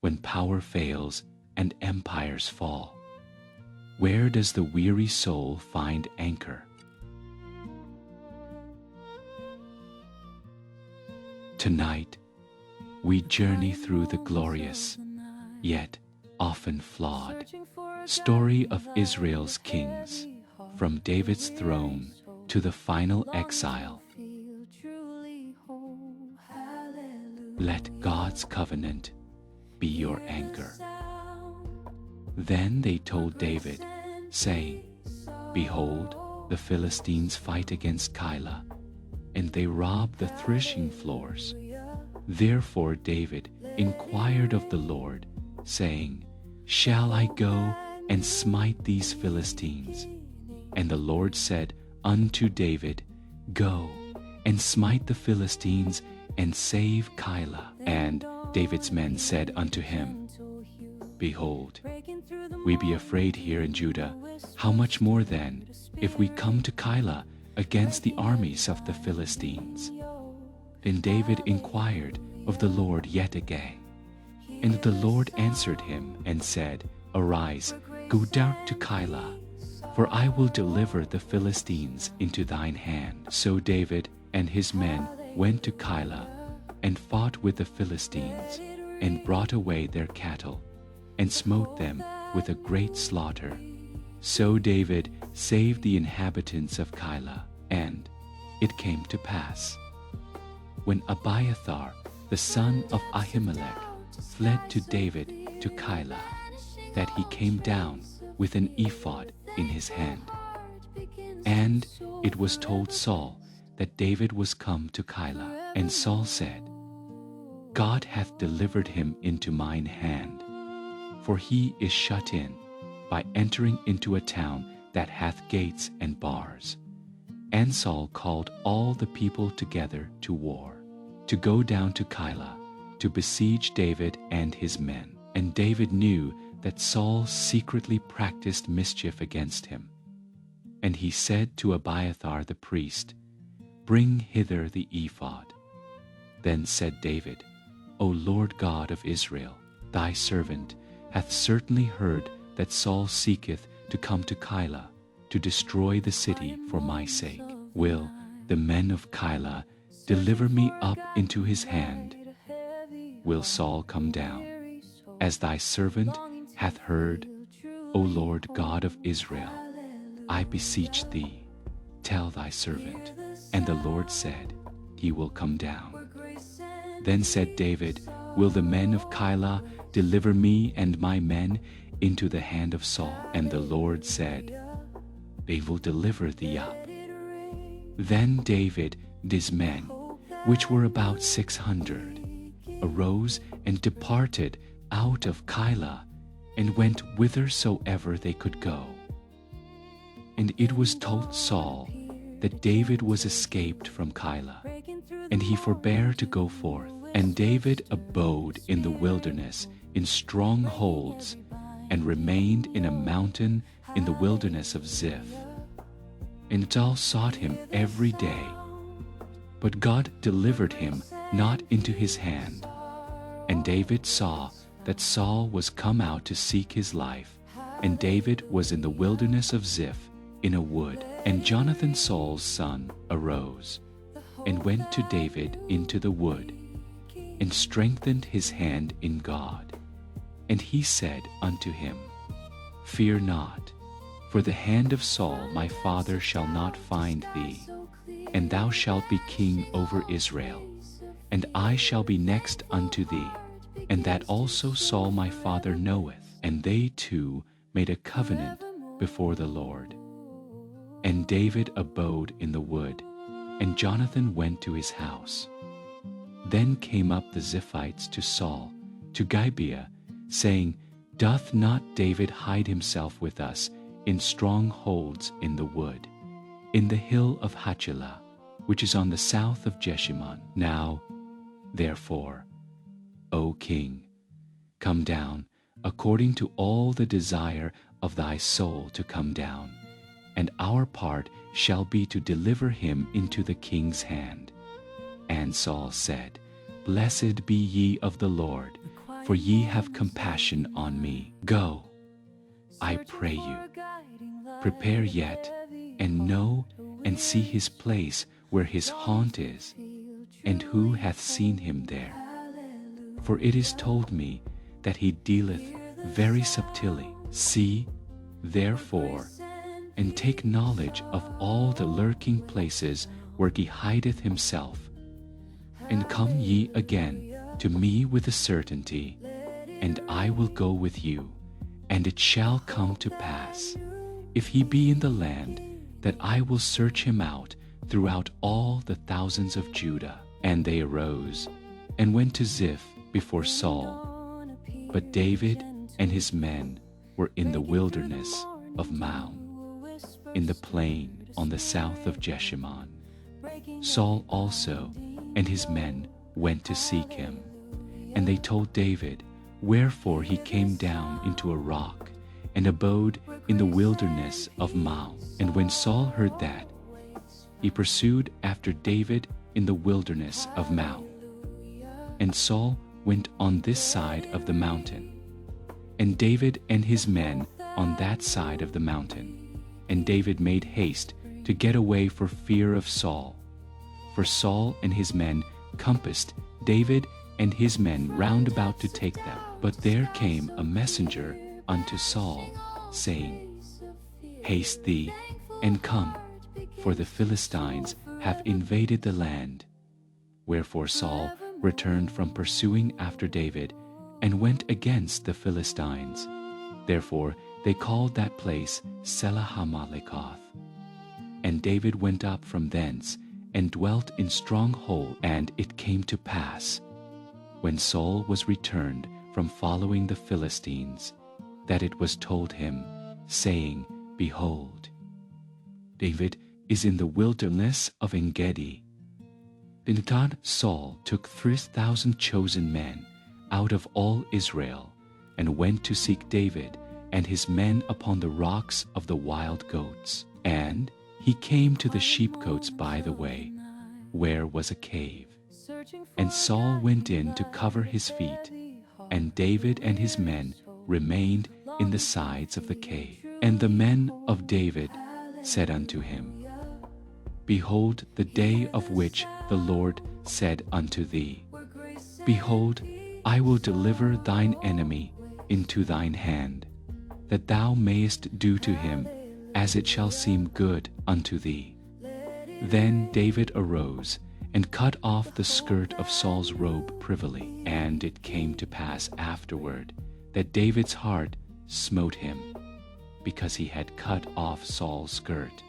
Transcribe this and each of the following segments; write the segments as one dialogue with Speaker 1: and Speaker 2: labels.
Speaker 1: when power fails and empires fall? Where does the weary soul find anchor? Tonight, we journey through the glorious, yet often flawed, story of Israel's kings, from David's throne to the final exile. Let God's covenant be your anchor. Then they told David, saying, Behold, the Philistines fight against Keilah, and they rob the threshing floors. Therefore David inquired of the Lord, saying, Shall I go and smite these Philistines? And the Lord said unto David, Go and smite the Philistines and save Keilah. And David's men said unto him, Behold, we be afraid here in Judah. How much more then, if we come to Keilah against the armies of the Philistines? Then David inquired of the Lord yet again. And the Lord answered him and said, Arise, go down to Keilah, for I will deliver the Philistines into thine hand. So David and his men went to Keilah and fought with the Philistines, and brought away their cattle, and smote them with a great slaughter. So David saved the inhabitants of Keilah. And it came to pass, when Abiathar the son of Ahimelech fled to David to Keilah, that he came down with an ephod in his hand. And it was told Saul that David was come to Keilah. And Saul said, God hath delivered him into mine hand, for he is shut in by entering into a town that hath gates and bars. And Saul called all the people together to war, to go down to Keilah, to besiege David and his men. And David knew that Saul secretly practiced mischief against him. And he said to Abiathar the priest, Bring hither the ephod. Then said David, O Lord God of Israel, thy servant hath certainly heard that Saul seeketh to come to Keilah, to destroy the city for my sake. Will the men of Keilah deliver me up into his hand? Will Saul come down, as thy servant hath heard? O Lord God of Israel, I beseech thee, tell thy servant. And the Lord said, He will come down. Then said David, Will the men of Keilah deliver me and my men into the hand of Saul? And the Lord said, They will deliver thee up. Then David and his men, which were about 600, arose and departed out of Keilah, and went whithersoever they could go. And it was told Saul that David was escaped from Keilah, and he forbare to go forth. And David abode in the wilderness in strongholds, and remained in a mountain in the wilderness of Ziph. And Saul sought him every day, but God delivered him not into his hand. And David saw that Saul was come out to seek his life, and David was in the wilderness of Ziph in a wood. And Jonathan Saul's son arose, and went to David into the wood, and strengthened his hand in God. And he said unto him, Fear not, for the hand of Saul my father shall not find thee, and thou shalt be king over Israel, and I shall be next unto thee. And that also Saul my father knoweth. And they two made a covenant before the Lord. And David abode in the wood, and Jonathan went to his house. Then came up the Ziphites to Saul, to Gibeah, saying, Doth not David hide himself with us in strongholds in the wood, in the hill of Hachilah, which is on the south of Jeshimon? Now, therefore, O king, come down, according to all the desire of thy soul to come down, and our part shall be to deliver him into the king's hand. And Saul said, Blessed be ye of the Lord, for ye have compassion on me. Go, I pray you, prepare yet, and know and see his place where his haunt is, and who hath seen him there. For it is told me that he dealeth very subtilly. See, therefore, and take knowledge of all the lurking places where he hideth himself, and come ye again to me with a certainty, and I will go with you. And it shall come to pass, if he be in the land, that I will search him out throughout all the thousands of Judah. And they arose and went to Ziph before Saul. But David and his men were in the wilderness of Maon, in the plain on the south of Jeshimon. Saul also and his men went to seek him. And they told David wherefore he came down into a rock and abode in the wilderness of Maon. And when Saul heard that, he pursued after David in the wilderness of Maon. And Saul went on this side of the mountain, and David and his men on that side of the mountain. And David made haste to get away for fear of Saul. For Saul and his men compassed David and his men round about to take them. But there came a messenger unto Saul, saying, Haste thee, and come, for the Philistines have invaded the land. Wherefore Saul returned from pursuing after David, and went against the Philistines. Therefore they called that place Sela-Hammalekoth. And David went up from thence, and dwelt in stronghold. And it came to pass, when Saul was returned from following the Philistines, that it was told him, saying, Behold, David is in the wilderness of En-gedi. Then Saul took 3,000 chosen men out of all Israel, and went to seek David and his men upon the rocks of the wild goats. And he came to the sheepcotes by the way, where was a cave. And Saul went in to cover his feet, and David and his men remained in the sides of the cave. And the men of David said unto him, Behold the day of which the Lord said unto thee, Behold, I will deliver thine enemy into thine hand, that thou mayest do to him as it shall seem good unto thee. Then David arose and cut off the skirt of Saul's robe privily. And it came to pass afterward that David's heart smote him, because he had cut off Saul's skirt.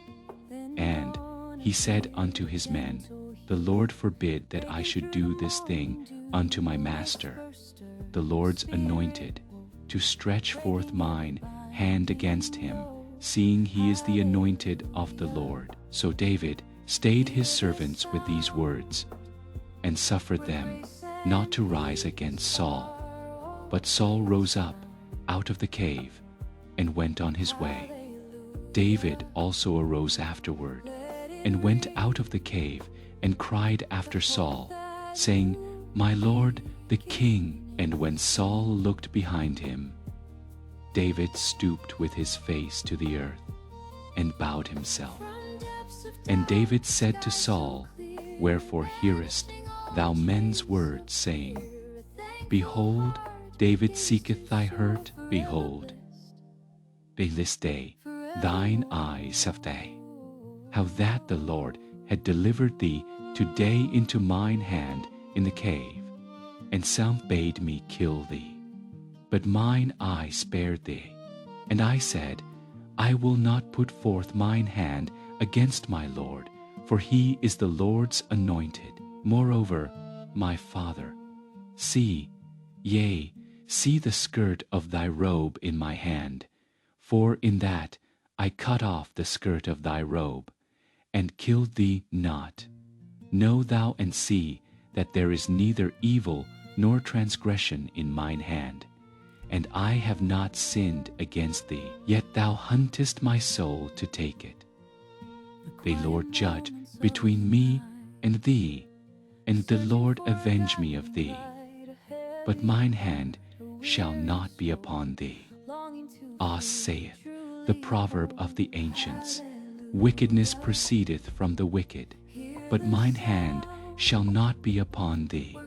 Speaker 1: And he said unto his men, The Lord forbid that I should do this thing unto my master, the Lord's anointed, to stretch forth mine hand against him, seeing he is the anointed of the Lord. So David stayed his servants with these words, and suffered them not to rise against Saul. But Saul rose up out of the cave, and went on his way. David also arose afterward, and went out of the cave, and cried after Saul, saying, My Lord the king. And when Saul looked behind him, David stooped with his face to the earth, and bowed himself. And David said to Saul, Wherefore hearest thou men's words, saying, Behold, David seeketh thy hurt? Behold, this day thine eyes have they, how that the Lord had delivered thee today into mine hand in the cave, and some bade me kill thee. But mine eye spared thee. And I said, I will not put forth mine hand against my Lord, for he is the Lord's anointed. Moreover, my father, see, yea, see the skirt of thy robe in my hand, for in that I cut off the skirt of thy robe, and killed thee not. Know thou and see that there is neither evil nor transgression in mine hand, and I have not sinned against thee, yet thou huntest my soul to take it. The Lord judge between me and thee, and the Lord avenge me of thee. But mine hand shall not be upon thee. Ah, saith the proverb of the ancients, wickedness proceedeth from the wicked, but mine hand shall not be upon thee.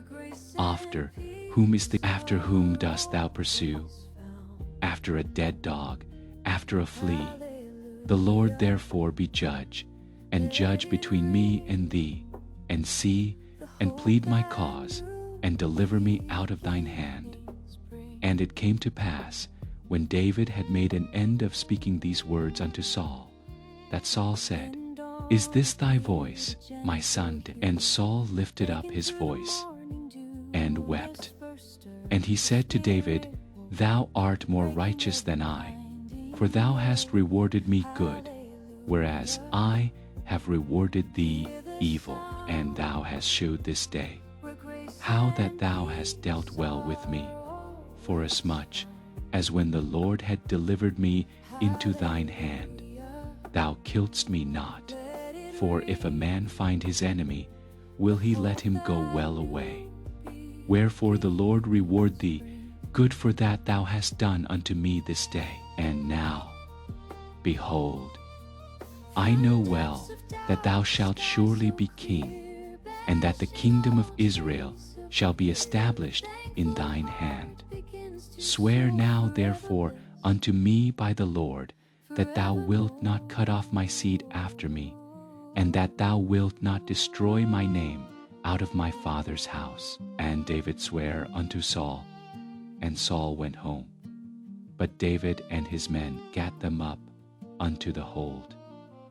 Speaker 1: After whom dost thou pursue? After a dead dog, after a flea. The Lord therefore be judge, and judge between me and thee, and see, and plead my cause, and deliver me out of thine hand. And it came to pass, when David had made an end of speaking these words unto Saul, that Saul said, Is this thy voice, my son? And Saul lifted up his voice, and wept. And he said to David, Thou art more righteous than I, for thou hast rewarded me good, whereas I have rewarded thee evil. And thou hast shewed this day how that thou hast dealt well with me, forasmuch as when the Lord had delivered me into thine hand, thou killedst me not. For if a man find his enemy, will he let him go well away? Wherefore the Lord reward thee good for that thou hast done unto me this day. And now, behold, I know well that thou shalt surely be king, and that the kingdom of Israel shall be established in thine hand. Swear now therefore unto me by the Lord, that thou wilt not cut off my seed after me, and that thou wilt not destroy my name out of my father's house. And David sware unto Saul, and Saul went home. But David and his men gat them up unto the hold.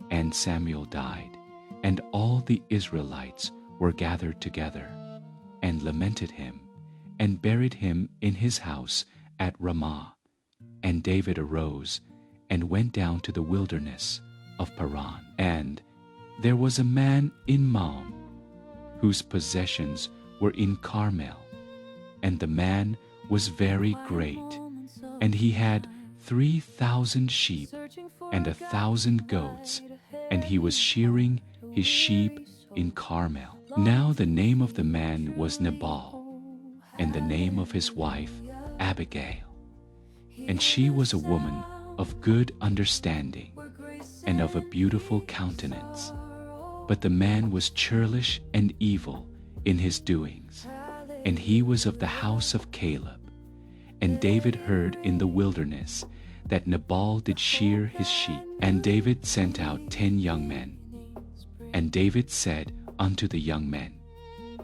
Speaker 1: And Samuel died, and all the Israelites were gathered together, and lamented him, and buried him in his house at Ramah. And David arose, and went down to the wilderness of Paran. And there was a man in Maon, whose possessions were in Carmel, and the man was very great, and he had 3,000 sheep and 1,000 goats, and he was shearing his sheep in Carmel. Now the name of the man was Nabal, and the name of his wife Abigail. And she was a woman of good understanding, and of a beautiful countenance. But the man was churlish and evil in his doings, and he was of the house of Caleb. And David heard in the wilderness that Nabal did shear his sheep. And David sent out 10 young men. And David said unto the young men,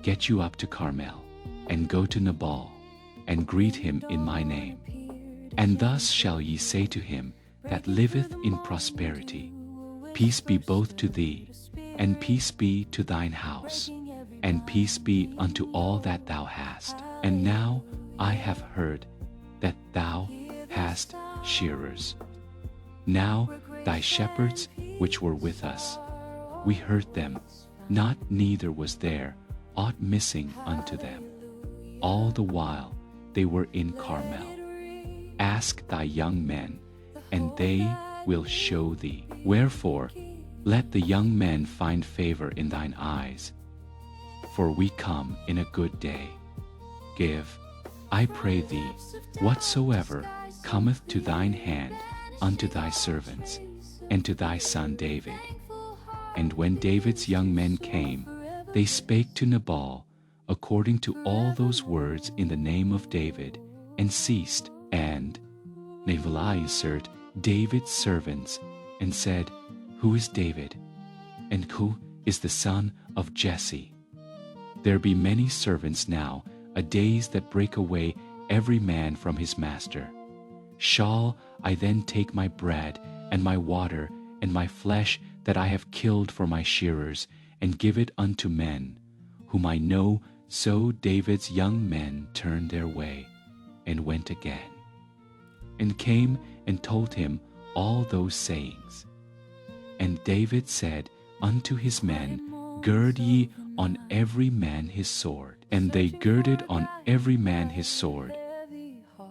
Speaker 1: Get you up to Carmel, and go to Nabal, and greet him in my name. And thus shall ye say to him that liveth in prosperity, Peace be both to thee, and peace be to thine house, and peace be unto all that thou hast. And now I have heard that thou hast shearers. Now thy shepherds which were with us, we heard them, not neither was there aught missing unto them. All the while they were in Carmel. Ask thy young men, and they will show thee. Wherefore, let the young men find favor in thine eyes, for we come in a good day. Give, I pray thee, whatsoever cometh to thine hand unto thy servants, and to thy son David. And when David's young men came, they spake to Nabal according to all those words in the name of David, and ceased. And Nabal answered David's servants, and said, Who is David? And who is the son of Jesse? There be many servants now a days that break away every man from his master. Shall I then take my bread, and my water, and my flesh that I have killed for my shearers, and give it unto men, whom I know? So David's young men turned their way, and went again, and came and told him all those sayings. And David said unto his men, Gird ye on every man his sword. And they girded on every man his sword.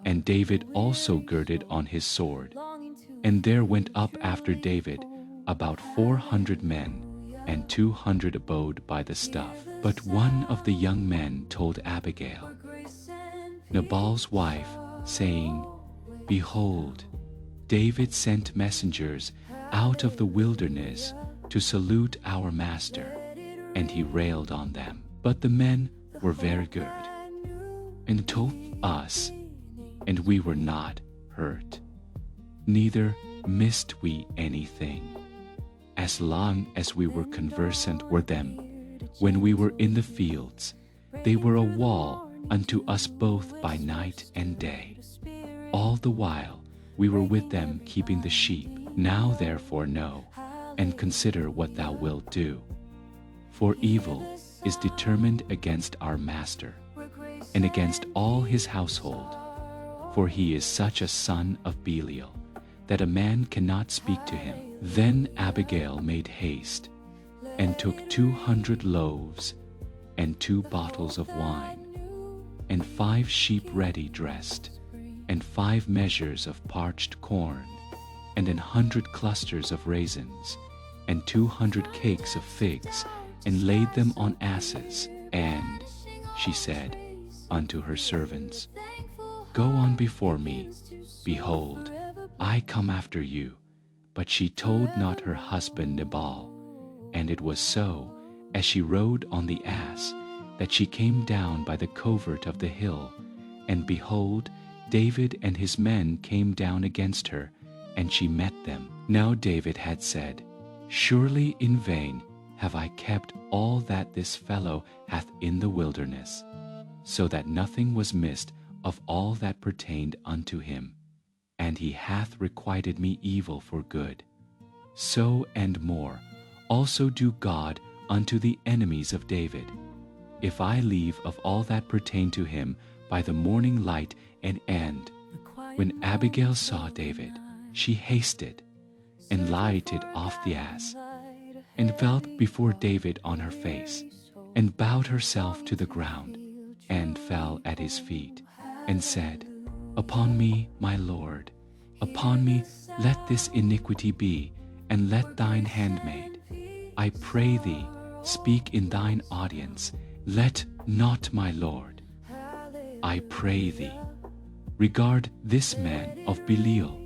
Speaker 1: And David also girded on his sword. And there went up after David about 400 men, and 200 abode by the stuff. But one of the young men told Abigail, Nabal's wife saying, Behold, David sent messengers out of the wilderness to salute our master, and he railed on them. But the men were very good, and told us, and we were not hurt, neither missed we anything, as long as we were conversant with them. When we were in the fields, they were a wall unto us both by night and day. All the while we were with them keeping the sheep. Now therefore know, and consider what thou wilt do. For evil is determined against our master, and against all his household. For he is such a son of Belial, that a man cannot speak to him. Then Abigail made haste, and took 200 loaves, and 2 bottles of wine, and 5 sheep ready dressed, and 5 measures of parched corn, and 100 clusters of raisins, and 200 cakes of figs, and laid them on asses. And she said unto her servants, Go on before me, behold, I come after you. But she told not her husband Nabal. And it was so, as she rode on the ass, that she came down by the covert of the hill, and behold, David and his men came down against her, and she met them. Now David had said, Surely in vain have I kept all that this fellow hath in the wilderness, so that nothing was missed of all that pertained unto him, and he hath requited me evil for good. So and more also do God unto the enemies of David, if I leave of all that pertain to him by the morning light and end. When Abigail saw David, she hasted, and lighted off the ass, and fell before David on her face, and bowed herself to the ground, and fell at his feet, and said, Upon me, my Lord, upon me let this iniquity be, and let thine handmaid, I pray thee, speak in thine audience, let not my Lord, I pray thee, regard this man of Belial,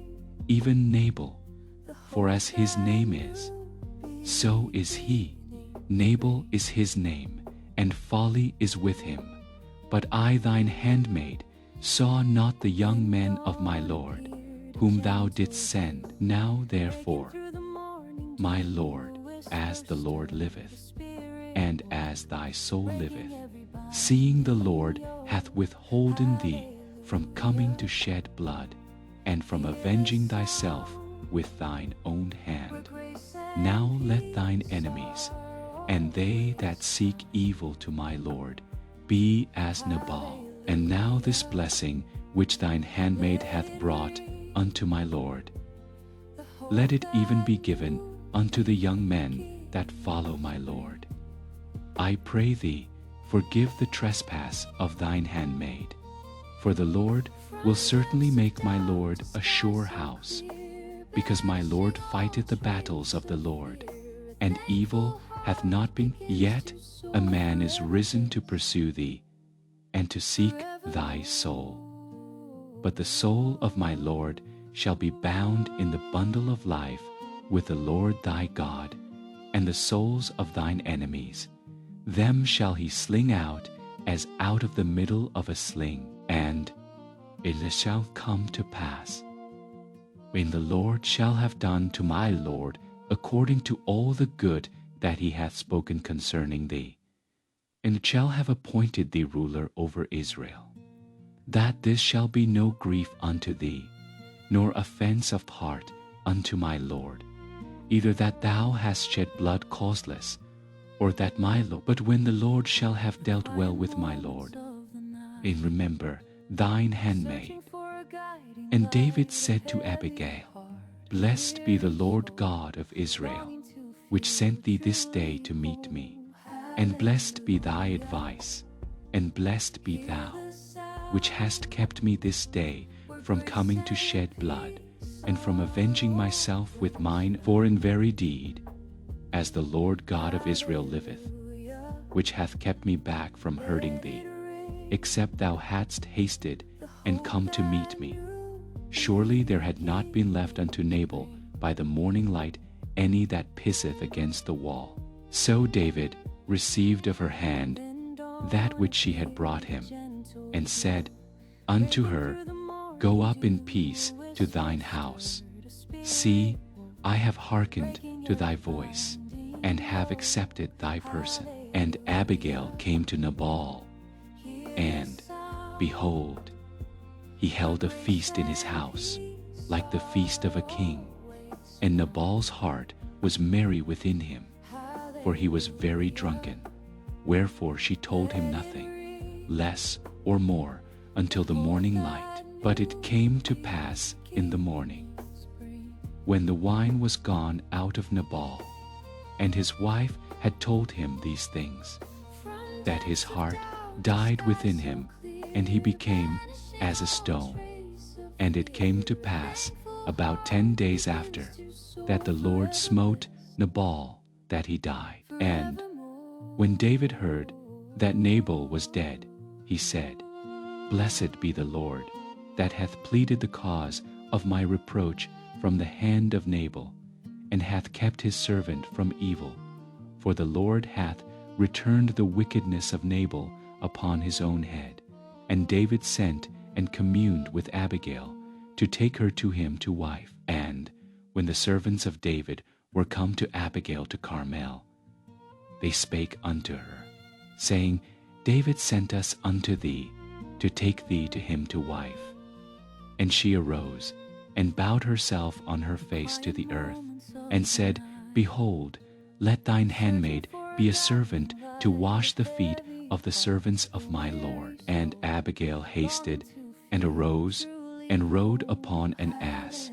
Speaker 1: even Nabal, for as his name is, so is he. Nabal is his name, and folly is with him. But I thine handmaid saw not the young men of my Lord, whom thou didst send. Now therefore, my Lord, as the Lord liveth, and as thy soul liveth, seeing the Lord hath withholden thee from coming to shed blood, and from avenging thyself with thine own hand, now let thine enemies, and they that seek evil to my Lord, be as Nabal. And now this blessing which thine handmaid hath brought unto my Lord, let it even be given unto the young men that follow my Lord. I pray thee, forgive the trespass of thine handmaid, for the Lord will certainly make my Lord a sure house, because my Lord fighteth the battles of the Lord, and evil hath not been, yet a man is risen to pursue thee, and to seek thy soul. But the soul of my Lord shall be bound in the bundle of life with the Lord thy God, and the souls of thine enemies, them shall he sling out as out of the middle of a sling. And it shall come to pass, when the Lord shall have done to my Lord according to all the good that he hath spoken concerning thee, and shall have appointed thee ruler over Israel, that this shall be no grief unto thee, nor offense of heart unto my Lord, either that thou hast shed blood causeless, or that my Lord, but when the Lord shall have dealt well with my Lord, and remember thine handmaid. And David said to Abigail, Blessed be the Lord God of Israel, which sent thee this day to meet me, and blessed be thy advice, and blessed be thou, which hast kept me this day from coming to shed blood, and from avenging myself with mine. For in very deed, as the Lord God of Israel liveth, which hath kept me back from hurting thee, except thou hadst hasted and come to meet me. Surely there had not been left unto Nabal by the morning light any that pisseth against the wall. So David received of her hand that which she had brought him, and said unto her, Go up in peace to thine house. See, I have hearkened to thy voice, and have accepted thy person. And Abigail came to Nabal, and, behold, he held a feast in his house, like the feast of a king. And Nabal's heart was merry within him, for he was very drunken. Wherefore she told him nothing, less or more, until the morning light. But it came to pass in the morning, when the wine was gone out of Nabal, and his wife had told him these things, that his heart died within him, and he became as a stone. And it came to pass about 10 days after, that the Lord smote Nabal, that he died. And when David heard that Nabal was dead, he said, Blessed be the Lord, that hath pleaded the cause of my reproach from the hand of Nabal, and hath kept his servant from evil. For the Lord hath returned the wickedness of Nabal upon his own head. And David sent and communed with Abigail, to take her to him to wife. And when the servants of David were come to Abigail to Carmel, they spake unto her, saying, David sent us unto thee, to take thee to him to wife. And she arose, and bowed herself on her face to the earth, and said, Behold, let thine handmaid be a servant to wash the feet of the servants of my Lord. And Abigail hasted, and arose, and rode upon an ass,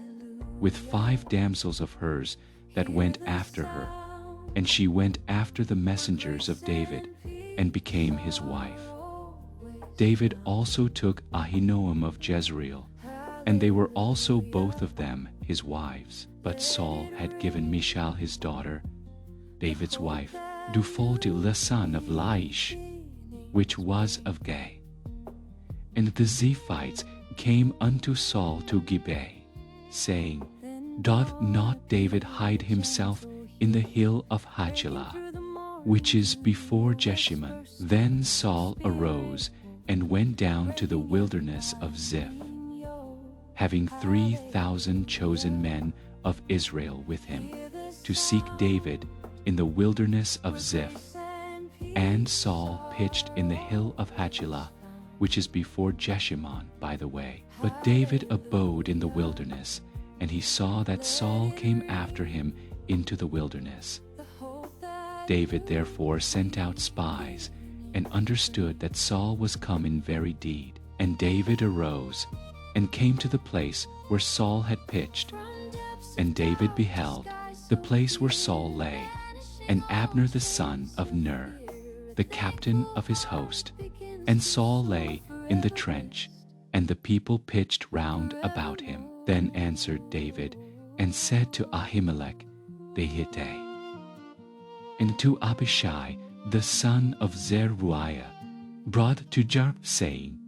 Speaker 1: with 5 damsels of hers that went after her. And she went after the messengers of David, and became his wife. David also took Ahinoam of Jezreel, and they were also both of them his wives. But Saul had given Michal his daughter, David's wife, to Phaltiel the son of Laish, which was of Gay. And the Ziphites came unto Saul to Gibeah, saying, Doth not David hide himself in the hill of Hachilah, which is before Jeshimon? Then Saul arose and went down to the wilderness of Ziph, having 3,000 chosen men of Israel with him, to seek David in the wilderness of Ziph. And Saul pitched in the hill of Hachilah, which is before Jeshimon by the way. But David abode in the wilderness, and he saw that Saul came after him into the wilderness. David therefore sent out spies, and understood that Saul was come in very deed. And David arose, and came to the place where Saul had pitched. And David beheld the place where Saul lay, and Abner the son of Ner, the captain of his host. And Saul lay in the trench, and the people pitched round about him. Then answered David, and said to Ahimelech the Hittite, and to Abishai the son of Zeruiah, brought to Joab, saying,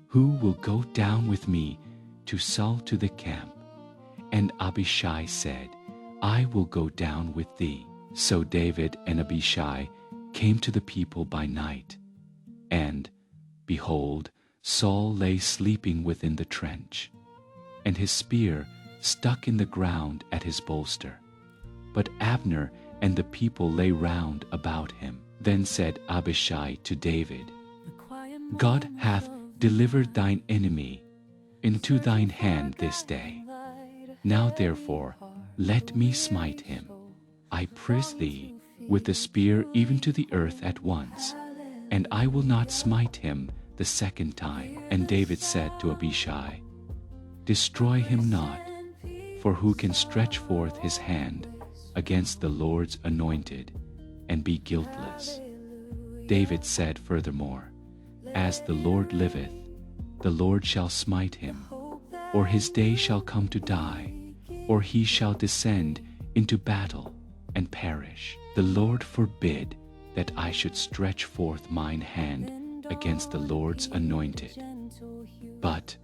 Speaker 1: Who will go down with me to Saul to the camp? And Abishai said, I will go down with thee. So David and Abishai came to the people by night, and, behold, Saul lay sleeping within the trench, and his spear stuck in the ground at his bolster. But Abner and the people lay round about him. Then said Abishai to David, God hath delivered thine enemy into thine hand this day. Now therefore let me smite him, I prythee, with the spear even to the earth at once, and I will not smite him the second time. And David said to Abishai, Destroy him not, for who can stretch forth his hand against the Lord's anointed, and be guiltless? David said furthermore, As the Lord liveth, the Lord shall smite him, or his day shall come to die, or he shall descend into battle and perish. The Lord forbid that I should stretch forth mine hand against the Lord's anointed. But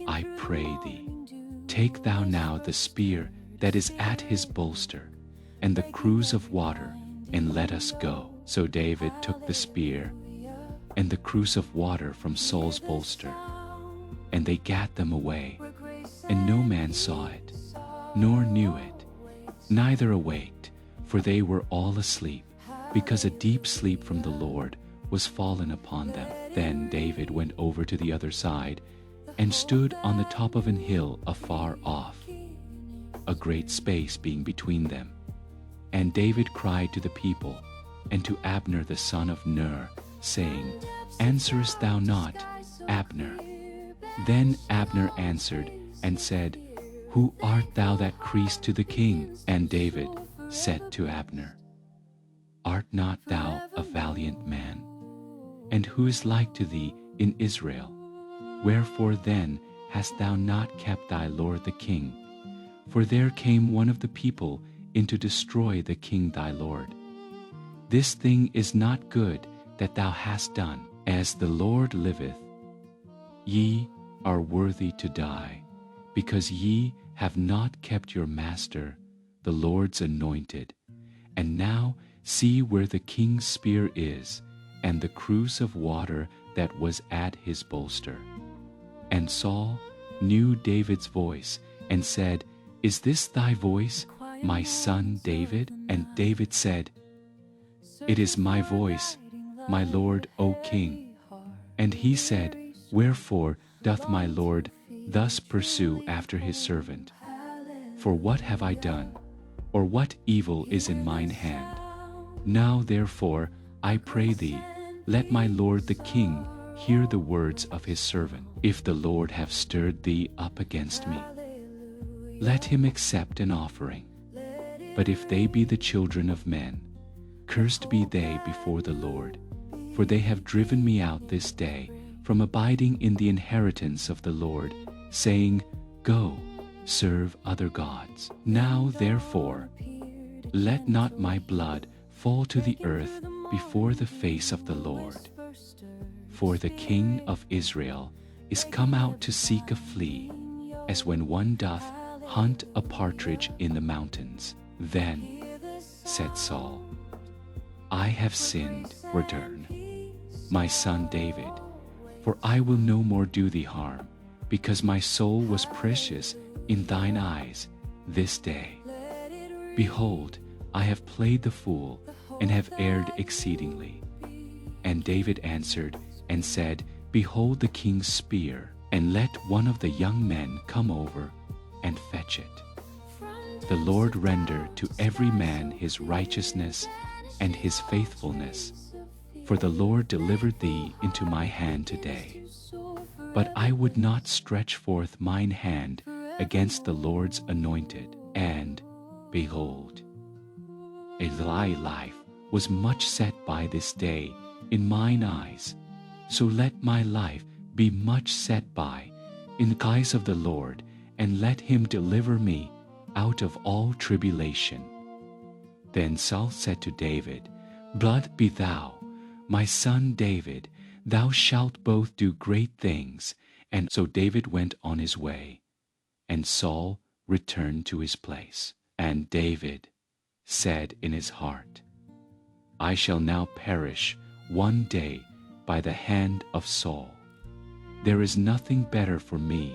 Speaker 1: I pray thee, take thou now the spear that is at his bolster, and the cruse of water, and let us go. So David took the spear and the cruse of water from Saul's bolster, and they gat them away, and no man saw it, nor knew it, neither awaked, for they were all asleep, because a deep sleep from the Lord was fallen upon them. Then David went over to the other side, and stood on the top of an hill afar off, a great space being between them. And David cried to the people, and to Abner the son of Ner, saying, Answerest thou not, Abner? Then Abner answered and said, Who art thou that criest to the king? And David said to Abner, Art not thou a valiant man? And who is like to thee in Israel? Wherefore then hast thou not kept thy lord the king? For there came one of the people in to destroy the king thy lord. This thing is not good that thou hast done. As the Lord liveth, ye are worthy to die, because ye have not kept your master, the Lord's anointed. And now see where the king's spear is, and the cruse of water that was at his bolster. And Saul knew David's voice, and said, Is this thy voice, my son David? And David said, It is my voice, my lord, O king. And he said, Wherefore doth my lord thus pursue after his servant? For what have I done, or what evil is in mine hand? Now therefore, I pray thee, let my lord the king hear the words of his servant. If the Lord have stirred thee up against me, let him accept an offering. But if they be the children of men, cursed be they before the Lord, for they have driven me out this day from abiding in the inheritance of the Lord, saying, Go, serve other gods. Now therefore, let not my blood fall to the earth before the face of the Lord. For the king of Israel is come out to seek a flea, as when one doth hunt a partridge in the mountains. Then said Saul, I have sinned, return, my son David, for I will no more do thee harm, because my soul was precious in thine eyes this day. Behold, I have played the fool, and have erred exceedingly. And David answered and said, Behold the king's spear, and let one of the young men come over and fetch it. The Lord render to every man his righteousness and his faithfulness, for the Lord delivered thee into my hand today. But I would not stretch forth mine hand against the Lord's anointed. And, behold, thy life was much set by this day in mine eyes. So let my life be much set by in the eyes of the Lord, and let him deliver me out of all tribulation. Then Saul said to David, Blessed be thou, my son David, thou shalt both do great things. And so David went on his way, and Saul returned to his place. And David said in his heart, I shall now perish one day by the hand of Saul. There is nothing better for me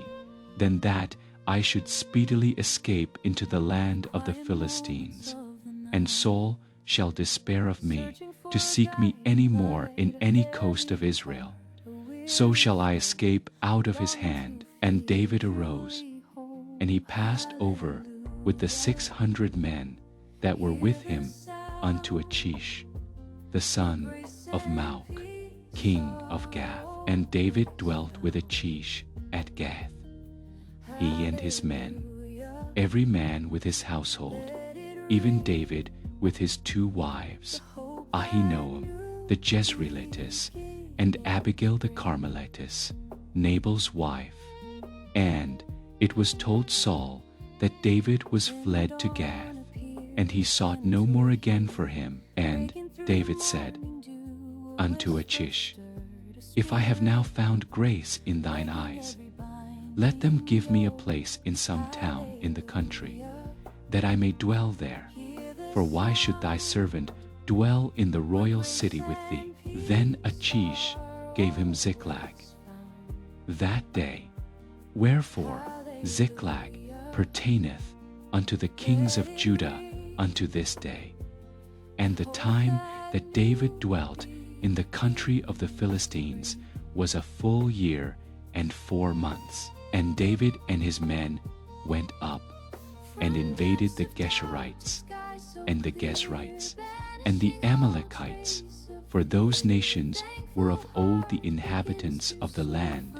Speaker 1: than that I should speedily escape into the land of the Philistines, and Saul shall despair of me to seek me any more in any coast of Israel. So shall I escape out of his hand. And David arose, and he passed over with the 600 men that were with him unto Achish, the son of Maoch, king of Gath. And David dwelt with Achish at Gath, he and his men, every man with his household, even David with his 2 wives, Ahinoam the Jezreelitess, and Abigail the Carmelitess, Nabal's wife. And it was told Saul that David was fled to Gath, and he sought no more again for him. And David said unto Achish, If I have now found grace in thine eyes, let them give me a place in some town in the country, that I may dwell there. For why should thy servant dwell in the royal city with thee? Then Achish gave him Ziklag that day. Wherefore Ziklag pertaineth unto the kings of Judah unto this day. And the time that David dwelt in the country of the Philistines was a full year and 4 months. And David and his men went up and invaded the Geshurites and the Gezrites and the Amalekites, for those nations were of old the inhabitants of the land,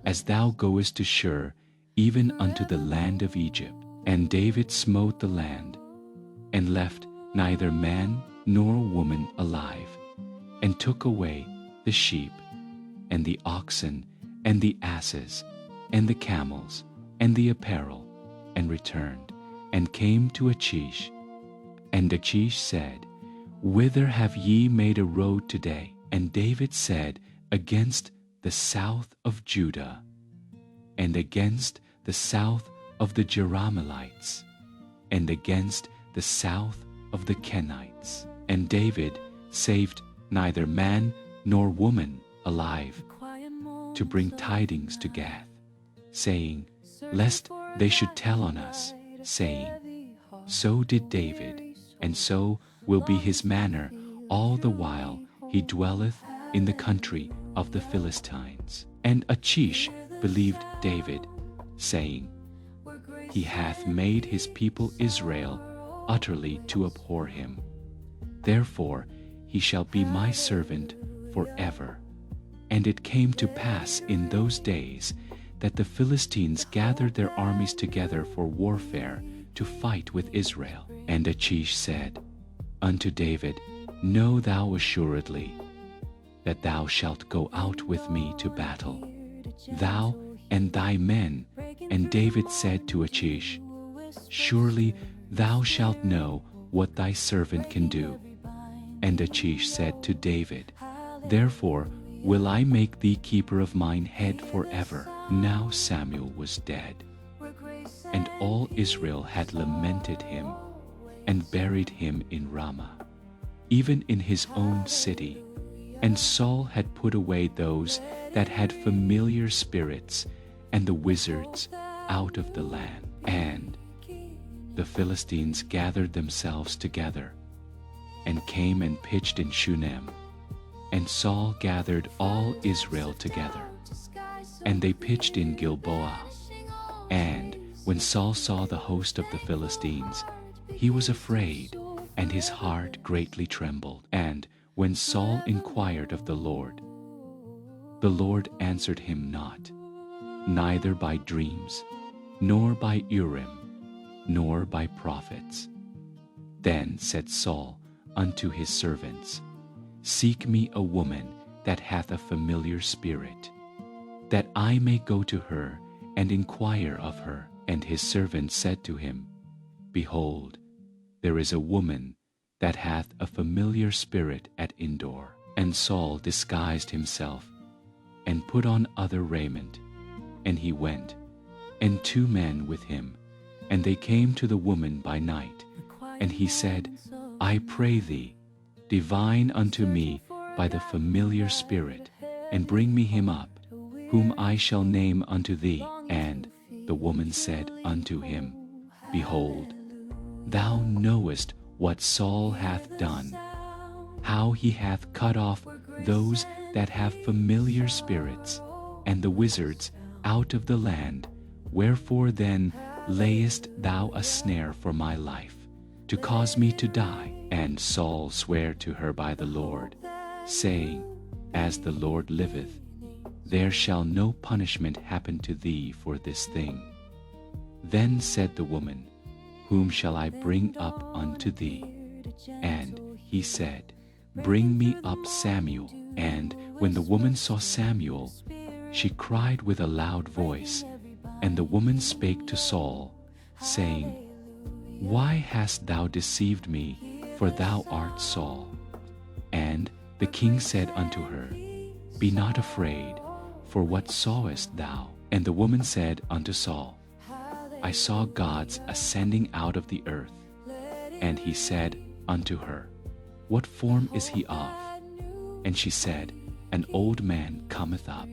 Speaker 1: as thou goest to Shur, even unto the land of Egypt. And David smote the land, and left neither man nor woman alive, and took away the sheep, and the oxen, and the asses, and the camels, and the apparel, and returned, and came to Achish. And Achish said, Whither have ye made a road today? And David said, Against the south of Judah, and against the south of the Jerahmeelites, and against the south of the Kenites. And David saved neither man nor woman alive, to bring tidings to Gath, saying, Lest they should tell on us, saying, So did David, and so will be his manner all the while he dwelleth in the country of the Philistines. And Achish believed David, saying, He hath made his people Israel utterly to abhor him. Therefore he shall be my servant forever. And it came to pass in those days that the Philistines gathered their armies together for warfare to fight with Israel. And Achish said unto David, Know thou assuredly that thou shalt go out with me to battle, thou and thy men. And David said to Achish, Surely thou shalt know what thy servant can do. And Achish said to David, Therefore will I make thee keeper of mine head forever. Now Samuel was dead, and all Israel had lamented him, and buried him in Ramah, even in his own city. And Saul had put away those that had familiar spirits, and the wizards out of the land. And the Philistines gathered themselves together, and came and pitched in Shunem. And Saul gathered all Israel together, and they pitched in Gilboa. And when Saul saw the host of the Philistines, he was afraid, and his heart greatly trembled. And when Saul inquired of the Lord answered him not, neither by dreams, nor by Urim, nor by prophets. Then said Saul unto his servants, Seek me a woman that hath a familiar spirit, that I may go to her and inquire of her. And his servant said to him, Behold, there is a woman that hath a familiar spirit at Endor. And Saul disguised himself, and put on other raiment, and he went, and 2 men with him. And they came to the woman by night. And he said, I pray thee, divine unto me by the familiar spirit, and bring me him up, whom I shall name unto thee. And the woman said unto him, Behold, thou knowest what Saul hath done, how he hath cut off those that have familiar spirits, and the wizards out of the land. Wherefore then layest thou a snare for my life, to cause me to die? And Saul sware to her by the Lord, saying, As the Lord liveth, there shall no punishment happen to thee for this thing. Then said the woman, Whom shall I bring up unto thee? And he said, Bring me up Samuel. And when the woman saw Samuel, she cried with a loud voice. And the woman spake to Saul, saying, Why hast thou deceived me? For thou art Saul. And the king said unto her, Be not afraid, for what sawest thou? And the woman said unto Saul, I saw gods ascending out of the earth. And he said unto her, What form is he of? And she said, An old man cometh up,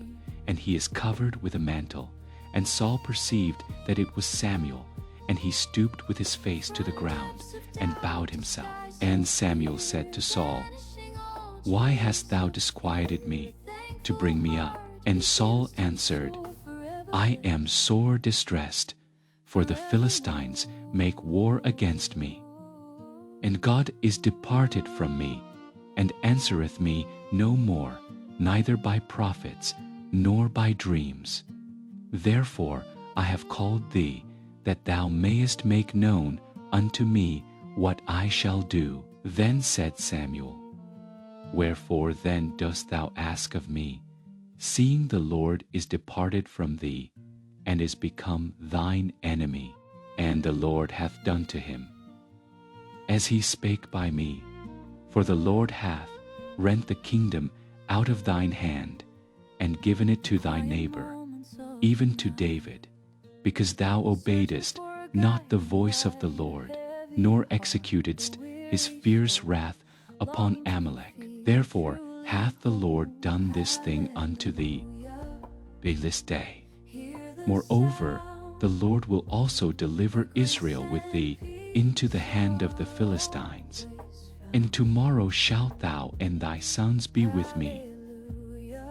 Speaker 1: and he is covered with a mantle. And Saul perceived that it was Samuel, and he stooped with his face to the ground, and bowed himself. And Samuel said to Saul, Why hast thou disquieted me to bring me up? And Saul answered, I am sore distressed, for the Philistines make war against me. And God is departed from me, and answereth me no more, neither by prophets, nor by dreams. Therefore I have called thee, that thou mayest make known unto me what I shall do. Then said Samuel, Wherefore then dost thou ask of me, seeing the Lord is departed from thee, and is become thine enemy? And the Lord hath done to him as he spake by me. For the Lord hath rent the kingdom out of thine hand, and given it to thy neighbor, even to David, because thou obeyedst not the voice of the Lord, nor executedst his fierce wrath upon Amalek. Therefore hath the Lord done this thing unto thee this day. Moreover, the Lord will also deliver Israel with thee into the hand of the Philistines. And tomorrow shalt thou and thy sons be with me.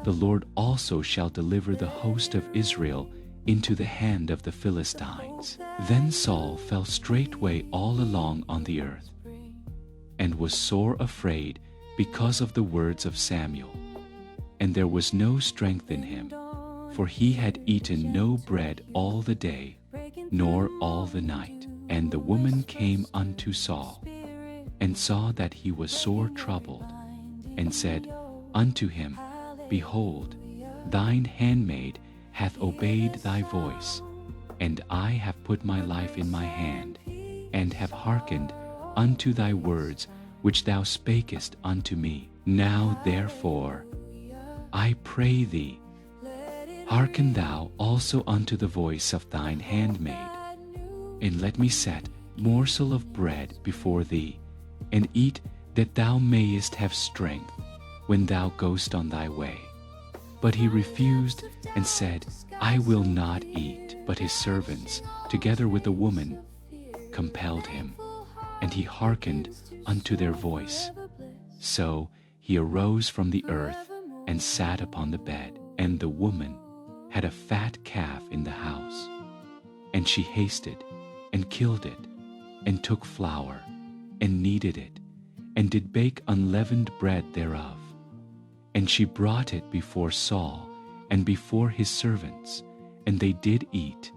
Speaker 1: The Lord also shall deliver the host of Israel into the hand of the Philistines. Then Saul fell straightway all along on the earth, and was sore afraid because of the words of Samuel. And there was no strength in him, for he had eaten no bread all the day, nor all the night. And the woman came unto Saul, and saw that he was sore troubled, and said unto him, Behold, thine handmaid hath obeyed thy voice, and I have put my life in my hand, and have hearkened unto thy words which thou spakest unto me. Now therefore, I pray thee, hearken thou also unto the voice of thine handmaid, and let me set morsel of bread before thee, and eat, that thou mayest have strength when thou goest on thy way. But he refused, and said, I will not eat. But his servants, together with the woman, compelled him, and he hearkened unto their voice. So he arose from the earth, and sat upon the bed. And the woman had a fat calf in the house, and she hasted, and killed it, and took flour, and kneaded it, and did bake unleavened bread thereof. And she brought it before Saul, and before his servants, and they did eat.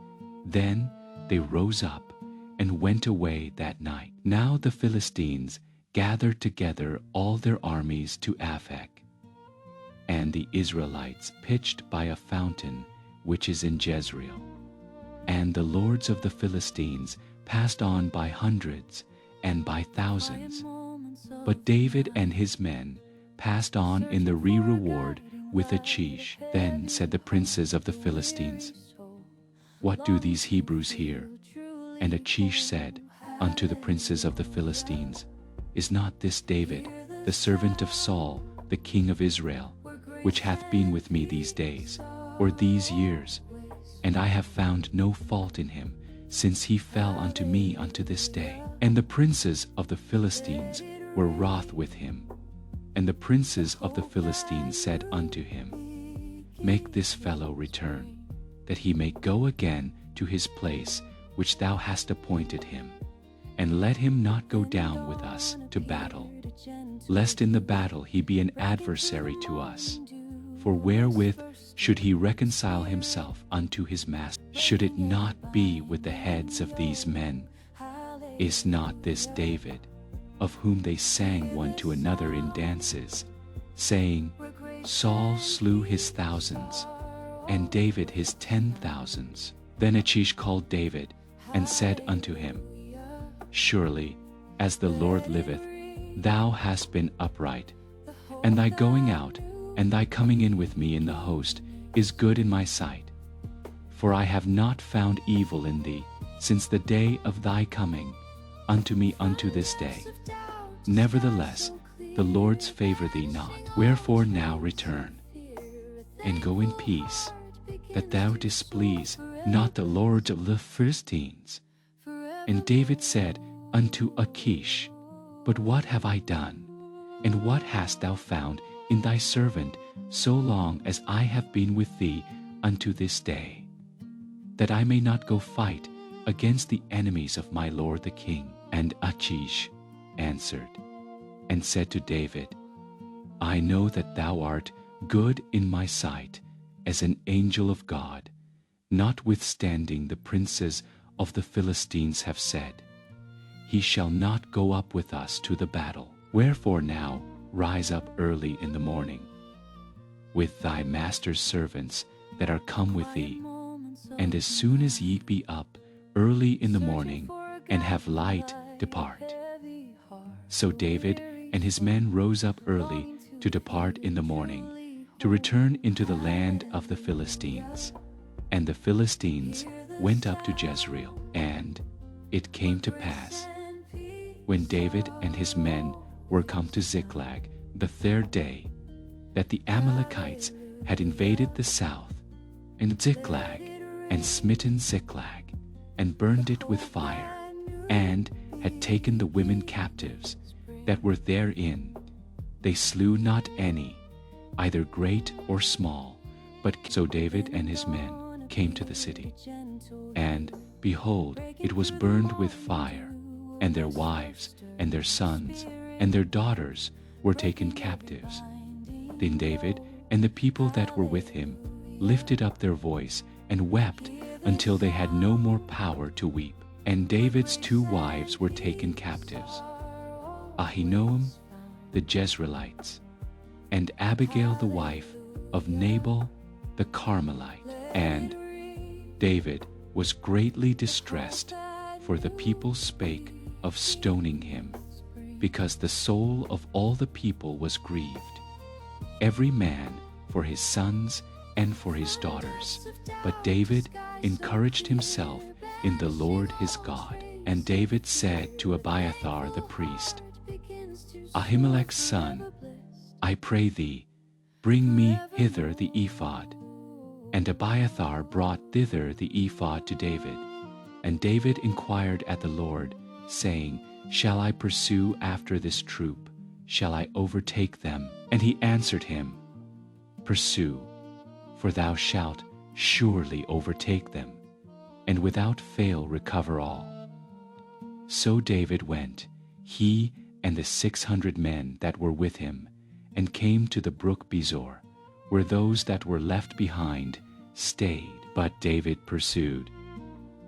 Speaker 1: Then they rose up, and went away that night. Now the Philistines gathered together all their armies to Aphek, and the Israelites pitched by a fountain which is in Jezreel. And the lords of the Philistines passed on by hundreds and by thousands. But David and his men passed on in the reward with Achish. Then said the princes of the Philistines, What do these Hebrews here? And Achish said unto the princes of the Philistines, Is not this David, the servant of Saul, the king of Israel, which hath been with me these days, or these years? And I have found no fault in him, since he fell unto me unto this day. And the princes of the Philistines were wroth with him. And the princes of the Philistines said unto him, Make this fellow return, that he may go again to his place which thou hast appointed him, and let him not go down with us to battle, lest in the battle he be an adversary to us. For wherewith should he reconcile himself unto his master? Should it not be with the heads of these men? Is not this David, of whom they sang one to another in dances, saying, Saul slew his thousands, and David his 10,000s? Then Achish called David, and said unto him, Surely, as the Lord liveth, thou hast been upright, and thy going out and thy coming in with me in the host is good in my sight. For I have not found evil in thee since the day of thy coming unto me unto this day. Nevertheless, the Lord's favor thee not. Wherefore now return, and go in peace, that thou displease not the lords of the Philistines. And David said unto Achish, But what have I done? And what hast thou found in thy servant so long as I have been with thee unto this day, that I may not go fight against the enemies of my lord the king? And Achish answered and said to David, I know that thou art good in my sight as an angel of God, notwithstanding the princes of the Philistines have said, He shall not go up with us to the battle. Wherefore now rise up early in the morning with thy master's servants that are come with thee, and as soon as ye be up early in the morning and have light, depart. So David and his men rose up early to depart in the morning, to return into the land of the Philistines. And the Philistines went up to Jezreel. And it came to pass, when David and his men were come to Ziklag the third day, that the Amalekites had invaded the south, and Ziklag, and smitten Ziklag, and burned it with fire, and had taken the women captives that were therein. They slew not any, either great or small, but so David and his men came to the city. And, behold, it was burned with fire, and their wives, and their sons, and their daughters were taken captives. Then David and the people that were with him lifted up their voice and wept until they had no more power to weep. And David's 2 wives were taken captives, Ahinoam the Jezreelites, and Abigail the wife of Nabal the Carmelite. And David was greatly distressed, for the people spake of stoning him, because the soul of all the people was grieved, every man for his sons and for his daughters. But David encouraged himself in the Lord his God. And David said to Abiathar the priest, Ahimelech's son, I pray thee, bring me hither the ephod. And Abiathar brought thither the ephod to David. And David inquired at the Lord, saying, Shall I pursue after this troop? Shall I overtake them? And he answered him, Pursue, for thou shalt surely overtake them, and without fail recover all. So David went, he and the 600 men that were with him, and came to the brook Besor, where those that were left behind stayed. But David pursued,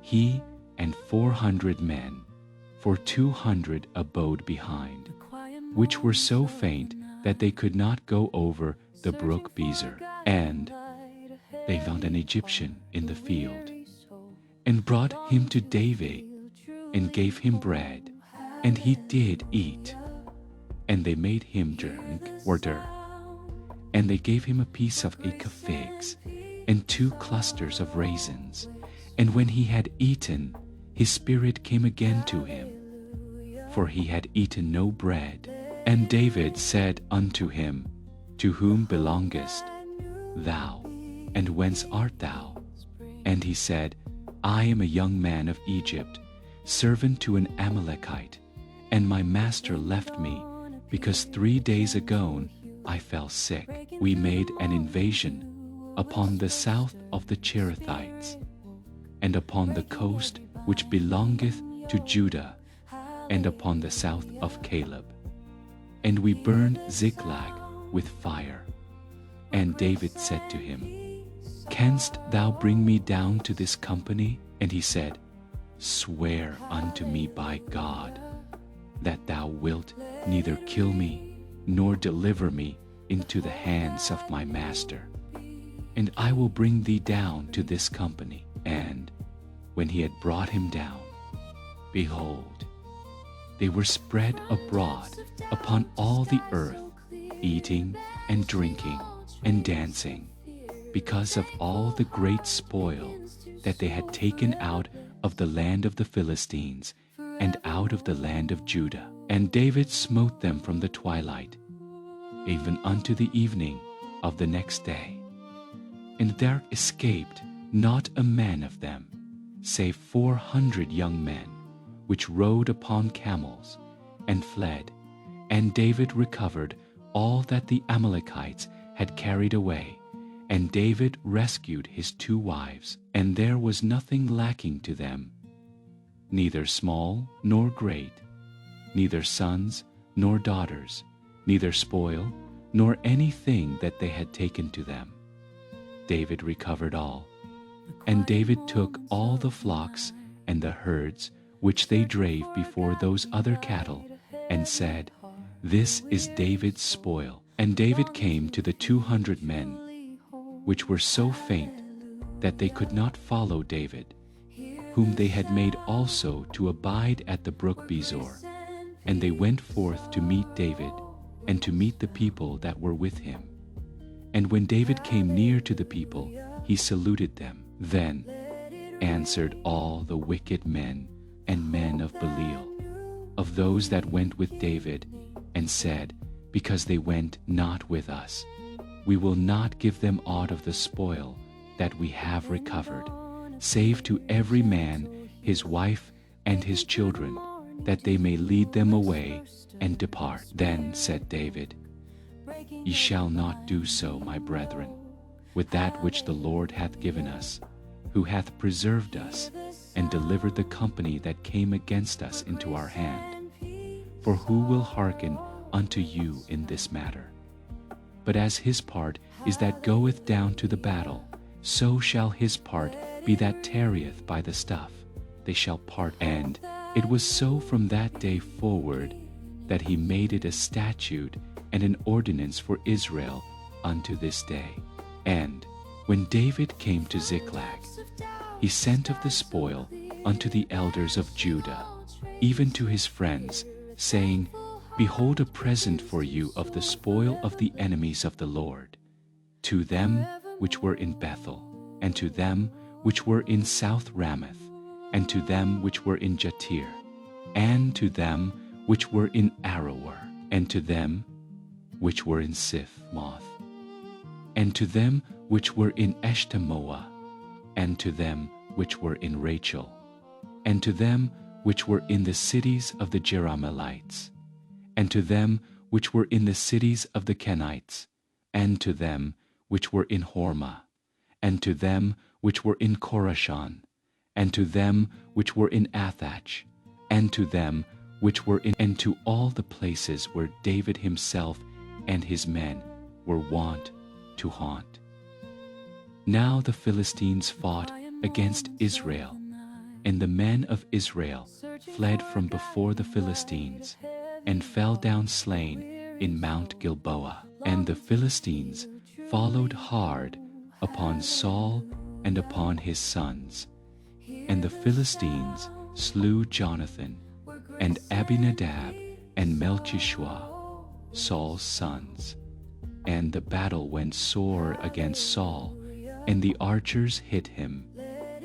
Speaker 1: he and 400 men, for 200 abode behind, which were so faint that they could not go over the brook Besor. And they found an Egyptian in the field, and brought him to David, and gave him bread, and he did eat. And they made him drink water, and they gave him a piece of cake of figs, and 2 clusters of raisins. And when he had eaten, his spirit came again to him, for he had eaten no bread. And David said unto him, To whom belongest thou, and whence art thou? And he said, I am a young man of Egypt, servant to an Amalekite, and my master left me, because 3 days ago I fell sick. We made an invasion upon the south of the Cherethites, and upon the coast which belongeth to Judah, and upon the south of Caleb. And we burned Ziklag with fire. And David said to him, Canst thou bring me down to this company? And he said, Swear unto me by God, that thou wilt neither kill me, nor deliver me into the hands of my master, and I will bring thee down to this company. And when he had brought him down, behold, they were spread abroad upon all the earth, eating and drinking. and dancing, because of all the great spoil that they had taken out of the land of the Philistines and out of the land of Judah. And David smote them from the twilight, even unto the evening of the next day. And there escaped not a man of them, save 400 young men, which rode upon camels, and fled. And David recovered all that the Amalekites had carried away, and David rescued his 2 wives, and there was nothing lacking to them, neither small nor great, neither sons nor daughters, neither spoil nor anything that they had taken to them. David recovered all. And David took all the flocks and the herds which they drave before those other cattle, and said, This is David's spoil. And David came to the 200 men, which were so faint that they could not follow David, whom they had made also to abide at the brook Besor. And they went forth to meet David, and to meet the people that were with him. And when David came near to the people, he saluted them. Then answered all the wicked men and men of Belial, of those that went with David, and said, Because they went not with us, we will not give them aught of the spoil that we have recovered, save to every man his wife and his children, that they may lead them away and depart. Then said David, Ye shall not do so, my brethren, with that which the Lord hath given us, who hath preserved us, and delivered the company that came against us into our hand. For who will hearken unto you in this matter? But as his part is that goeth down to the battle, so shall his part be that tarrieth by the stuff. They shall part. And it was so from that day forward, that he made it a statute and an ordinance for Israel unto this day. And when David came to Ziklag, he sent of the spoil unto the elders of Judah, even to his friends, saying, Behold a present for you of the spoil of the enemies of the Lord, to them which were in Bethel, and to them which were in South Ramoth, and to them which were in Jatir, and to them which were in Aroer, and to them which were in Sifmoth, and to them which were in Eshtemoa, and to them which were in Rachel, and to them which were in the cities of the Jerahmeelites, and to them which were in the cities of the Kenites, and to them which were in Hormah, and to them which were in Korashan, and to them which were in Athach, and to them which were in, and to all the places where David himself and his men were wont to haunt. Now the Philistines fought against Israel, and the men of Israel fled from before the Philistines, and fell down slain in Mount Gilboa. And the Philistines followed hard upon Saul and upon his sons. And the Philistines slew Jonathan, and Abinadab, and Melchishua, Saul's sons. And the battle went sore against Saul, and the archers hit him,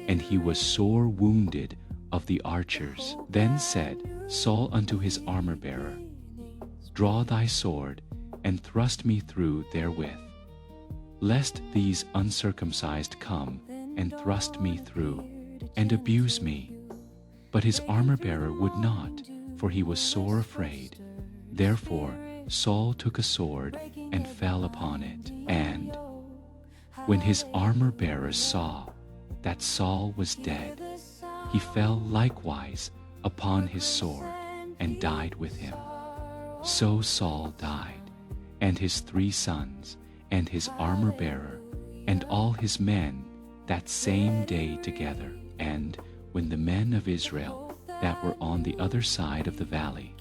Speaker 1: and he was sore wounded of the archers. Then said Saul unto his armor-bearer, Draw thy sword, and thrust me through therewith, lest these uncircumcised come and thrust me through, and abuse me. But his armor-bearer would not, for he was sore afraid. Therefore Saul took a sword and fell upon it. And when his armor-bearer saw that Saul was dead, he fell likewise upon his sword and died with him. So Saul died, and his 3 sons, and his armor-bearer, and all his men that same day together. And when the men of Israel that were on the other side of the valley,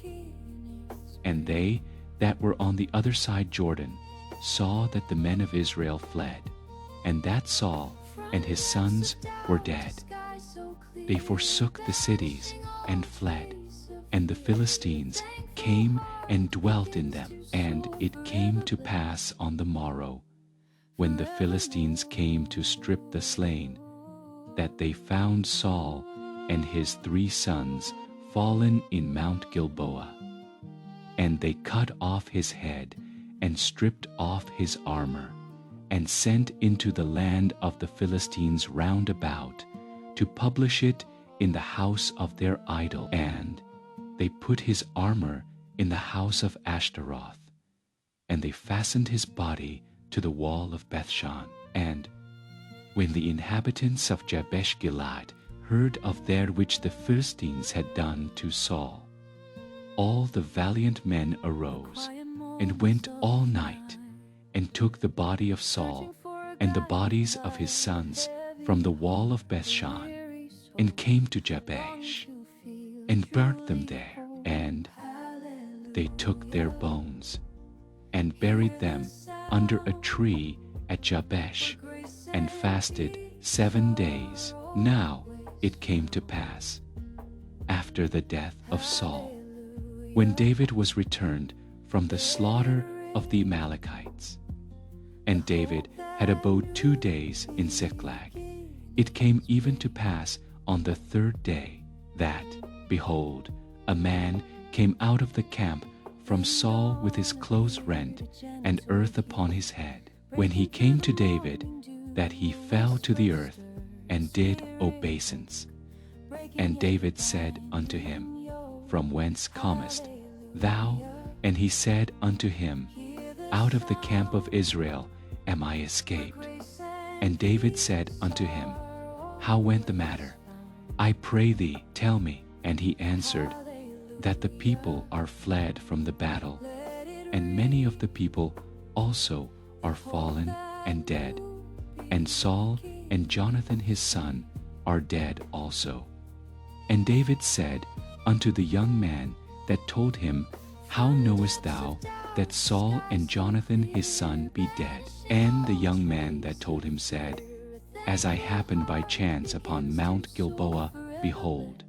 Speaker 1: and they that were on the other side Jordan, saw that the men of Israel fled, and that Saul and his sons were dead, they forsook the cities and fled, and the Philistines came and dwelt in them. And it came to pass on the morrow when the Philistines came to strip the slain, that they found Saul and his 3 sons fallen in Mount Gilboa. And they cut off his head and stripped off his armor, and sent into the land of the Philistines round about, to publish it in the house of their idol. And they put his armor in the house of Ashtaroth, and they fastened his body to the wall of Bethshan. And when the inhabitants of Jabesh Gilead heard of that which the Philistines had done to Saul, all the valiant men arose and went all night, and took the body of Saul and the bodies of his sons from the wall of Bethshan, and came to Jabesh, and burnt them there. And they took their bones, and buried them under a tree at Jabesh, and fasted 7 days. Now it came to pass, after the death of Saul, when David was returned from the slaughter of the Amalekites, and David had abode 2 days in Ziklag, it came even to pass on the 3rd day that, behold, a man came out of the camp from Saul with his clothes rent and earth upon his head. When he came to David, that he fell to the earth and did obeisance. And David said unto him, From whence comest thou? And he said unto him, Out of the camp of Israel am I escaped. And David said unto him, How went the matter? I pray thee, tell me. And he answered, That the people are fled from the battle, and many of the people also are fallen and dead. And Saul and Jonathan his son are dead also. And David said unto the young man that told him, How knowest thou that Saul and Jonathan his son be dead? And the young man that told him said, As I happened by chance upon Mount Gilboa, behold,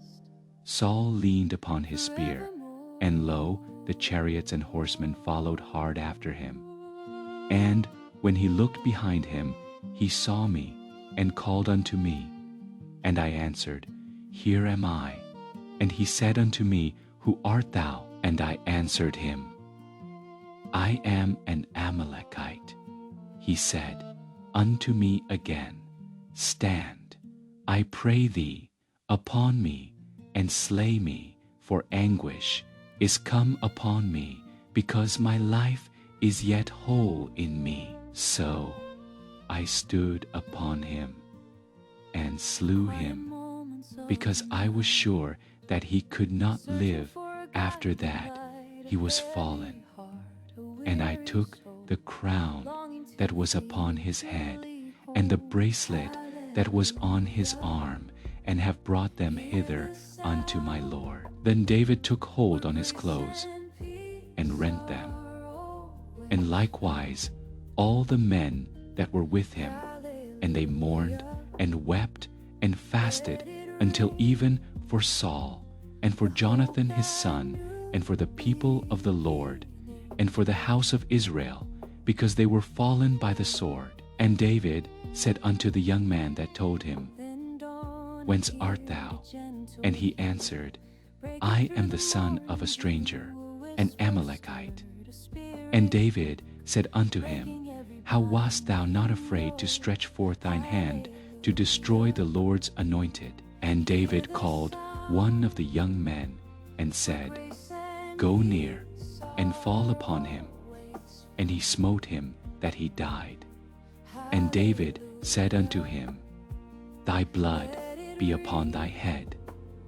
Speaker 1: Saul leaned upon his spear, and lo, the chariots and horsemen followed hard after him. And when he looked behind him, he saw me, and called unto me. And I answered, Here am I. And he said unto me, Who art thou? And I answered him, I am an Amalekite. He said unto me again, Stand, I pray thee, upon me, and slay me, for anguish is come upon me, because my life is yet whole in me. So I stood upon him, and slew him, because I was sure that he could not live after that he was fallen. And I took the crown that was upon his head, and the bracelet that was on his arm, and have brought them hither unto my Lord. Then David took hold on his clothes, and rent them. And likewise all the men that were with him, and they mourned, and wept, and fasted, until even for Saul, and for Jonathan his son, and for the people of the Lord, and for the house of Israel, because they were fallen by the sword. And David said unto the young man that told him, Whence art thou? And he answered, I am the son of a stranger, an Amalekite. And David said unto him, How wast thou not afraid to stretch forth thine hand to destroy the Lord's anointed? And David called one of the young men, and said, Go near, and fall upon him. And he smote him that he died. And David said unto him, Thy blood be upon thy head,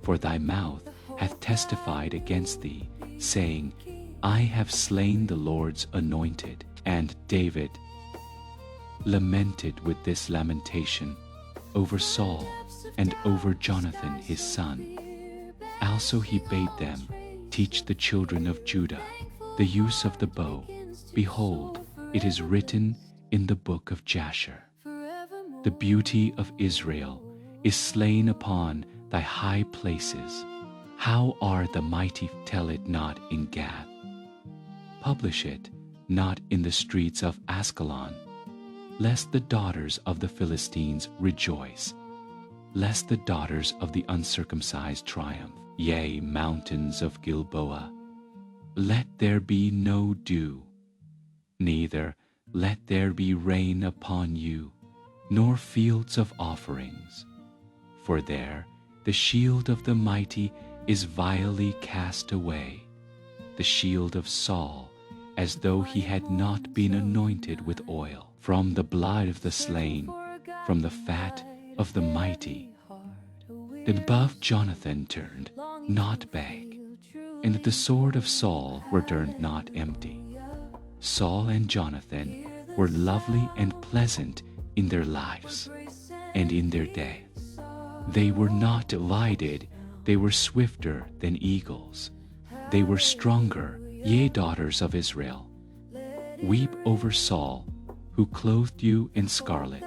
Speaker 1: for thy mouth hath testified against thee, saying, I have slain the Lord's anointed. And David lamented with this lamentation over Saul and over Jonathan his son. Also he bade them teach the children of Judah the use of the bow. Behold, it is written in the book of Jasher, The beauty of Israel is slain upon thy high places. How are the mighty? Tell it not in Gath. Publish it not in the streets of Ascalon. lest the daughters of the Philistines rejoice, lest the daughters of the uncircumcised triumph. Yea, mountains of Gilboa, let there be no dew, neither let there be rain upon you, nor fields of offerings. For there the shield of the mighty is vilely cast away, the shield of Saul, as though he had not been anointed with oil. From the blood of the slain, from the fat of the mighty. Then above Jonathan turned not back, and the sword of Saul returned not empty. Saul and Jonathan were lovely and pleasant in their lives, and in their death. They were not divided, they were swifter than eagles. They were stronger, ye daughters of Israel. Weep over Saul, who clothed you in scarlet,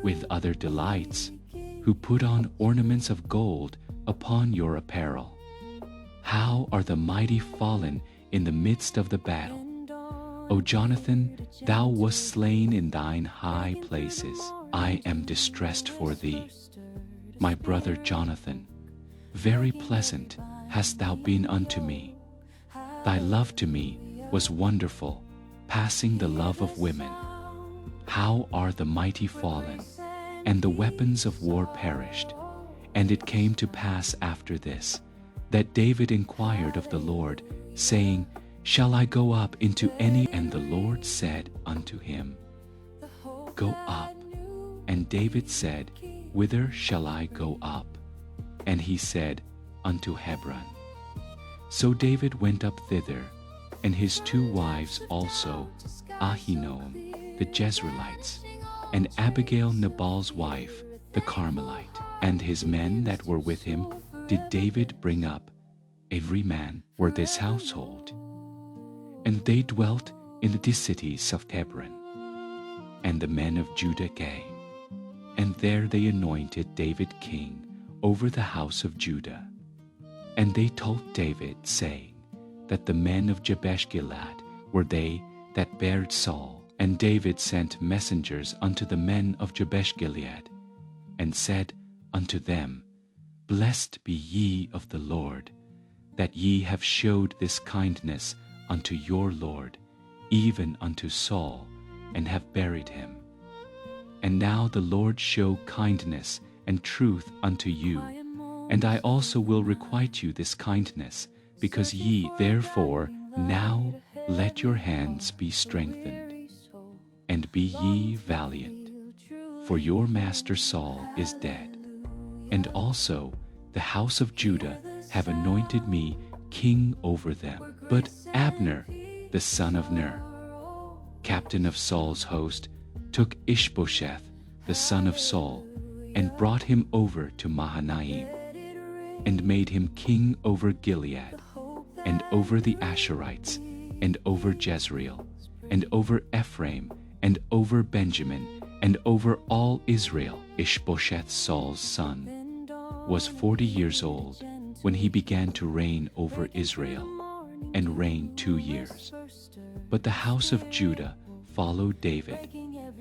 Speaker 1: with other delights, who put on ornaments of gold upon your apparel. How are the mighty fallen in the midst of the battle! O Jonathan, thou wast slain in thine high places. I am distressed for thee. My brother Jonathan, very pleasant hast thou been unto me. Thy love to me was wonderful, passing the love of women. How are the mighty fallen, and the weapons of war perished. And it came to pass after this, that David inquired of the Lord, saying, Shall I go up into any? And the Lord said unto him, Go up. And David said, Whither shall I go up? And he said, Unto Hebron. So David went up thither, and his 2 wives also, Ahinoam the Jezreelites, and Abigail Nabal's wife, the Carmelite, and his men that were with him, did David bring up, every man were this household. And they dwelt in the cities of Hebron. And the men of Judah came, and there they anointed David king over the house of Judah. And they told David, saying, that the men of Jabesh-Gilead were they that bared Saul. And David sent messengers unto the men of Jabesh-Gilead, and said unto them, Blessed be ye of the Lord, that ye have showed this kindness unto your Lord, even unto Saul, and have buried him. And now the Lord show kindness and truth unto you, and I also will requite you this kindness, because ye therefore now let your hands be strengthened. And be ye valiant, for your master Saul is dead, and also the house of Judah have anointed me king over them. But Abner, the son of Ner, captain of Saul's host, took Ishbosheth, the son of Saul, and brought him over to Mahanaim, and made him king over Gilead, and over the Asherites, and over Jezreel, and over Ephraim, and over Benjamin, and over all Israel. Ishbosheth, Saul's son, was 40 years old when he began to reign over Israel, and reigned 2 years. But the house of Judah followed David,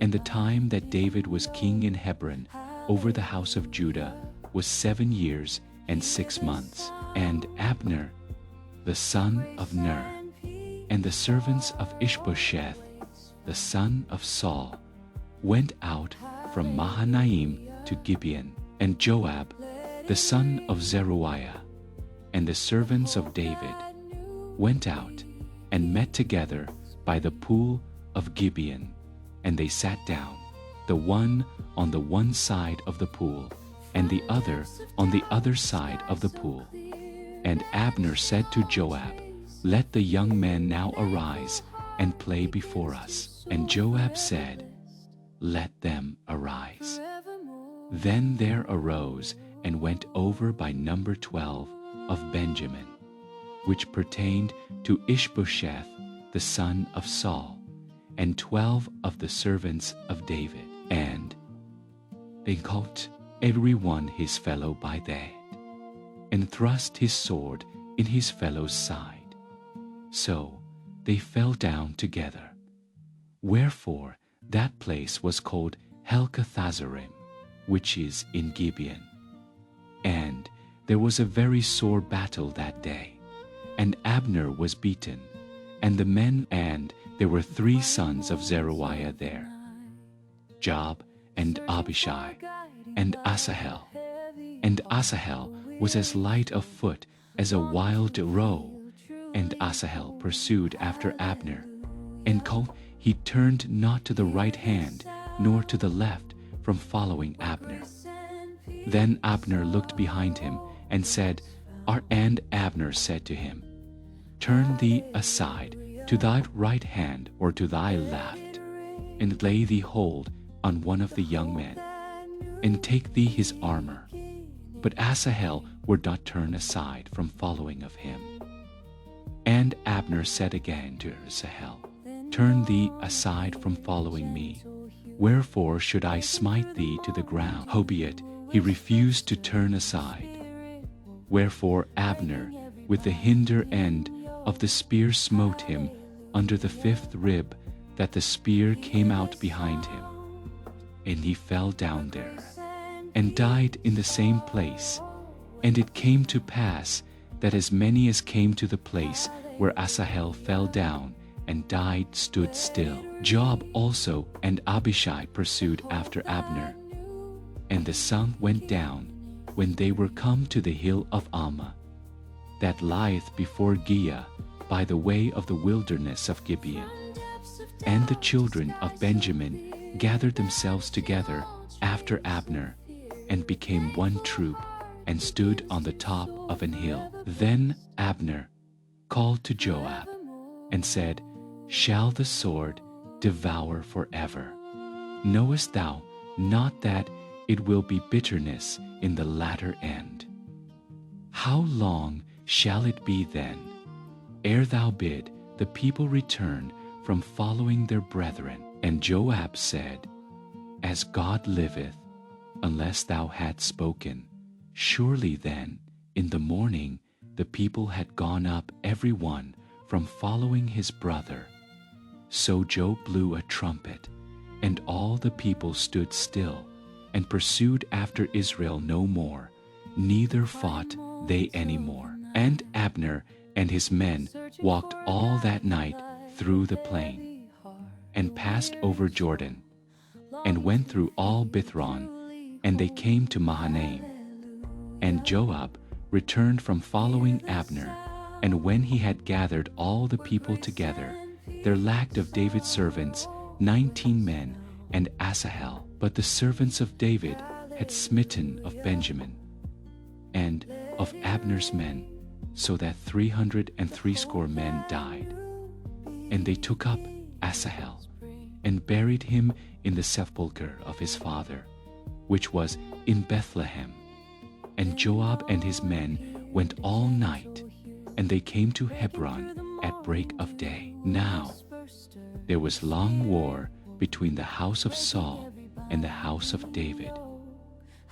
Speaker 1: and the time that David was king in Hebron over the house of Judah was 7 years and 6 months. And Abner, the son of Ner, and the servants of Ishbosheth, the son of Saul, went out from Mahanaim to Gibeon. And Joab, the son of Zeruiah, and the servants of David, went out and met together by the pool of Gibeon. And they sat down, the one on the one side of the pool, and the other on the other side of the pool. And Abner said to Joab, Let the young men now arise and play before us. And Joab said, Let them arise. Then there arose and went over by number 12 of Benjamin, which pertained to Ishbosheth the son of Saul, and 12 of the servants of David. And they caught every one his fellow by the head, and thrust his sword in his fellow's side. So they fell down together. Wherefore That place was called Helkathazzarim, which is in Gibeon. And there was a very sore battle that day, and Abner was beaten, and the men, and there were 3 sons of Zeruiah there, Joab, and Abishai, and Asahel. And Asahel was as light of foot as a wild roe. And Asahel pursued after Abner, and he turned not to the right hand nor to the left from following Abner. Then Abner looked behind him and said, and Abner said to him, Turn thee aside to thy right hand or to thy left, and lay thee hold on one of the young men, and take thee his armor. But Asahel would not turn aside from following of him. And Abner said again to Asahel, Turn thee aside from following me. Wherefore should I smite thee to the ground? Howbeit he refused to turn aside. Wherefore Abner with the hinder end of the spear smote him under the 5th rib, that the spear came out behind him. And he fell down there, and died in the same place. And it came to pass that as many as came to the place where Asahel fell down and died stood still. Joab also and Abishai pursued after Abner. And the sun went down when they were come to the hill of Ammah, that lieth before Giah, by the way of the wilderness of Gibeon. And the children of Benjamin gathered themselves together after Abner, and became one troop, and stood on the top of an hill. Then Abner called to Joab, and said, Shall the sword devour forever? Knowest thou not that it will be bitterness in the latter end? How long shall it be then, ere thou bid the people return from following their brethren? And Joab said, As God liveth, unless thou hadst spoken, surely then in the morning the people had gone up every one from following his brother. So Joab blew a trumpet, and all the people stood still, and pursued after Israel no more, neither fought they any more. And Abner and his men walked all that night through the plain, and passed over Jordan, and went through all Bithron, and they came to Mahanaim. And Joab returned from following Abner, and when he had gathered all the people together, there lacked of David's servants 19 men, and Asahel. But the servants of David had smitten of Benjamin, and of Abner's men, so that 360 men died. And they took up Asahel, and buried him in the sepulchre of his father, which was in Bethlehem. And Joab and his men went all night, and they came to Hebron at break of day. Now there was long war between the house of Saul and the house of David.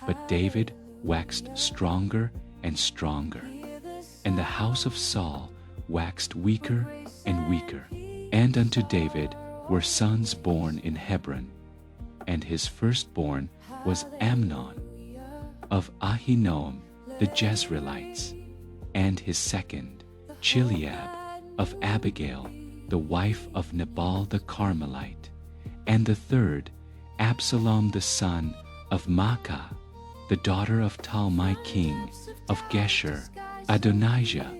Speaker 1: But David waxed stronger and stronger, and the house of Saul waxed weaker and weaker. And unto David were sons born in Hebron, and his firstborn was Amnon of Ahinoam the Jezreelites, and his second Chileab of Abigail the wife of Nabal the Carmelite, and the third Absalom the son of Maacah, the daughter of Talmai king of Geshur, Adonijah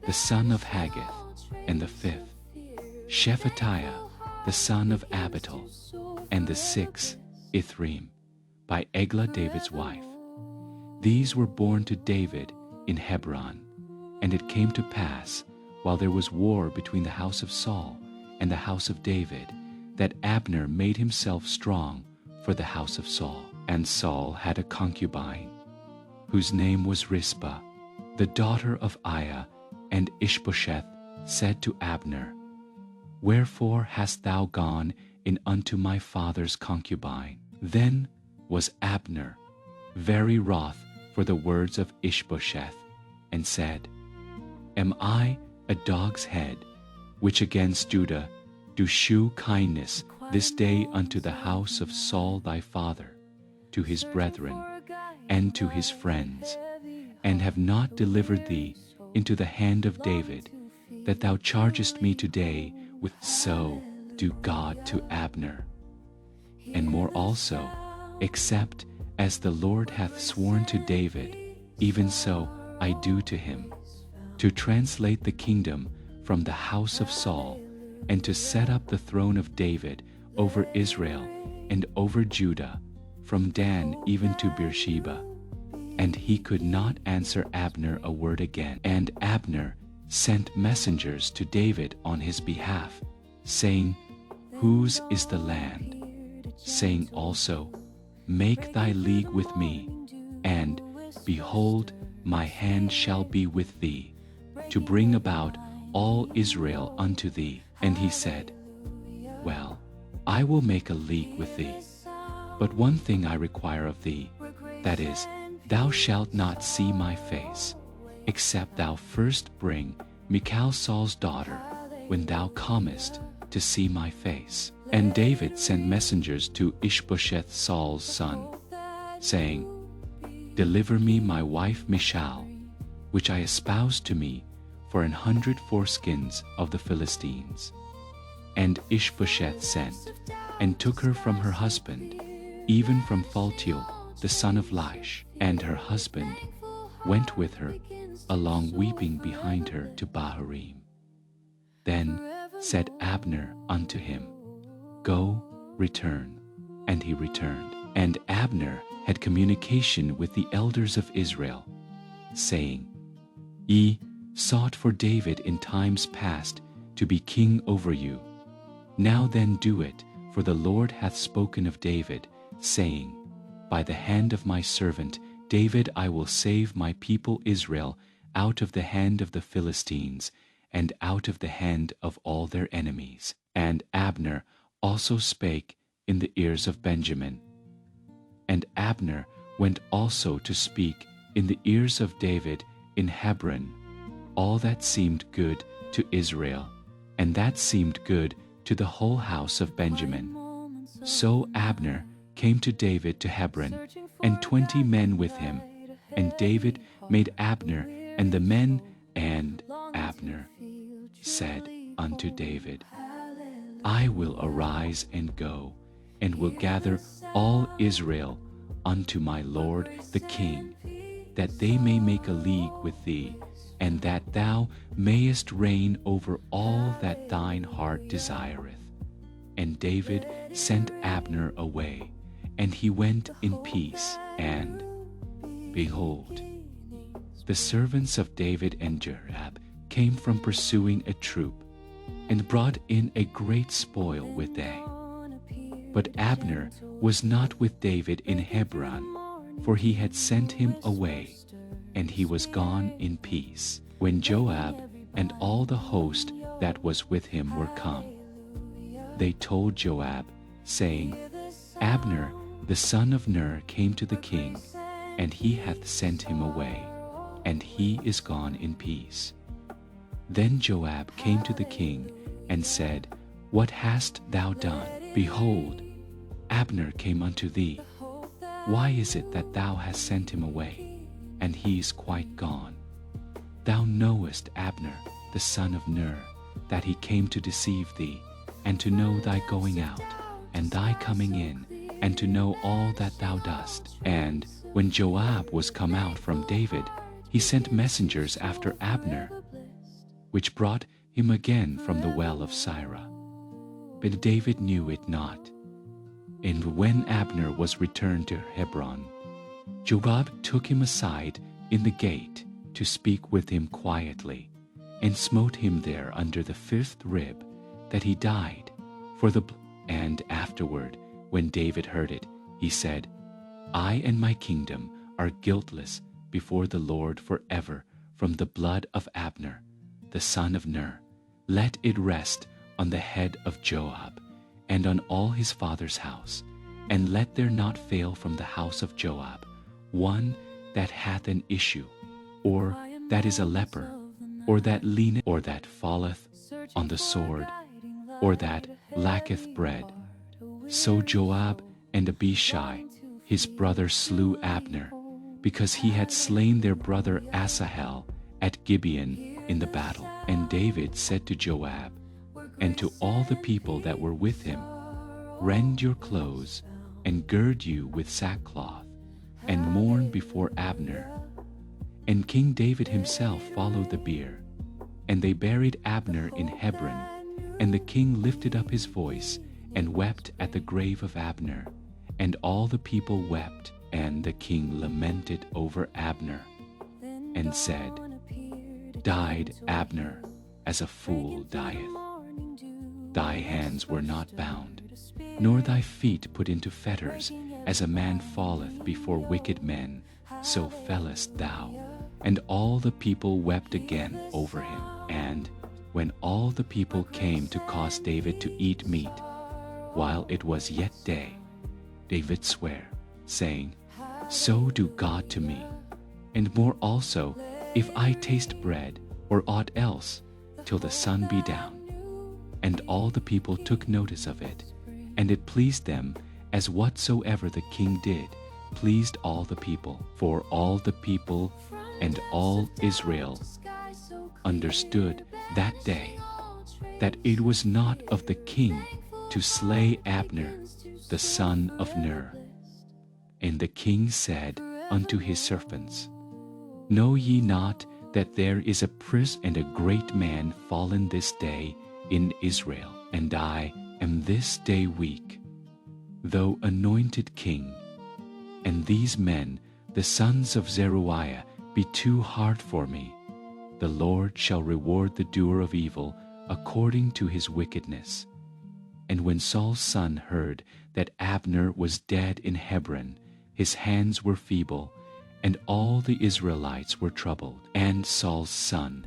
Speaker 1: the son of Haggith, and the fifth Shephatiah the son of Abital, and the sixth Ithream, by Eglah David's wife. These were born to David in Hebron. And it came to pass, while there was war between the house of Saul and the house of David, that Abner made himself strong for the house of Saul. And Saul had a concubine, whose name was Rizpah, the daughter of Aiah. And Ishbosheth said to Abner, Wherefore hast thou gone in unto my father's concubine? Then was Abner very wroth for the words of Ishbosheth, and said, Am I a dog's head, which against Judah do shew kindness this day unto the house of Saul thy father, to his brethren, and to his friends, and have not delivered thee into the hand of David, that thou chargest me today with so do God to Abner. And more also, except as the Lord hath sworn to David, even so I do to him, to translate the kingdom from the house of Saul, and to set up the throne of David over Israel and over Judah, from Dan even to Beersheba. And he could not answer Abner a word again. And Abner sent messengers to David on his behalf, saying, Whose is the land? Saying also, Make thy league with me, and, behold, my hand shall be with thee, to bring about all Israel unto thee. And he said, Well, I will make a league with thee. But one thing I require of thee, that is, thou shalt not see my face, except thou first bring Michal Saul's daughter, when thou comest to see my face. And David sent messengers to Ishbosheth Saul's son, saying, Deliver me my wife Michal, which I espoused to me for 100 foreskins of the Philistines. And Ishbosheth sent, and took her from her husband, even from Phaltiel the son of Laish. And her husband went with her, along weeping behind her to Bahurim. Then said Abner unto him, Go, return. And he returned. And Abner had communication with the elders of Israel, saying, Ye sought for David in times past to be king over you. Now then do it, for the Lord hath spoken of David, saying, By the hand of my servant David I will save my people Israel out of the hand of the Philistines, and out of the hand of all their enemies. And Abner also spake in the ears of Benjamin. And Abner went also to speak in the ears of David in Hebron all that seemed good to Israel, and that seemed good to the whole house of Benjamin. So Abner came to David to Hebron, and 20 men with him. And David made Abner and the men, and Abner said unto David, I will arise and go, and will gather all Israel unto my lord the king, that they may make a league with thee, and that thou mayest reign over all that thine heart desireth. And David sent Abner away, and he went in peace. And, behold, the servants of David and Joab came from pursuing a troop, and brought in a great spoil with they. But Abner was not with David in Hebron, for he had sent him away, and he was gone in peace, when Joab and all the host that was with him were come. They told Joab, saying, Abner the son of Ner came to the king, and he hath sent him away, and he is gone in peace. Then Joab came to the king, and said, What hast thou done? Behold, Abner came unto thee. Why is it that thou hast sent him away, and he is quite gone? Thou knowest Abner, the son of Ner, that he came to deceive thee, and to know thy going out, and thy coming in, and to know all that thou dost. And when Joab was come out from David, he sent messengers after Abner, which brought him again from the well of Sirah. But David knew it not. And when Abner was returned to Hebron, Joab took him aside in the gate to speak with him quietly, and smote him there under the 5th rib, that he died. And afterward, when David heard it, he said, I and my kingdom are guiltless before the Lord forever from the blood of Abner, the son of Ner. Let it rest on the head of Joab, and on all his father's house, and let there not fail from the house of Joab one that hath an issue, or that is a leper, or that leaneth, or that falleth on the sword, or that lacketh bread, So Joab and Abishai, his brother, slew Abner, because he had slain their brother Asahel at Gibeon in the battle. And David said to Joab and to all the people that were with him, "Rend your clothes, and gird you with sackcloth, and mourn before Abner." And King David himself followed the bier. And they buried Abner in Hebron, and the king lifted up his voice and wept at the grave of Abner. And all the people wept, and the king lamented over Abner, and said, "Died Abner as a fool dieth. Thy hands were not bound, nor thy feet put into fetters, as a man falleth before wicked men, so fellest thou." And all the people wept again over him. And when all the people came to cause David to eat meat, while it was yet day, David sware, saying, "So do God to me, and more also, if I taste bread or aught else, till the sun be down." And all the people took notice of it, and it pleased them, as whatsoever the king did pleased all the people. For all the people and all Israel understood that day that it was not of the king to slay Abner, the son of Ner. And the king said unto his servants, "Know ye not that there is a prince and a great man fallen this day in Israel? And I am this day weak, though anointed king. And these men, the sons of Zeruiah, be too hard for me. The Lord shall reward the doer of evil according to his wickedness." And when Saul's son heard that Abner was dead in Hebron, his hands were feeble, and all the Israelites were troubled. And Saul's son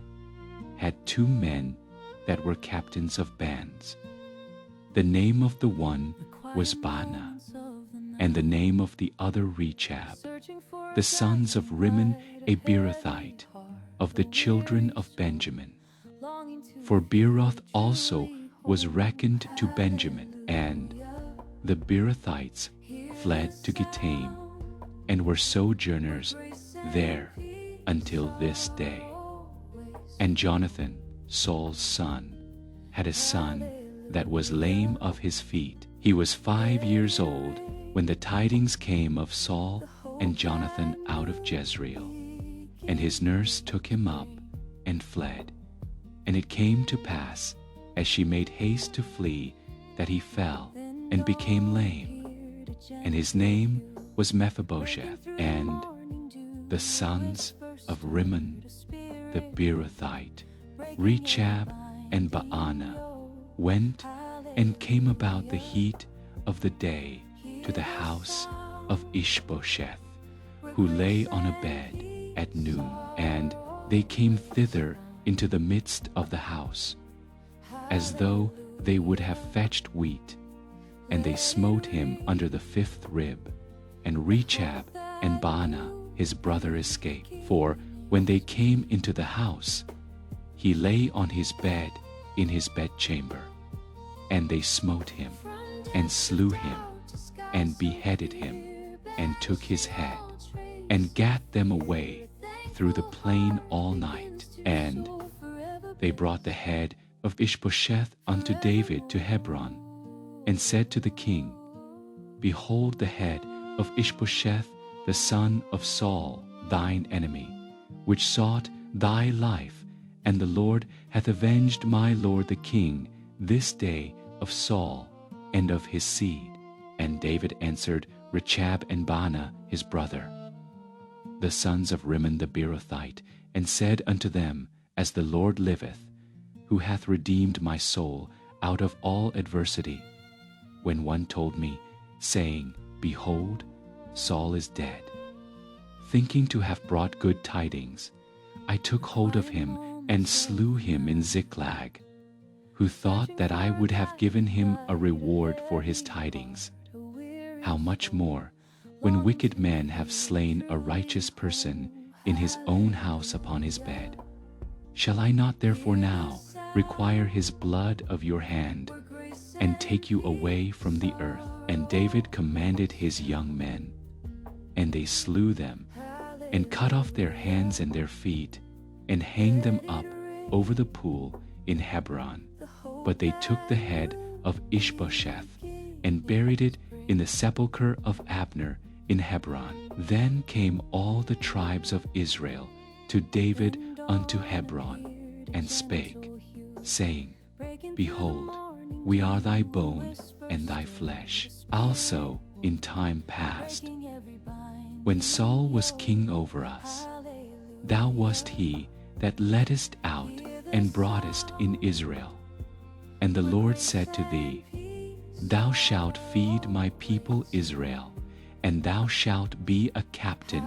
Speaker 1: had 2 men that were captains of bands. The name of the one was Baanah, and the name of the other Rechab, the sons of Rimmon a Beerothite, of the children of Benjamin. For Beeroth also was reckoned to Benjamin. And the Beerothites fled to Gittaim, and were sojourners there until this day. And Jonathan, Saul's son, had a son that was lame of his feet. He was 5 years old when the tidings came of Saul and Jonathan out of Jezreel. And his nurse took him up and fled. And it came to pass, as she made haste to flee, that he fell and became lame. And his name was Mephibosheth. And the sons of Rimmon the Beerothite, Rechab and Baanah, went and came about the heat of the day to the house of Ishbosheth, who lay on a bed at noon. And they came thither into the midst of the house, as though they would have fetched wheat. And they smote him under the 5th rib. And Rechab and Baanah his brother escaped. For when they came into the house, he lay on his bed in his bedchamber. And they smote him, and slew him, and beheaded him, and took his head, and gat them away through the plain all night. And they brought the head of Ishbosheth unto David to Hebron, and said to the king, "Behold the head of Ishbosheth the son of Saul, thine enemy, which sought thy life, and the Lord hath avenged my lord the king this day of Saul and of his seed." And David answered Rechab and Baanah his brother, the sons of Rimmon the Beerothite, and said unto them, "As the Lord liveth, who hath redeemed my soul out of all adversity, when one told me, saying, Behold, Saul is dead, thinking to have brought good tidings, I took hold of him and slew him in Ziklag, who thought that I would have given him a reward for his tidings. How much more, when wicked men have slain a righteous person in his own house upon his bed? Shall I not therefore now require his blood of your hand, and take you away from the earth. And David commanded his young men, and they slew them, and cut off their hands and their feet, and hanged them up over the pool in Hebron. But they took the head of Ishbosheth, and buried it in the sepulchre of Abner in Hebron. Then came all the tribes of Israel to David unto Hebron, and spake, saying, Behold, we are thy bone and thy flesh. Also in time past, when Saul was king over us, thou wast he that leddest out and broughtest in Israel. And the Lord said to thee, Thou shalt feed my people Israel, and thou shalt be a captain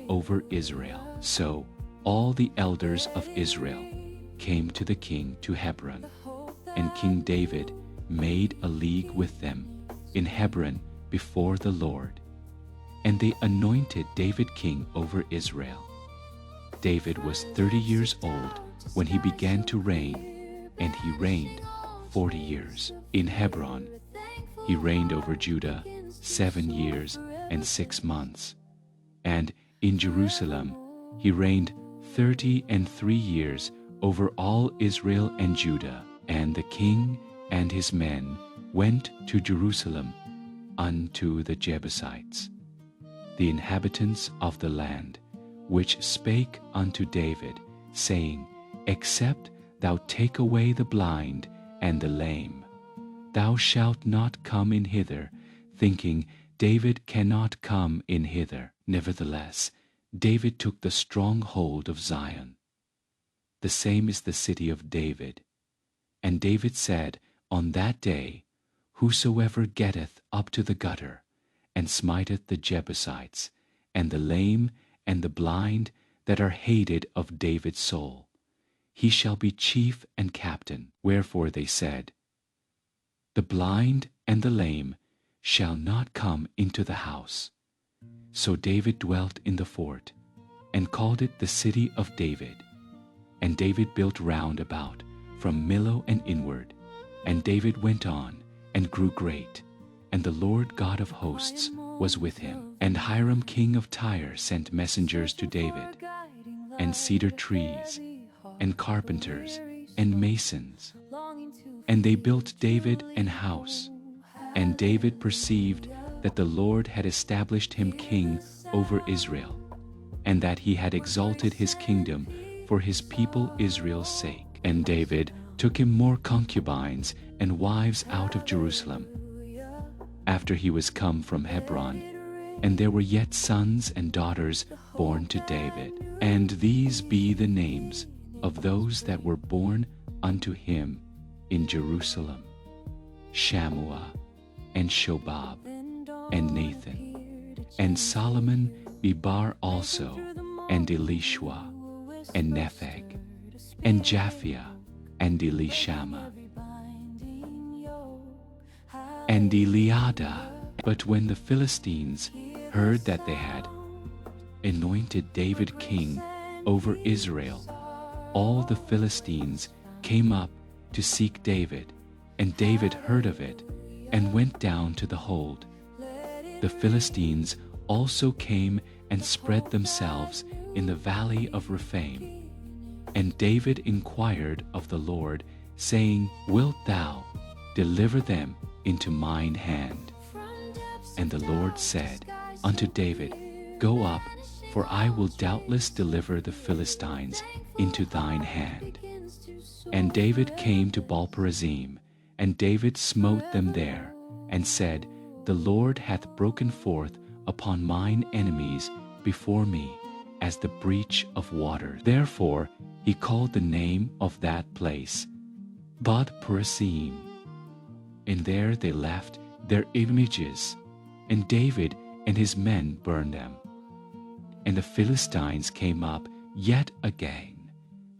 Speaker 1: over Israel. So all the elders of Israel came to the king to Hebron, and King David made a league with them in Hebron before the Lord. And they anointed David king over Israel. David was 30 years old when he began to reign, and he reigned 40 years. In Hebron he reigned over Judah 7 years and 6 months. And in Jerusalem he reigned 33 years over all Israel and Judah. And the king and his men went to Jerusalem unto the Jebusites, the inhabitants of the land, which spake unto David, saying, Except thou take away the blind and the lame, thou shalt not come in hither, thinking, David cannot come in hither. Nevertheless, David took the stronghold of Zion. The same is the city of David. And David said on that day, Whosoever getteth up to the gutter, and smiteth the Jebusites, and the lame and the blind that are hated of David's soul, he shall be chief and captain. Wherefore they said, The blind and the lame shall not come into the house. So David dwelt in the fort, and called it the city of David. And David built round about, from Millo and inward. And David went on, and grew great, and the Lord God of hosts was with him. And Hiram king of Tyre sent messengers to David, and cedar trees, and carpenters, and masons. And they built David an house. And David perceived that the Lord had established him king over Israel, and that he had exalted his kingdom for his people Israel's sake. And David took him more concubines and wives out of Jerusalem, after he was come from Hebron, and there were yet sons and daughters born to David. And these be the names of those that were born unto him in Jerusalem: Shammua, and Shobab, and Nathan, and Solomon Bebar also, and Elishua, and Nepheg, and Japhia, and Elishama, and Eliada. But when the Philistines heard that they had anointed David king over Israel, all the Philistines came up to seek David, and David heard of it, and went down to the hold. The Philistines also came and spread themselves in the valley of Rephaim. And David inquired of the Lord, saying, Wilt thou deliver them into mine hand? And the Lord said unto David, Go up, for I will doubtless deliver the Philistines into thine hand. And David came to Baal-perazim, and David smote them there, and said, The Lord hath broken forth upon mine enemies before me as the breach of water. Therefore he called the name of that place Baal-perazim. And there they left their images, and David and his men burned them. And the Philistines came up yet again,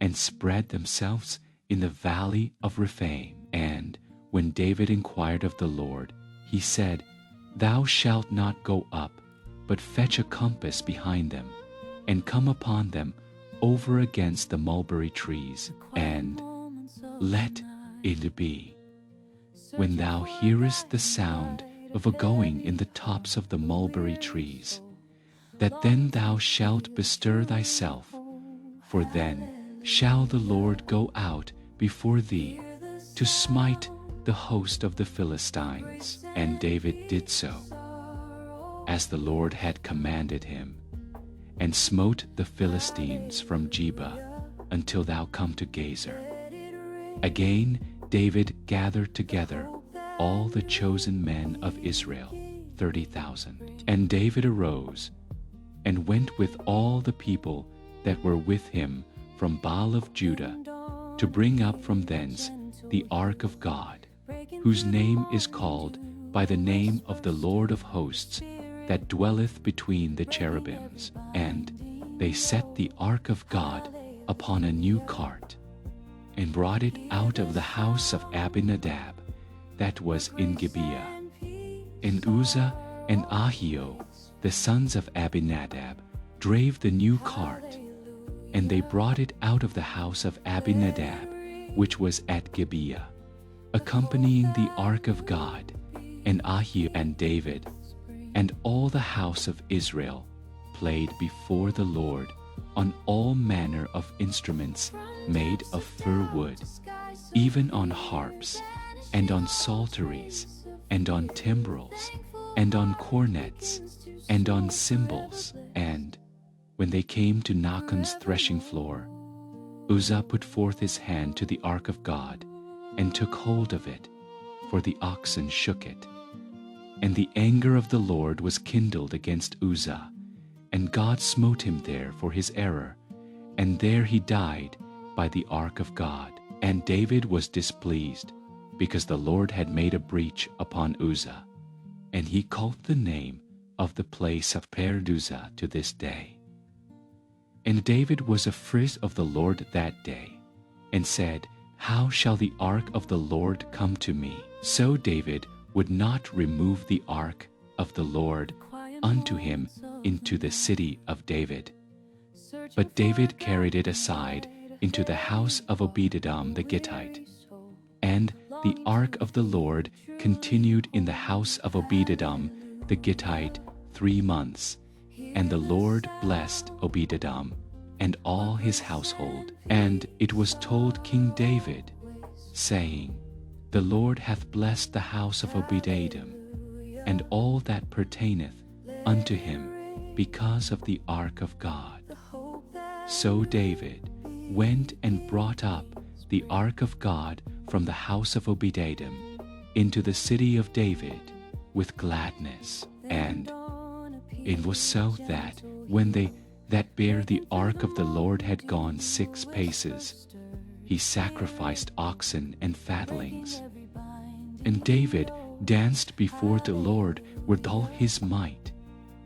Speaker 1: and spread themselves in the valley of Rephaim. And when David inquired of the Lord, he said, Thou shalt not go up, but fetch a compass behind them, and come upon them over against the mulberry trees, and let it be, when thou hearest the sound of a going in the tops of the mulberry trees, that then thou shalt bestir thyself, for then shall the Lord go out before thee to smite the host of the Philistines. And David did so, as the Lord had commanded him, and smote the Philistines from Geba until thou come to Gazer. Again David gathered together all the chosen men of Israel, 30,000. And David arose and went with all the people that were with him from Baal of Judah to bring up from thence the ark of God, whose name is called by the name of the Lord of hosts, that dwelleth between the cherubims. And they set the ark of God upon a new cart, and brought it out of the house of Abinadab, that was in Gibeah. And Uzzah and Ahio, the sons of Abinadab, drave the new cart, and they brought it out of the house of Abinadab, which was at Gibeah, accompanying the ark of God. And Ahio and David and all the house of Israel played before the Lord on all manner of instruments made of fir wood, even on harps, and on psalteries, and on timbrels, and on cornets, and on cymbals. And when they came to Nachon's threshing floor, Uzzah put forth his hand to the ark of God, and took hold of it, for the oxen shook it. And the anger of the Lord was kindled against Uzzah, and God smote him there for his error, and there he died by the ark of God. And David was displeased, because the Lord had made a breach upon Uzzah, and he called the name of the place of Perduzzah to this day. And David was afraid of the Lord that day, and said, How shall the ark of the Lord come to me? So David would not remove the ark of the Lord unto him into the city of David. But David carried it aside into the house of Obed-Edom the Gittite. And the ark of the Lord continued in the house of Obed-Edom the Gittite 3 months. And the Lord blessed Obed-Edom and all his household. And it was told King David, saying, The Lord hath blessed the house of Obed-Edom, and all that pertaineth unto him, because of the ark of God. So David went and brought up the ark of God from the house of Obed-Edom into the city of David with gladness. And it was so that when they that bare the ark of the Lord had gone 6 paces, he sacrificed oxen and fatlings. And David danced before the Lord with all his might,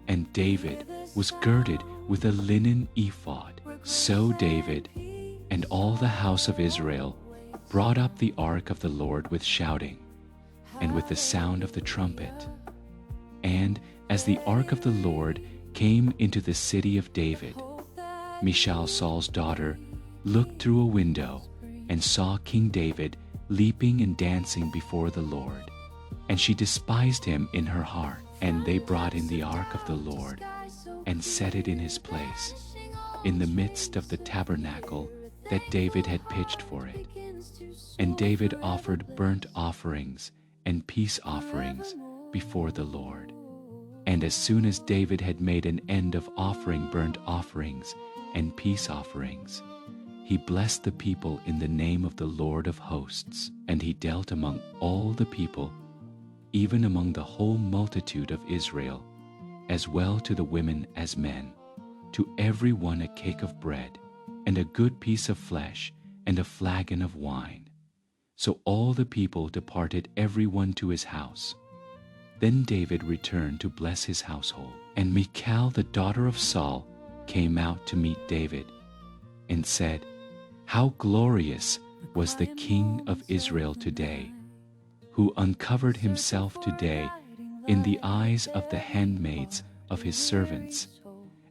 Speaker 1: and David was girded with a linen ephod. So David and all the house of Israel brought up the ark of the Lord with shouting, and with the sound of the trumpet. And as the ark of the Lord came into the city of David, Michal, Saul's daughter, looked through a window and saw King David leaping and dancing before the Lord. And she despised him in her heart. And they brought in the ark of the Lord, and set it in his place, in the midst of the tabernacle that David had pitched for it. And David offered burnt offerings and peace offerings before the Lord. And as soon as David had made an end of offering burnt offerings and peace offerings, he blessed the people in the name of the Lord of hosts. And he dealt among all the people, even among the whole multitude of Israel, as well to the women as men, to every one a cake of bread, and a good piece of flesh, and a flagon of wine. So all the people departed every one to his house. Then David returned to bless his household. And Michal the daughter of Saul came out to meet David, and said, How glorious was the King of Israel today, who uncovered himself today in the eyes of the handmaids of his servants,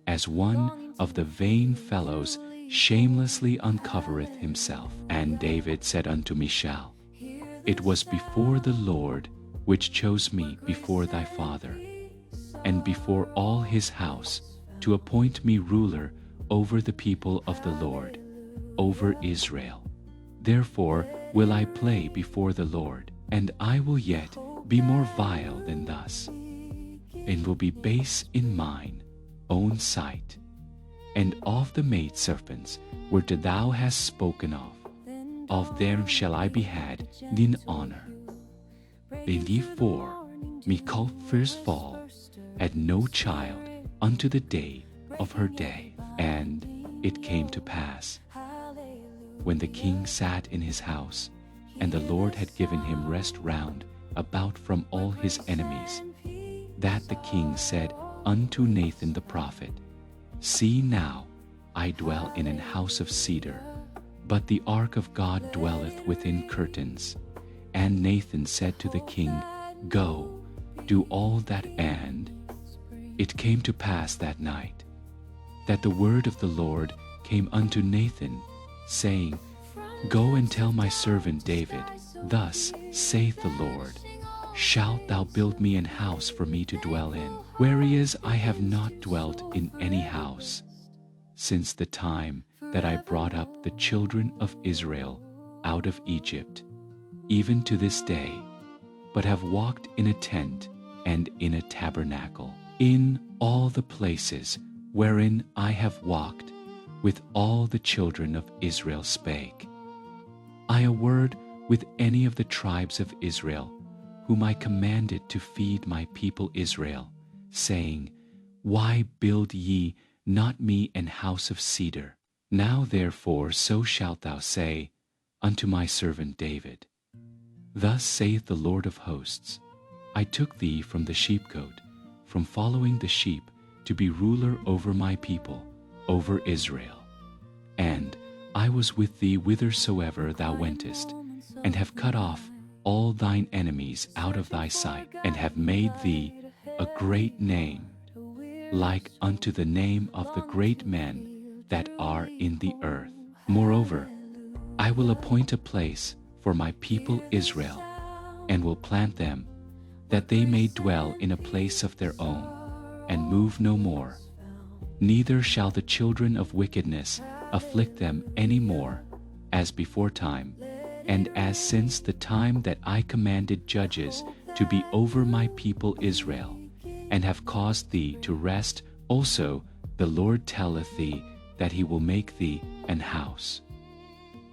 Speaker 1: as one of the vain fellows shamelessly uncovereth himself. And David said unto Michal, It was before the Lord which chose me before thy father, and before all his house, to appoint me ruler over the people of the Lord, over Israel. Therefore will I play before the Lord, and I will yet be more vile than thus, and will be base in mine own sight. And of the maidservants which thou hast spoken of them shall I be had in honor. Therefore Michal firstfall had no child unto the day of her death. And it came to pass, when the king sat in his house, and the Lord had given him rest round about from all his enemies, that the king said unto Nathan the prophet, See now, I dwell in an house of cedar, but the ark of God dwelleth within curtains. And Nathan said to the king, Go, do all that. And it came to pass that night, that the word of the Lord came unto Nathan, saying, Go and tell my servant David, Thus saith the Lord, Shalt thou build me an house for me to dwell in, whereas I have not dwelt in any house, since the time that I brought up the children of Israel out of Egypt, even to this day, but have walked in a tent and in a tabernacle, in all the places wherein I have walked with all the children of Israel spake I a word with any of the tribes of Israel, whom I commanded to feed my people Israel, saying, Why build ye not me an house of cedar? Now therefore so shalt thou say unto my servant David, Thus saith the Lord of hosts, I took thee from the sheepcote, from following the sheep, to be ruler over my people, over Israel. And I was with thee whithersoever thou wentest, and have cut off all thine enemies out of thy sight, and have made thee a great name, like unto the name of the great men that are in the earth. Moreover, I will appoint a place for my people Israel, and will plant them, that they may dwell in a place of their own, and move no more. Neither shall the children of wickedness afflict them any more, as beforetime, and as since the time that I commanded judges to be over my people Israel, and have caused thee to rest. Also the Lord telleth thee that he will make thee an house.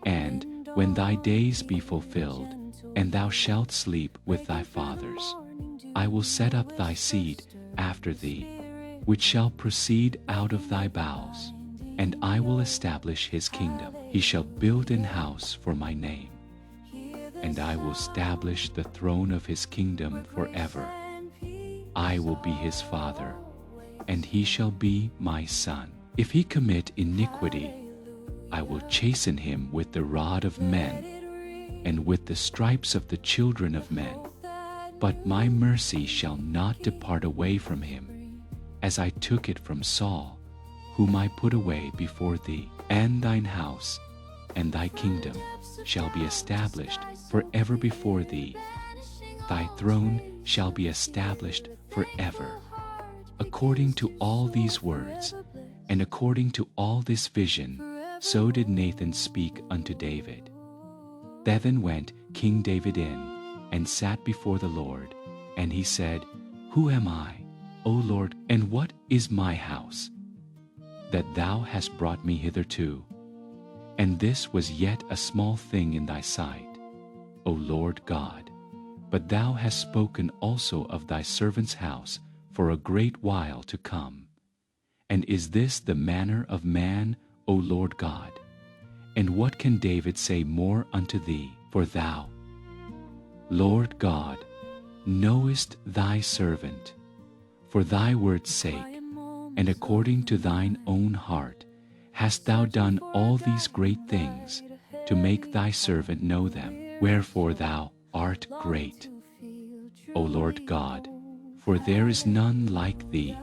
Speaker 1: And when thy days be fulfilled, and thou shalt sleep with thy fathers, I will set up thy seed after thee, which shall proceed out of thy bowels, and I will establish his kingdom. He shall build an house for my name, and I will establish the throne of his kingdom forever. I will be his father, and he shall be my son. If he commit iniquity, I will chasten him with the rod of men, and with the stripes of the children of men. But my mercy shall not depart away from him, as I took it from Saul, whom I put away before thee. And thine house and thy kingdom shall be established forever before thee. Thy throne shall be established forever. According to all these words, and according to all this vision, so did Nathan speak unto David. Then went King David in, and sat before the Lord. And he said, Who am I, O Lord, and what is my house, that thou hast brought me hitherto? And this was yet a small thing in thy sight, O Lord God. But thou hast spoken also of thy servant's house for a great while to come. And is this the manner of man, O Lord God? And what can David say more unto thee? For thou, Lord God, knowest thy servant, for thy word's sake, and according to thine own heart, hast thou done all these great things, to make thy servant know them. Wherefore thou art great, O Lord God, for there is none like thee,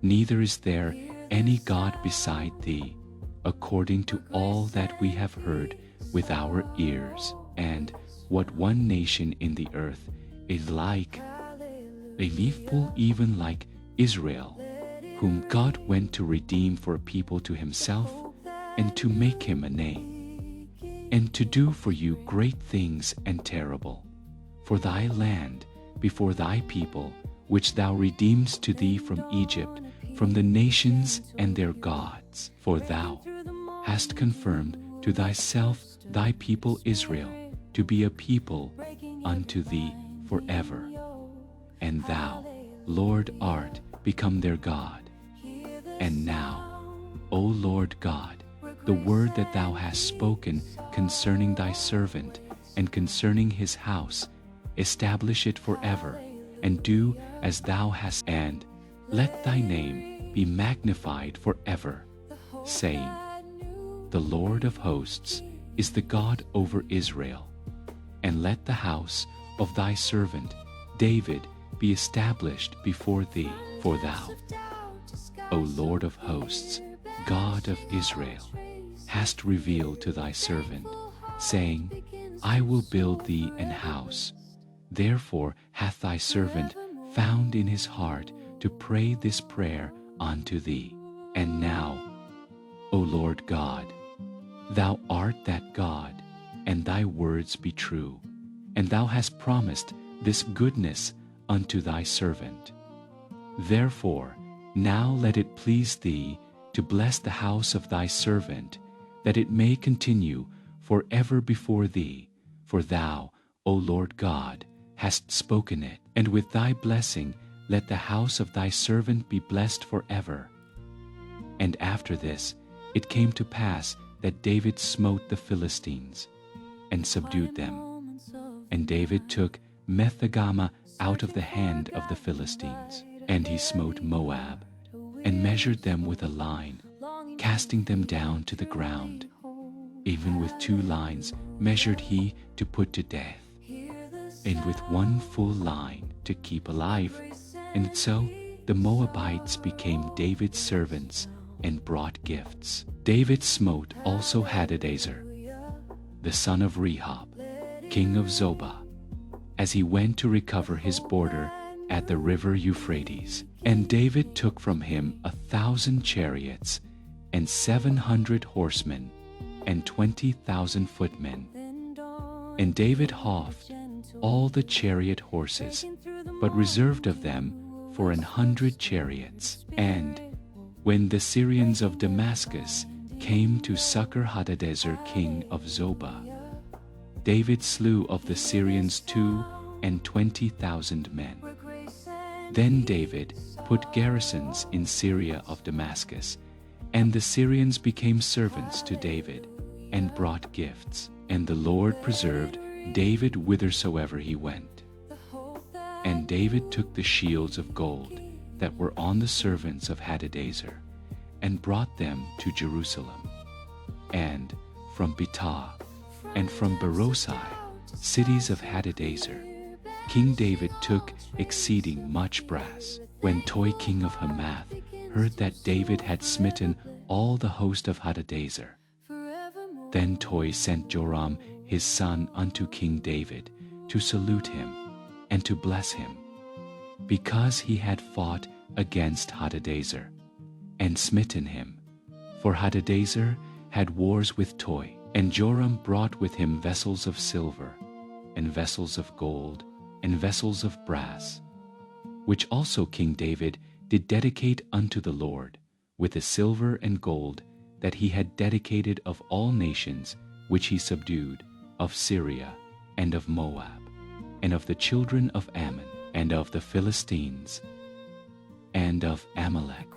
Speaker 1: neither is there any God beside thee, according to all that we have heard with our ears, and what one nation in the earth is like, a people even like Israel, whom God went to redeem for a people to himself, and to make him a name, and to do for you great things and terrible, for thy land, before thy people, which thou redeemedst to thee from Egypt, from the nations and their gods. For thou hast confirmed to thyself thy people Israel, to be a people unto thee forever. And thou, Lord, art become their God. And now, O Lord God, the word that thou hast spoken concerning thy servant and concerning his house, establish it forever, and do as thou hast, and let thy name be magnified forever, saying, the Lord of hosts is the God over Israel. And let the house of thy servant David be established before thee. For thou, O Lord of hosts, God of Israel, hast revealed to thy servant, saying, I will build thee an house. Therefore hath thy servant found in his heart to pray this prayer unto thee. And now, O Lord God, thou art that God, and thy words be true, and thou hast promised this goodness unto thy servant. Therefore now let it please thee to bless the house of thy servant, that it may continue forever before thee, for thou, O Lord God, hast spoken it. And with thy blessing let the house of thy servant be blessed forever. And after this it came to pass that David smote the Philistines, and subdued them. And David took Methegama out of the hand of the Philistines. And he smote Moab, and measured them with a line, casting them down to the ground. Even with 2 lines measured he to put to death, and with 1 full line to keep alive. And so the Moabites became David's servants, and brought gifts. David smote also Hadadezer, the son of Rehob, king of Zobah, as he went to recover his border at the river Euphrates. And David took from him 1,000 chariots, and 700 horsemen, and 20,000 footmen. And David houghed all the chariot horses, but reserved of them for 100 chariots. And when the Syrians of Damascus came to succor Hadadezer king of Zobah, David slew of the Syrians 22,000 men. Then David put garrisons in Syria of Damascus, and the Syrians became servants to David, and brought gifts. And the Lord preserved David whithersoever he went. And David took the shields of gold that were on the servants of Hadadezer, and brought them to Jerusalem. And from Betah, and from Berothai, cities of Hadadezer, King David took exceeding much brass. When Toi king of Hamath heard that David had smitten all the host of Hadadezer, then Toi sent Joram his son unto King David, to salute him, and to bless him, because he had fought against Hadadezer, and smitten him. For Hadadezer had wars with Toi. And Joram brought with him vessels of silver, and vessels of gold, and vessels of brass, which also King David did dedicate unto the Lord, with the silver and gold that he had dedicated of all nations which he subdued, of Syria, and of Moab, and of the children of Ammon, and of the Philistines, and of Amalek,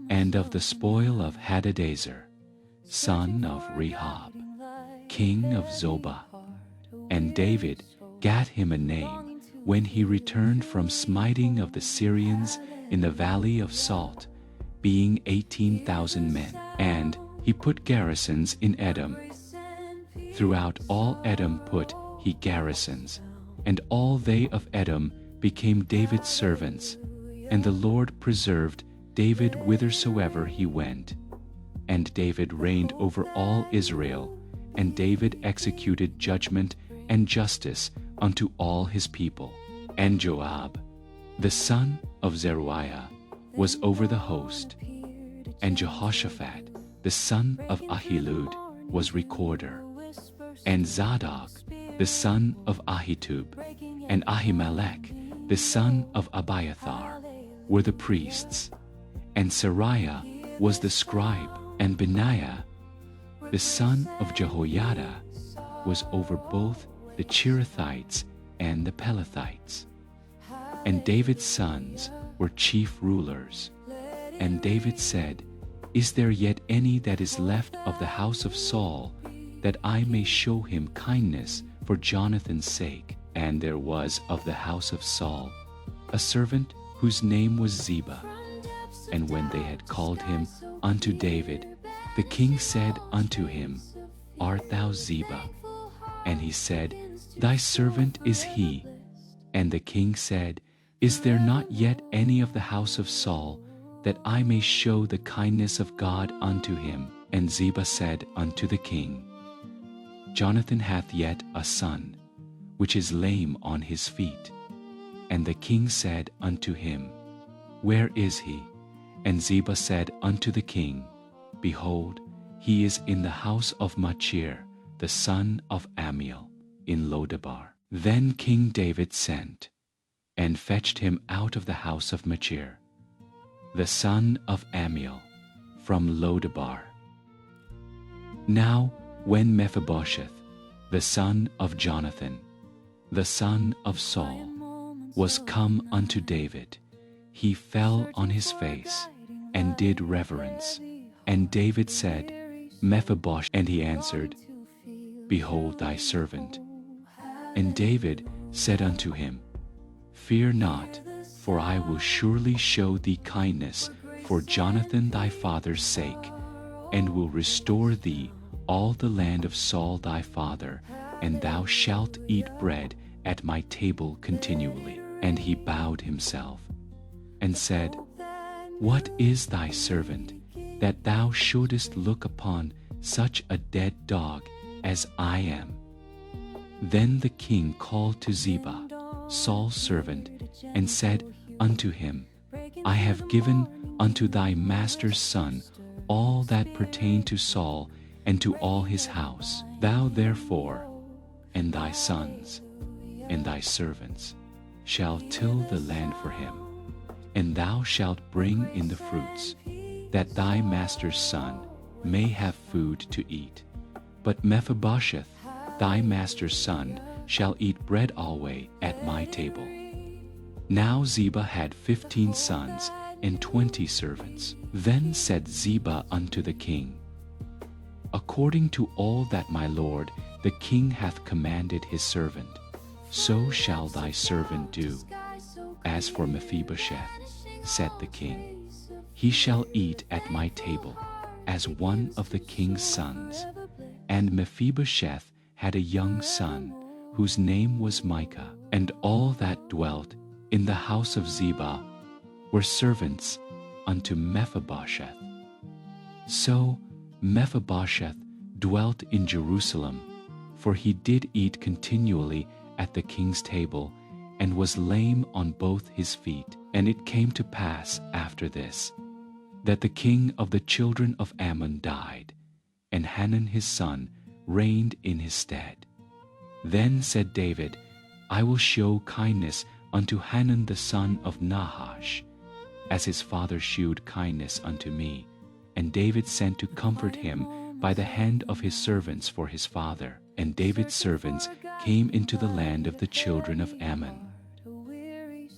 Speaker 1: and of the spoil of Hadadezer, son of Rehob, king of Zobah. And David gat him a name when he returned from smiting of the Syrians in the valley of Salt, being 18,000 men. And he put garrisons in Edom. Throughout all Edom put he garrisons, and all they of Edom became David's servants. And the Lord preserved David whithersoever he went. And David reigned over all Israel, and David executed judgment and justice unto all his people. And Joab, the son of Zeruiah, was over the host. And Jehoshaphat, the son of Ahilud, was recorder. And Zadok, the son of Ahitub, and Ahimelech, the son of Abiathar, were the priests. And Sariah was the scribe, and Benaiah, the son of Jehoiada, was over both the Cherethites and the Pelethites. And David's sons were chief rulers. And David said, Is there yet any that is left of the house of Saul, that I may show him kindness for Jonathan's sake? And there was of the house of Saul a servant whose name was Ziba. And when they had called him unto David, the king said unto him, Art thou Ziba? And he said, Thy servant is he. And the king said, Is there not yet any of the house of Saul, that I may show the kindness of God unto him? And Ziba said unto the king, Jonathan hath yet a son, which is lame on his feet. And the king said unto him, Where is he? And Ziba said unto the king, Behold, he is in the house of Machir, the son of Amiel, in Lodebar. Then King David sent, and fetched him out of the house of Machir, the son of Amiel, from Lodebar. Now when Mephibosheth, the son of Jonathan, the son of Saul, was come unto David, he fell on his face, and did reverence. And David said, Mephibosheth. And he answered, Behold thy servant. And David said unto him, Fear not, for I will surely show thee kindness for Jonathan thy father's sake, and will restore thee all the land of Saul thy father, and thou shalt eat bread at my table continually. And he bowed himself, and said, What is thy servant, that thou shouldest look upon such a dead dog as I am? Then the king called to Ziba, Saul's servant, and said unto him, I have given unto thy master's son all that pertained to Saul and to all his house. Thou therefore, and thy sons, and thy servants, shall till the land for him, and thou shalt bring in the fruits, that thy master's son may have food to eat. But Mephibosheth, thy master's son, shall eat bread alway at my table. Now Ziba had 15 sons and 20 servants. Then said Ziba unto the king, According to all that my lord the king hath commanded his servant, so shall thy servant do. As for Mephibosheth, said the king, he shall eat at my table, as one of the king's sons. And Mephibosheth had a young son, whose name was Micah. And all that dwelt in the house of Ziba were servants unto Mephibosheth. So Mephibosheth dwelt in Jerusalem, for he did eat continually at the king's table, and was lame on both his feet. And it came to pass after this, that the king of the children of Ammon died, and Hanun his son reigned in his stead. Then said David, I will show kindness unto Hanun the son of Nahash, as his father shewed kindness unto me. And David sent to comfort him by the hand of his servants for his father. And David's servants came into the land of the children of Ammon.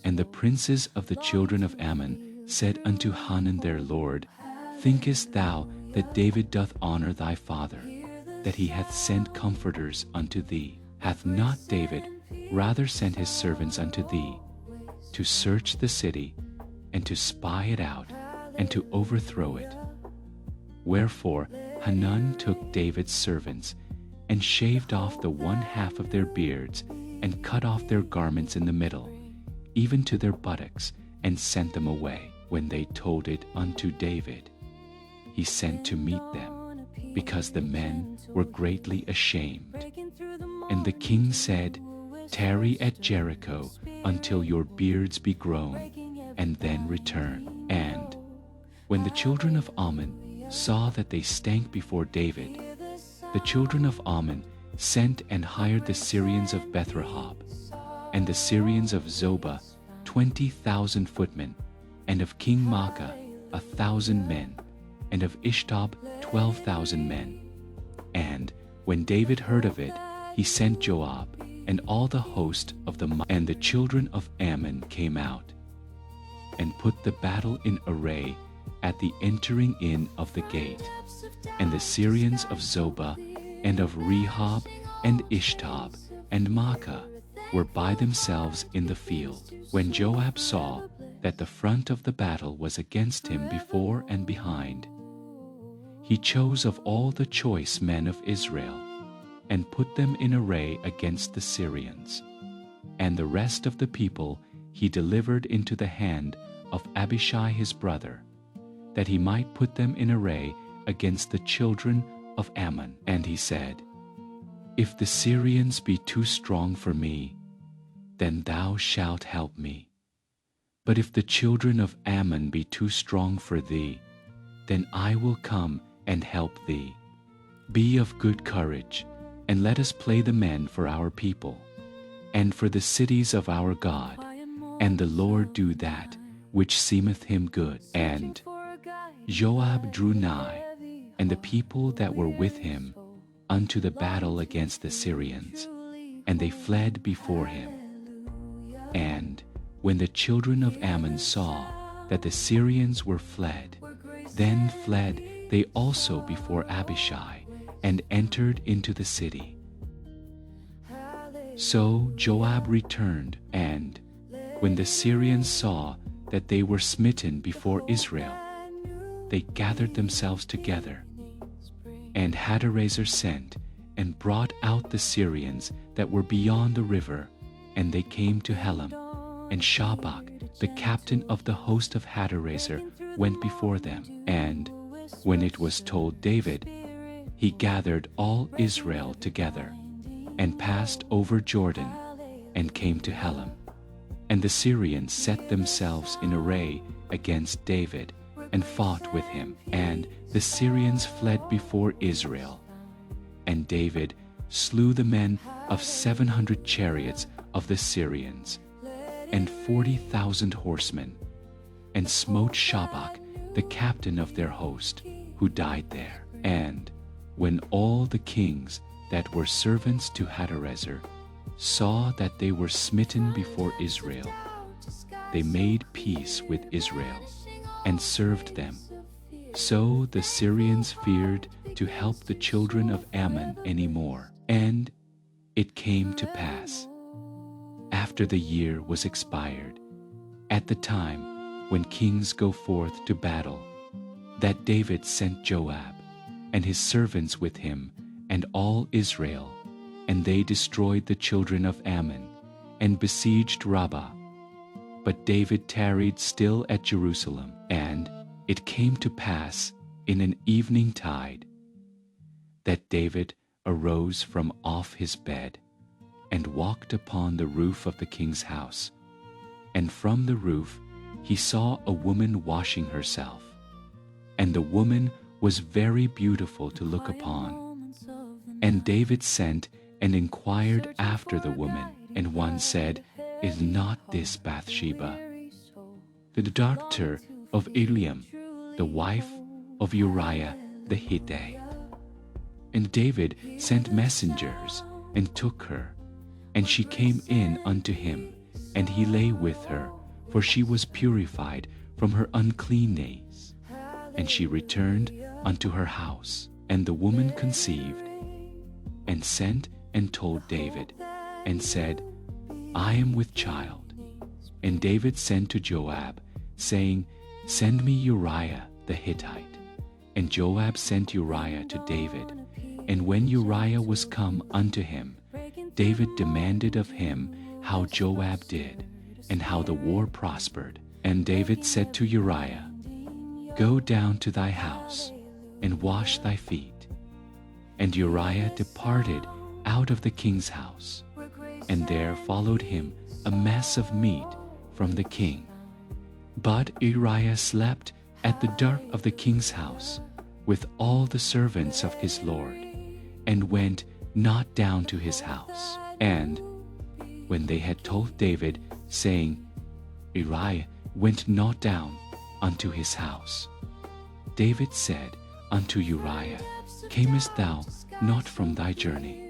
Speaker 1: And the princes of the children of Ammon said unto Hanun their lord, Thinkest thou that David doth honor thy father, that he hath sent comforters unto thee? Hath not David rather sent his servants unto thee, to search the city, and to spy it out, and to overthrow it? Wherefore Hanun took David's servants, and shaved off the one half of their beards, and cut off their garments in the middle, even to their buttocks, and sent them away. When they told it unto David, he sent to meet them, because the men were greatly ashamed. And the king said, "Tarry at Jericho until your beards be grown, and then return." And when the children of Ammon saw that they stank before David, the children of Ammon sent and hired the Syrians of Beth-rehob, and the Syrians of Zobah 20,000 footmen, and of King Maacah 1,000 men, and of Ishtob 12,000 men. And when David heard of it, he sent Joab, and all the host of and the children of Ammon came out, and put the battle in array at the entering in of the gate. And the Syrians of Zobah, and of Rehob, and Ishtob, and Maacah were by themselves in the field. When Joab saw that the front of the battle was against him before and behind, he chose of all the choice men of Israel, and put them in array against the Syrians. And the rest of the people he delivered into the hand of Abishai his brother, that he might put them in array against the children of Ammon. And he said, "If the Syrians be too strong for me, then thou shalt help me. But if the children of Ammon be too strong for thee, then I will come and help thee. Be of good courage, and let us play the men for our people, and for the cities of our God, and the Lord do that which seemeth him good." And Joab drew nigh, and the people that were with him, unto the battle against the Syrians, and they fled before him. And when the children of Ammon saw that the Syrians were fled, then fled they also before Abishai, and entered into the city. So Joab returned, and when the Syrians saw that they were smitten before Israel, they gathered themselves together. And Hadarezer sent and brought out the Syrians that were beyond the river, and they came to Helam. And Shobach, the captain of the host of Hadarezer, went before them. And when it was told David, he gathered all Israel together, and passed over Jordan, and came to Helam. And the Syrians set themselves in array against David, and fought with him. And the Syrians fled before Israel. And David slew the men of 700 chariots of the Syrians, and 40,000 horsemen, and smote Shobach, the captain of their host, who died there. And when all the kings that were servants to Hadarezer saw that they were smitten before Israel, they made peace with Israel, and served them. So the Syrians feared to help the children of Ammon any more. And it came to pass, after the year was expired, at the time when kings go forth to battle, that David sent Joab, and his servants with him, and all Israel, and they destroyed the children of Ammon, and besieged Rabbah. But David tarried still at Jerusalem. And it came to pass in an evening tide, that David arose from off his bed, and walked upon the roof of the king's house. And from the roof he saw a woman washing herself. And the woman was very beautiful to look upon. And David sent and inquired after the woman. And one said, "Is not this Bathsheba, the daughter of Eliam, the wife of Uriah the Hittite?" And David sent messengers, and took her. And she came in unto him, and he lay with her, for she was purified from her uncleanness. And she returned unto her house. And the woman conceived, and sent and told David, and said, "I am with child." And David sent to Joab, saying, "Send me Uriah the Hittite." And Joab sent Uriah to David. And when Uriah was come unto him, David demanded of him how Joab did, and how the war prospered. And David said to Uriah, "Go down to thy house, and wash thy feet." And Uriah departed out of the king's house, and there followed him a mess of meat from the king. But Uriah slept at the door of the king's house with all the servants of his lord, and went not down to his house. And when they had told David, saying, Uriah went not down unto his house, David said unto Uriah, Camest thou not from thy journey?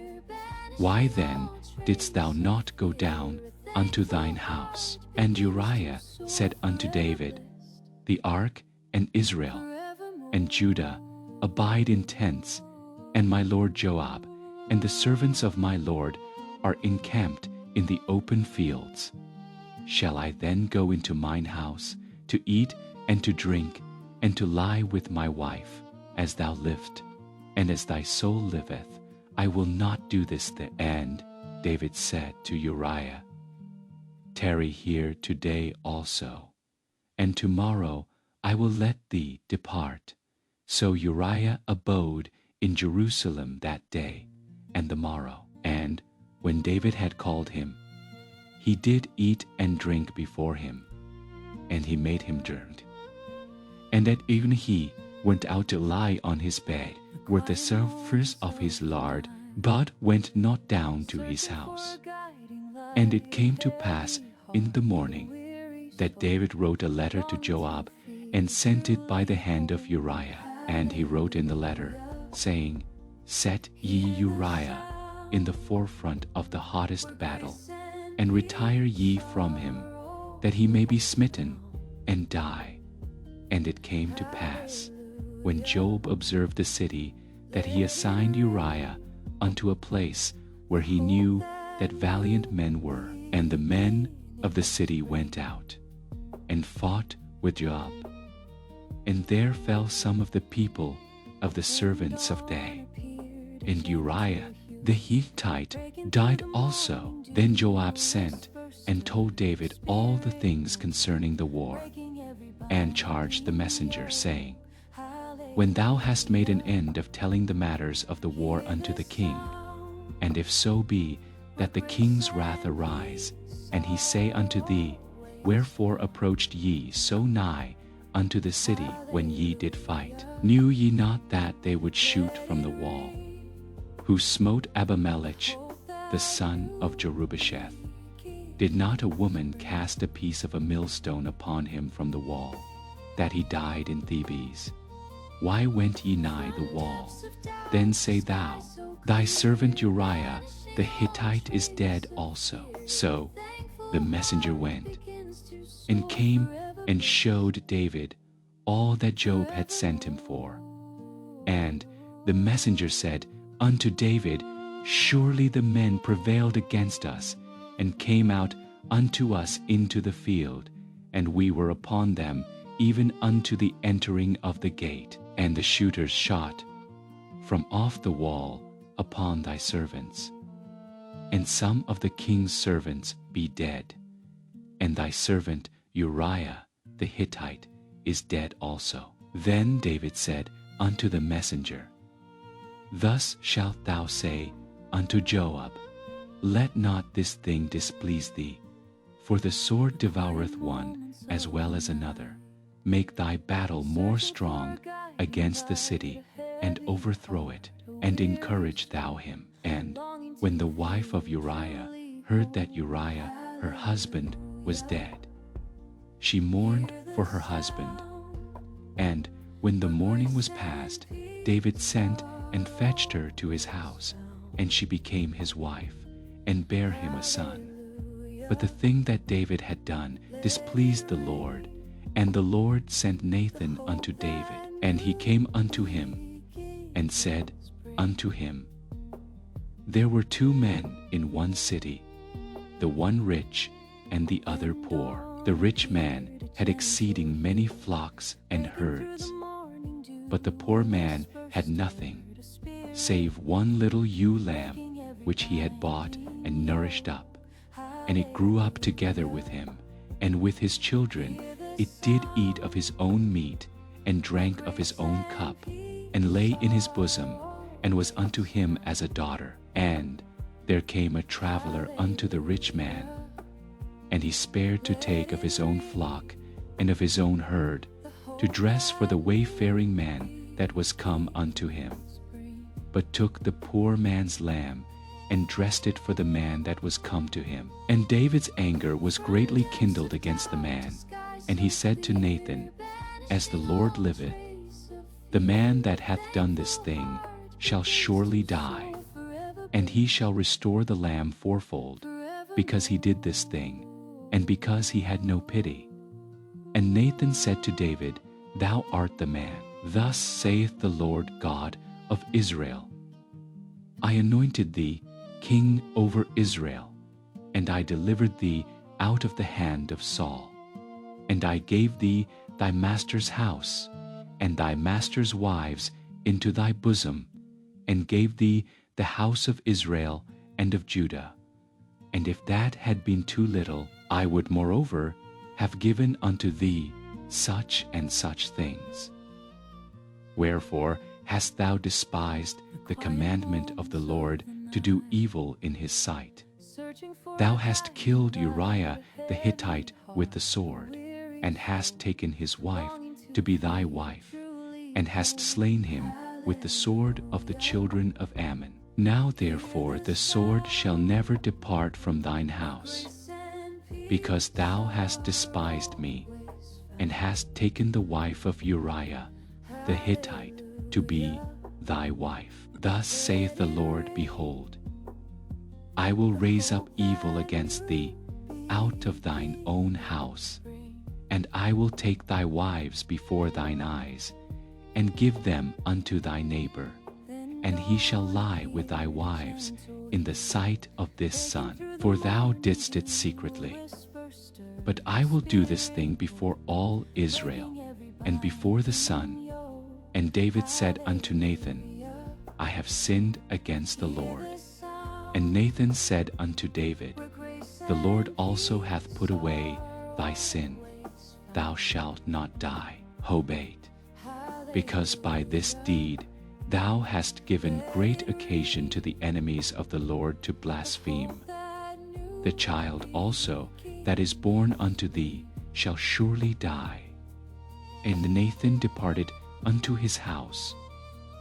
Speaker 1: Why then didst thou not go down unto thine house? And Uriah said unto David, The ark and Israel and Judah abide in tents, and my lord Joab and the servants of my lord are encamped in the open fields. Shall I then go into mine house to eat and to drink, and to lie with my wife? As thou livest, and as thy soul liveth, I will not do this thing. And David said to Uriah, Tarry here today also, and tomorrow I will let thee depart. So Uriah abode in Jerusalem that day and the morrow. And when David had called him, he did eat and drink before him, and he made him drink. And at even he went out to lie on his bed with the surface of his lard, but went not down to his house. And it came to pass in the morning that David wrote a letter to Joab, and sent it by the hand of Uriah. And he wrote in the letter, saying, Set ye Uriah in the forefront of the hottest battle, and retire ye from him, that he may be smitten and die. And it came to pass, when Joab observed the city, that he assigned Uriah unto a place where he knew that valiant men were. And the men of the city went out, and fought with Joab. And there fell some of the people of the servants of Day. And Uriah the Hittite died also. Then Joab sent and told David all the things concerning the war, and charged the messenger, saying, When thou hast made an end of telling the matters of the war unto the king, and if so be that the king's wrath arise, and he say unto thee, Wherefore approached ye so nigh unto the city when ye did fight? Knew ye not that they would shoot from the wall, who smote Abimelech the son of Jerubbesheth? Did not a woman cast a piece of a millstone upon him from the wall, that he died in Thebes? Why went ye nigh the wall? Then say thou, Thy servant Uriah the Hittite is dead also. So the messenger went, and came and showed David all that Joab had sent him for. And the messenger said unto David, Surely the men prevailed against us, and came out unto us into the field, and we were upon them even unto the entering of the gate. And the shooters shot from off the wall upon thy servants. And some of the king's servants be dead, and thy servant Uriah the Hittite is dead also. Then David said unto the messenger, Thus shalt thou say unto Joab, Let not this thing displease thee, for the sword devoureth one as well as another. Make thy battle more strong against the city, and overthrow it, and encourage thou him. And when the wife of Uriah heard that Uriah her husband was dead, she mourned for her husband. And when the mourning was past, David sent and fetched her to his house, and she became his wife, and bare him a son. But the thing that David had done displeased the Lord, and the Lord sent Nathan unto David. And he came unto him, and said unto him, There were two men in one city, the one rich and the other poor. The rich man had exceeding many flocks and herds, but the poor man had nothing, save one little ewe lamb, which he had bought and nourished up. And it grew up together with him, and with his children. It did eat of his own meat, and drank of his own cup, and lay in his bosom, and was unto him as a daughter. And there came a traveler unto the rich man, and he spared to take of his own flock and of his own herd, to dress for the wayfaring man that was come unto him, but took the poor man's lamb, and dressed it for the man that was come to him. And David's anger was greatly kindled against the man, and he said to Nathan, As the Lord liveth, the man that hath done this thing shall surely die, and he shall restore the lamb fourfold, because he did this thing, and because he had no pity. And Nathan said to David, Thou art the man. Thus saith the Lord God of Israel, I anointed thee king over Israel, and I delivered thee out of the hand of Saul. And I gave thee thy master's house, and thy master's wives into thy bosom, and gave thee the house of Israel and of Judah. And if that had been too little, I would moreover have given unto thee such and such things. Wherefore hast thou despised the commandment of the Lord to do evil in his sight? Thou hast killed Uriah the Hittite with the sword, and hast taken his wife to be thy wife, and hast slain him with the sword of the children of Ammon. Now therefore the sword shall never depart from thine house, because thou hast despised me, and hast taken the wife of Uriah the Hittite to be thy wife. Thus saith the Lord, Behold, I will raise up evil against thee out of thine own house, and I will take thy wives before thine eyes, and give them unto thy neighbor, and he shall lie with thy wives in the sight of this sun. For thou didst it secretly. But I will do this thing before all Israel, and before the sun. And David said unto Nathan, I have sinned against the Lord. And Nathan said unto David, The Lord also hath put away thy sin. Thou shalt not die. Hobate. Because by this deed thou hast given great occasion to the enemies of the Lord to blaspheme. The child also that is born unto thee shall surely die. And Nathan departed unto his house.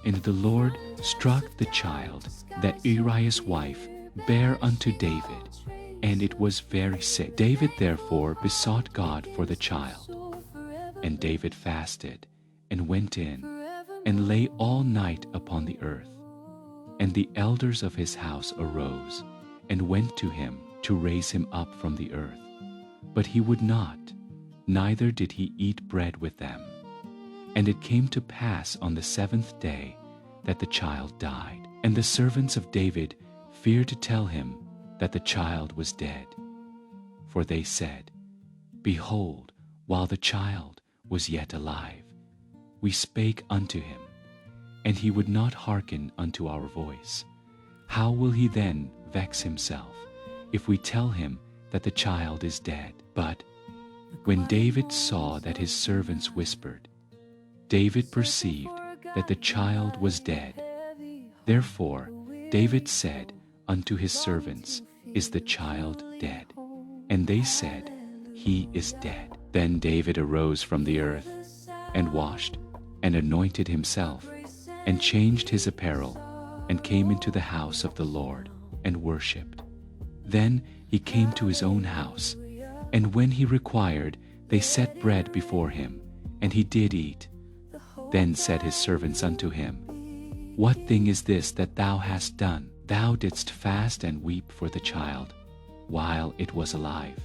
Speaker 1: And the Lord struck the child that Uriah's wife bare unto David, and it was very sick. David therefore besought God for the child. And David fasted, and went in, and lay all night upon the earth. And the elders of his house arose, and went to him to raise him up from the earth. But he would not, neither did he eat bread with them. And it came to pass on the 7th day that the child died. And the servants of David feared to tell him that the child was dead. For they said, Behold, while the child was yet alive, we spake unto him, and he would not hearken unto our voice. How will he then vex himself, if we tell him that the child is dead? But when David saw that his servants whispered, David perceived that the child was dead. Therefore David said unto his servants, Is the child dead? And they said, He is dead. Then David arose from the earth, and washed, and anointed himself, and changed his apparel, and came into the house of the Lord, and worshipped. Then he came to his own house, and when he required, they set bread before him, and he did eat. Then said his servants unto him, What thing is this that thou hast done? Thou didst fast and weep for the child, while it was alive.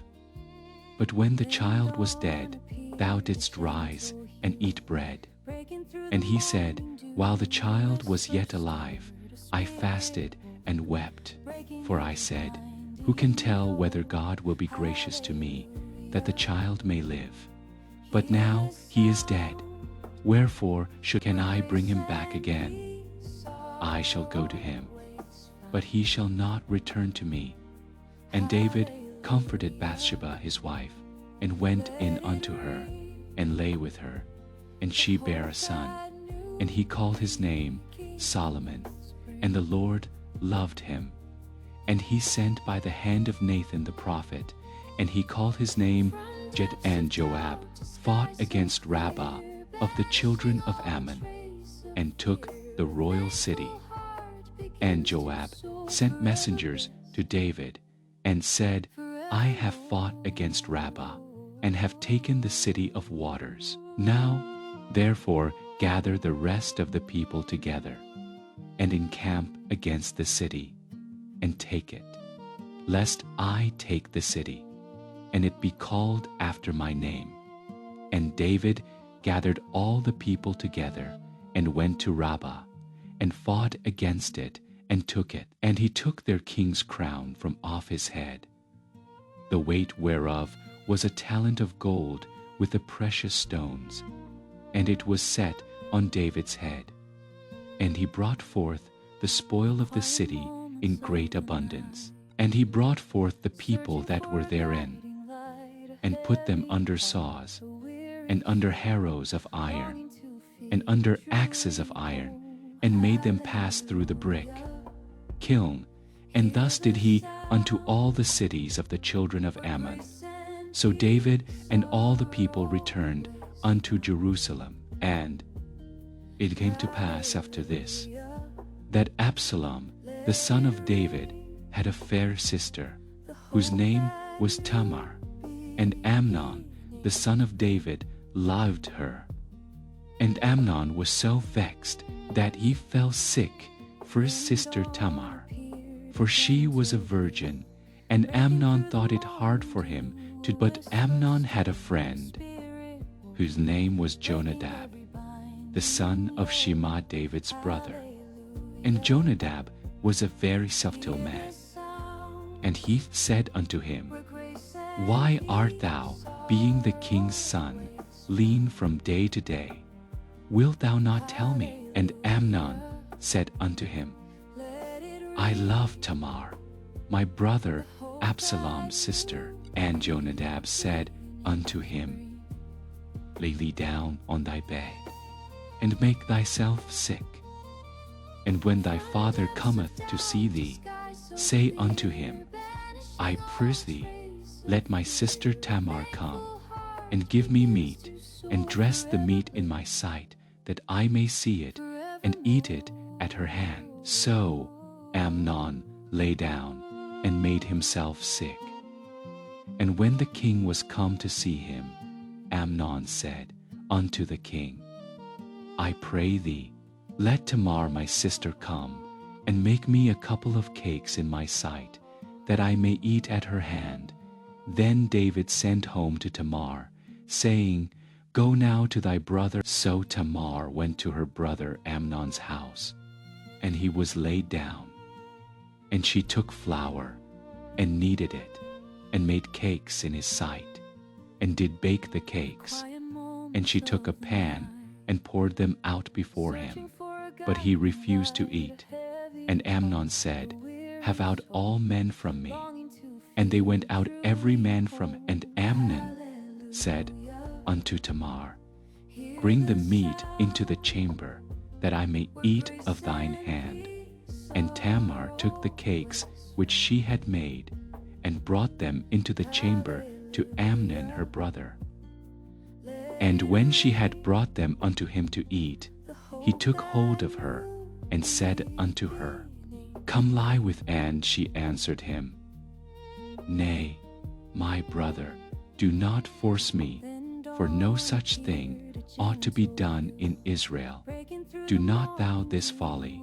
Speaker 1: But when the child was dead, thou didst rise and eat bread. And he said, While the child was yet alive, I fasted and wept. For I said, Who can tell whether God will be gracious to me, that the child may live? But now he is dead. Wherefore can I bring him back again? I shall go to him, but he shall not return to me. And David comforted Bathsheba his wife, and went in unto her, and lay with her. And she bare a son, and he called his name Solomon. And the Lord loved him. And he sent by the hand of Nathan the prophet, and he called his name Jed, and Joab fought against Rabbah of the children of Ammon, and took the royal city. And Joab sent messengers to David, and said, I have fought against Rabbah, and have taken the city of waters. Now, therefore, gather the rest of the people together, and encamp against the city, and take it, lest I take the city, and it be called after my name. And David gathered all the people together, and went to Rabbah, and fought against it, and took it. And he took their king's crown from off his head, the weight whereof was a talent of gold with the precious stones, and it was set on David's head. And he brought forth the spoil of the city in great abundance. And he brought forth the people that were therein, and put them under saws, and under harrows of iron, and under axes of iron, and made them pass through the brick kiln. And thus did he unto all the cities of the children of Ammon. So David and all the people returned unto Jerusalem. And it came to pass after this, that Absalom, the son of David, had a fair sister, whose name was Tamar, and Amnon, the son of David, loved her. And Amnon was so vexed that he fell sick for his sister Tamar, for she was a virgin, and Amnon thought it hard for him to. But Amnon had a friend, whose name was Jonadab, the son of Shema David's brother. And Jonadab was a very subtle man. And he said unto him, Why art thou, being the king's son, lean from day to day? Wilt thou not tell me? And Amnon said unto him, I love Tamar, my brother Absalom's sister. And Jonadab said unto him, Lay thee down on thy bed, and make thyself sick. And when thy father cometh to see thee, say unto him, I prithee, let my sister Tamar come, and give me meat, and dress the meat in my sight, that I may see it, and eat it at her hand. So Amnon lay down, and made himself sick. And when the king was come to see him, Amnon said unto the king, I pray thee, let Tamar my sister come, and make me a couple of cakes in my sight, that I may eat at her hand. Then David sent home to Tamar, saying, Go now to thy brother. So Tamar went to her brother Amnon's house, and he was laid down. And she took flour, and kneaded it, and made cakes in his sight, and did bake the cakes. And she took a pan, and poured them out before him. But he refused to eat. And Amnon said, Have out all men from me. And they went out every man from. And Amnon said unto Tamar, Bring the meat into the chamber, that I may eat of thine hand. And Tamar took the cakes which she had made, and brought them into the chamber to Amnon her brother. And when she had brought them unto him to eat, he took hold of her, and said unto her, Come lie with. And she answered him, Nay, my brother, do not force me, for no such thing ought to be done in Israel. Do not thou this folly.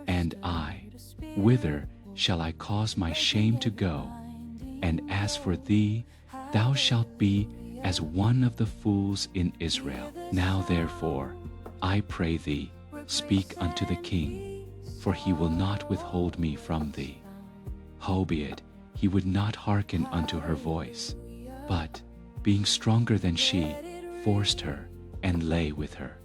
Speaker 1: And I, whither shall I cause my shame to go? And as for thee, thou shalt be as one of the fools in Israel. Now therefore, I pray thee, speak unto the king, for he will not withhold me from thee. Howbeit, he would not hearken unto her voice, but, being stronger than she, forced her, and lay with her.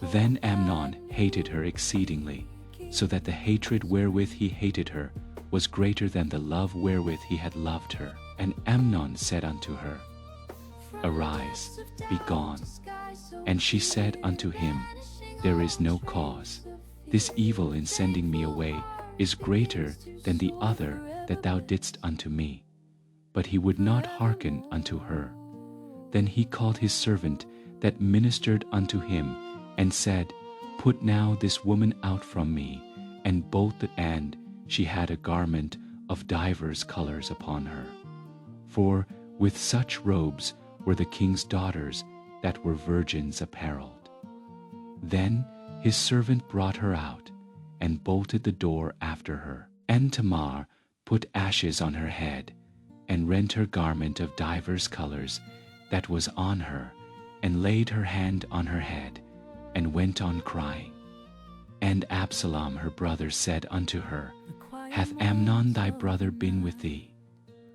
Speaker 1: Then Amnon hated her exceedingly, so that the hatred wherewith he hated her was greater than the love wherewith he had loved her. And Amnon said unto her, Arise, be gone. And she said unto him, There is no cause. This evil in sending me away is greater than the other that thou didst unto me. But he would not hearken unto her. Then he called his servant that ministered unto him, and said, Put now this woman out from me. And bolted, and she had a garment of divers colors upon her. For with such robes were the king's daughters that were virgins apparelled. Then his servant brought her out, and bolted the door after her. And Tamar put ashes on her head, and rent her garment of divers colors that was on her, and laid her hand on her head, and went on crying. And Absalom her brother said unto her, Hath Amnon thy brother been with thee?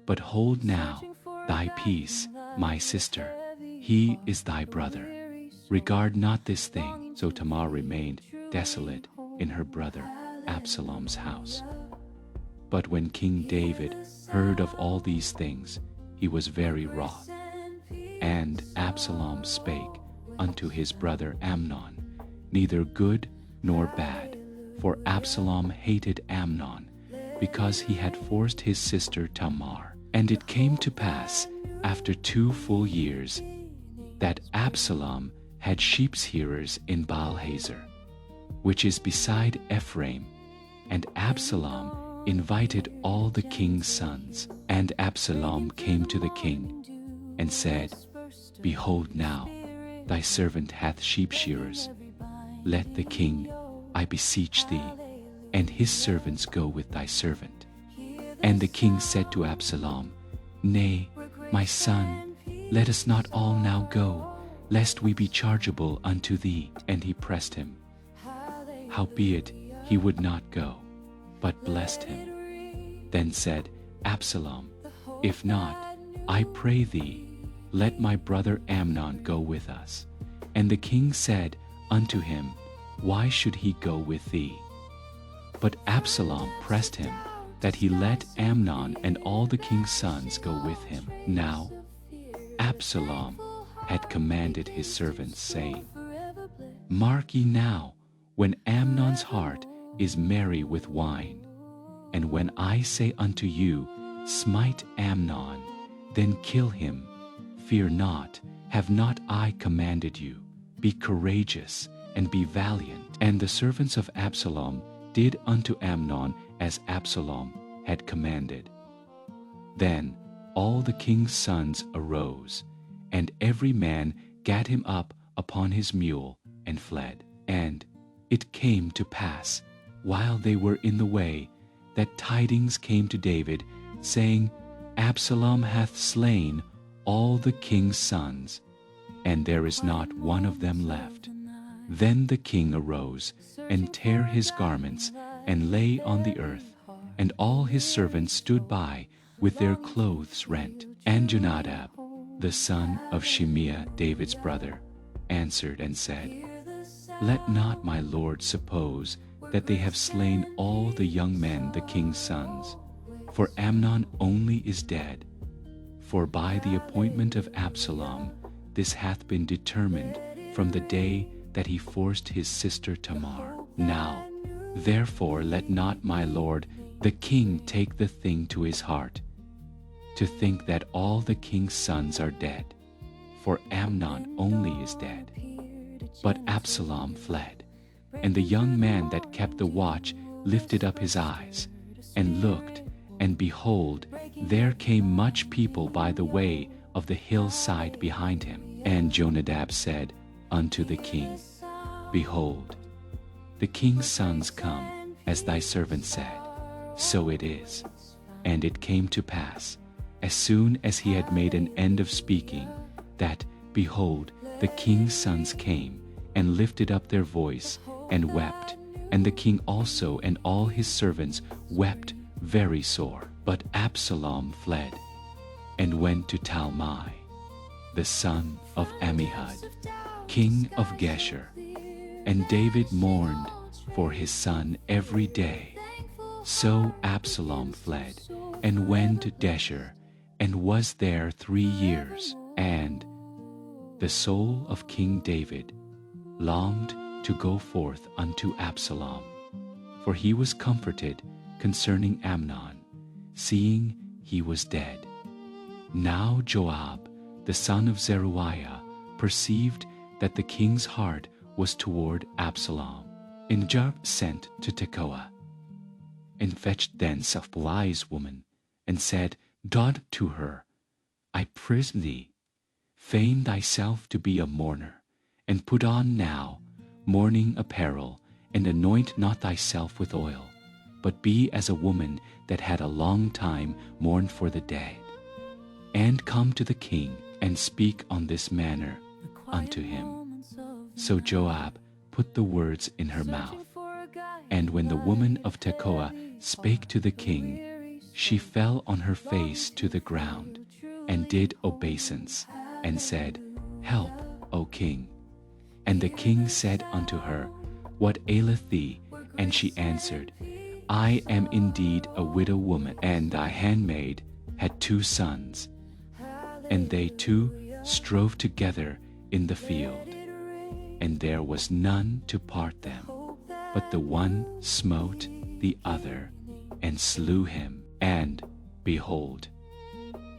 Speaker 1: But hold now thy peace, my sister, he is thy brother. Regard not this thing. So Tamar remained desolate in her brother Absalom's house. But when King David heard of all these things, he was very wroth. And Absalom spake unto his brother Amnon, neither good nor bad, for Absalom hated Amnon, because he had forced his sister Tamar. And it came to pass, after 2 full years, that Absalom had sheepshearers in Baalhazor, which is beside Ephraim, and Absalom invited all the king's sons. And Absalom came to the king, and said, Behold now, thy servant hath sheepshearers. Let the king, I beseech thee, and his servants go with thy servant. And the king said to Absalom, Nay, my son, let us not all now go, lest we be chargeable unto thee. And he pressed him. Howbeit he would not go, but blessed him. Then said Absalom, If not, I pray thee, let my brother Amnon go with us. And the king said unto him, Why should he go with thee? But Absalom pressed him, that he let Amnon and all the king's sons go with him. Now Absalom had commanded his servants, saying, Mark ye now, when Amnon's heart is merry with wine, and when I say unto you, Smite Amnon, then kill him. Fear not, have not I commanded you? Be courageous, and be valiant. And the servants of Absalom did unto Amnon as Absalom had commanded. Then all the king's sons arose, and every man gat him up upon his mule, and fled. And it came to pass, while they were in the way, that tidings came to David, saying, Absalom hath slain all the king's sons, and there is not one of them left. Then the king arose, and tare his garments, and lay on the earth, and all his servants stood by with their clothes rent. And Jonadab, the son of Shimeah, David's brother, answered and said, Let not my lord suppose that they have slain all the young men the king's sons, for Amnon only is dead. For by the appointment of Absalom this hath been determined from the day that he forced his sister Tamar. Now therefore let not my lord the king take the thing to his heart, to think that all the king's sons are dead, for Amnon only is dead. But Absalom fled, and the young man that kept the watch lifted up his eyes, and looked, and behold, there came much people by the way of the hillside behind him. And Jonadab said unto the king, Behold, the king's sons come, as thy servant said. So it is. And it came to pass, as soon as he had made an end of speaking, that, behold, the king's sons came, and lifted up their voice, and wept. And the king also and all his servants wept very sore. But Absalom fled, and went to Talmai, the son of Ammihud, king of Geshur. And David mourned for his son every day. So Absalom fled, and went to Geshur, and was there 3 years. And the soul of King David longed to go forth unto Absalom, for he was comforted concerning Amnon, seeing he was dead. Now Joab, the son of Zeruiah, perceived that the king's heart was toward Absalom. And Joab sent to Tekoa, and fetched thence a wise woman, and said, Daughter to her, I prise thee, feign thyself to be a mourner, and put on now mourning apparel, and anoint not thyself with oil, but be as a woman that had a long time mourned for the dead. And come to the king, and speak on this manner unto him. So Joab put the words in her mouth. And when the woman of Tekoa spake to the king, she fell on her face to the ground, and did obeisance, and said, Help, O king. And the king said unto her, What aileth thee? And she answered, I am indeed a widow woman, and thy handmaid had 2 sons, and they 2 strove together in the field, and there was none to part them. But the one smote the other, and slew him. And, behold,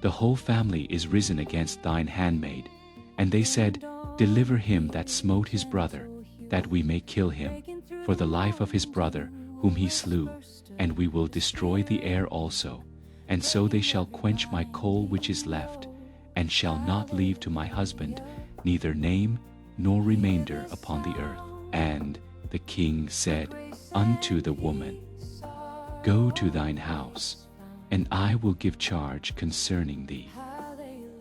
Speaker 1: the whole family is risen against thine handmaid. And they said, Deliver him that smote his brother, that we may kill him, for the life of his brother whom he slew, and we will destroy the heir also. And so they shall quench my coal which is left, and shall not leave to my husband neither name nor remainder upon the earth. And the king said unto the woman, Go to thine house, and I will give charge concerning thee.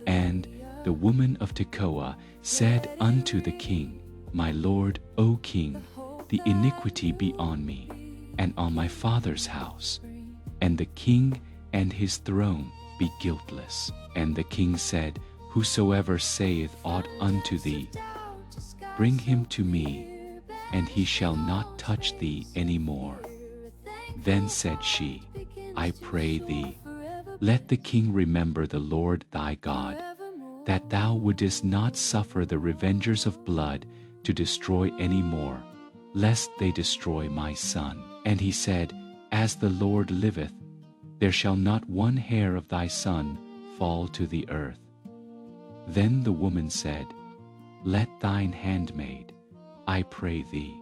Speaker 1: And the woman of Tekoa said unto the king, My lord, O king, the iniquity be on me, and on my father's house, and the king and his throne be guiltless. And the king said, Whosoever saith aught unto thee, bring him to me, and he shall not touch thee any more. Then said she, I pray thee, let the king remember the Lord thy God, that thou wouldest not suffer the revengers of blood to destroy any more, lest they destroy my son. And he said, As the Lord liveth, there shall not one hair of thy son fall to the earth. Then the woman said, Let thine handmaid, I pray thee,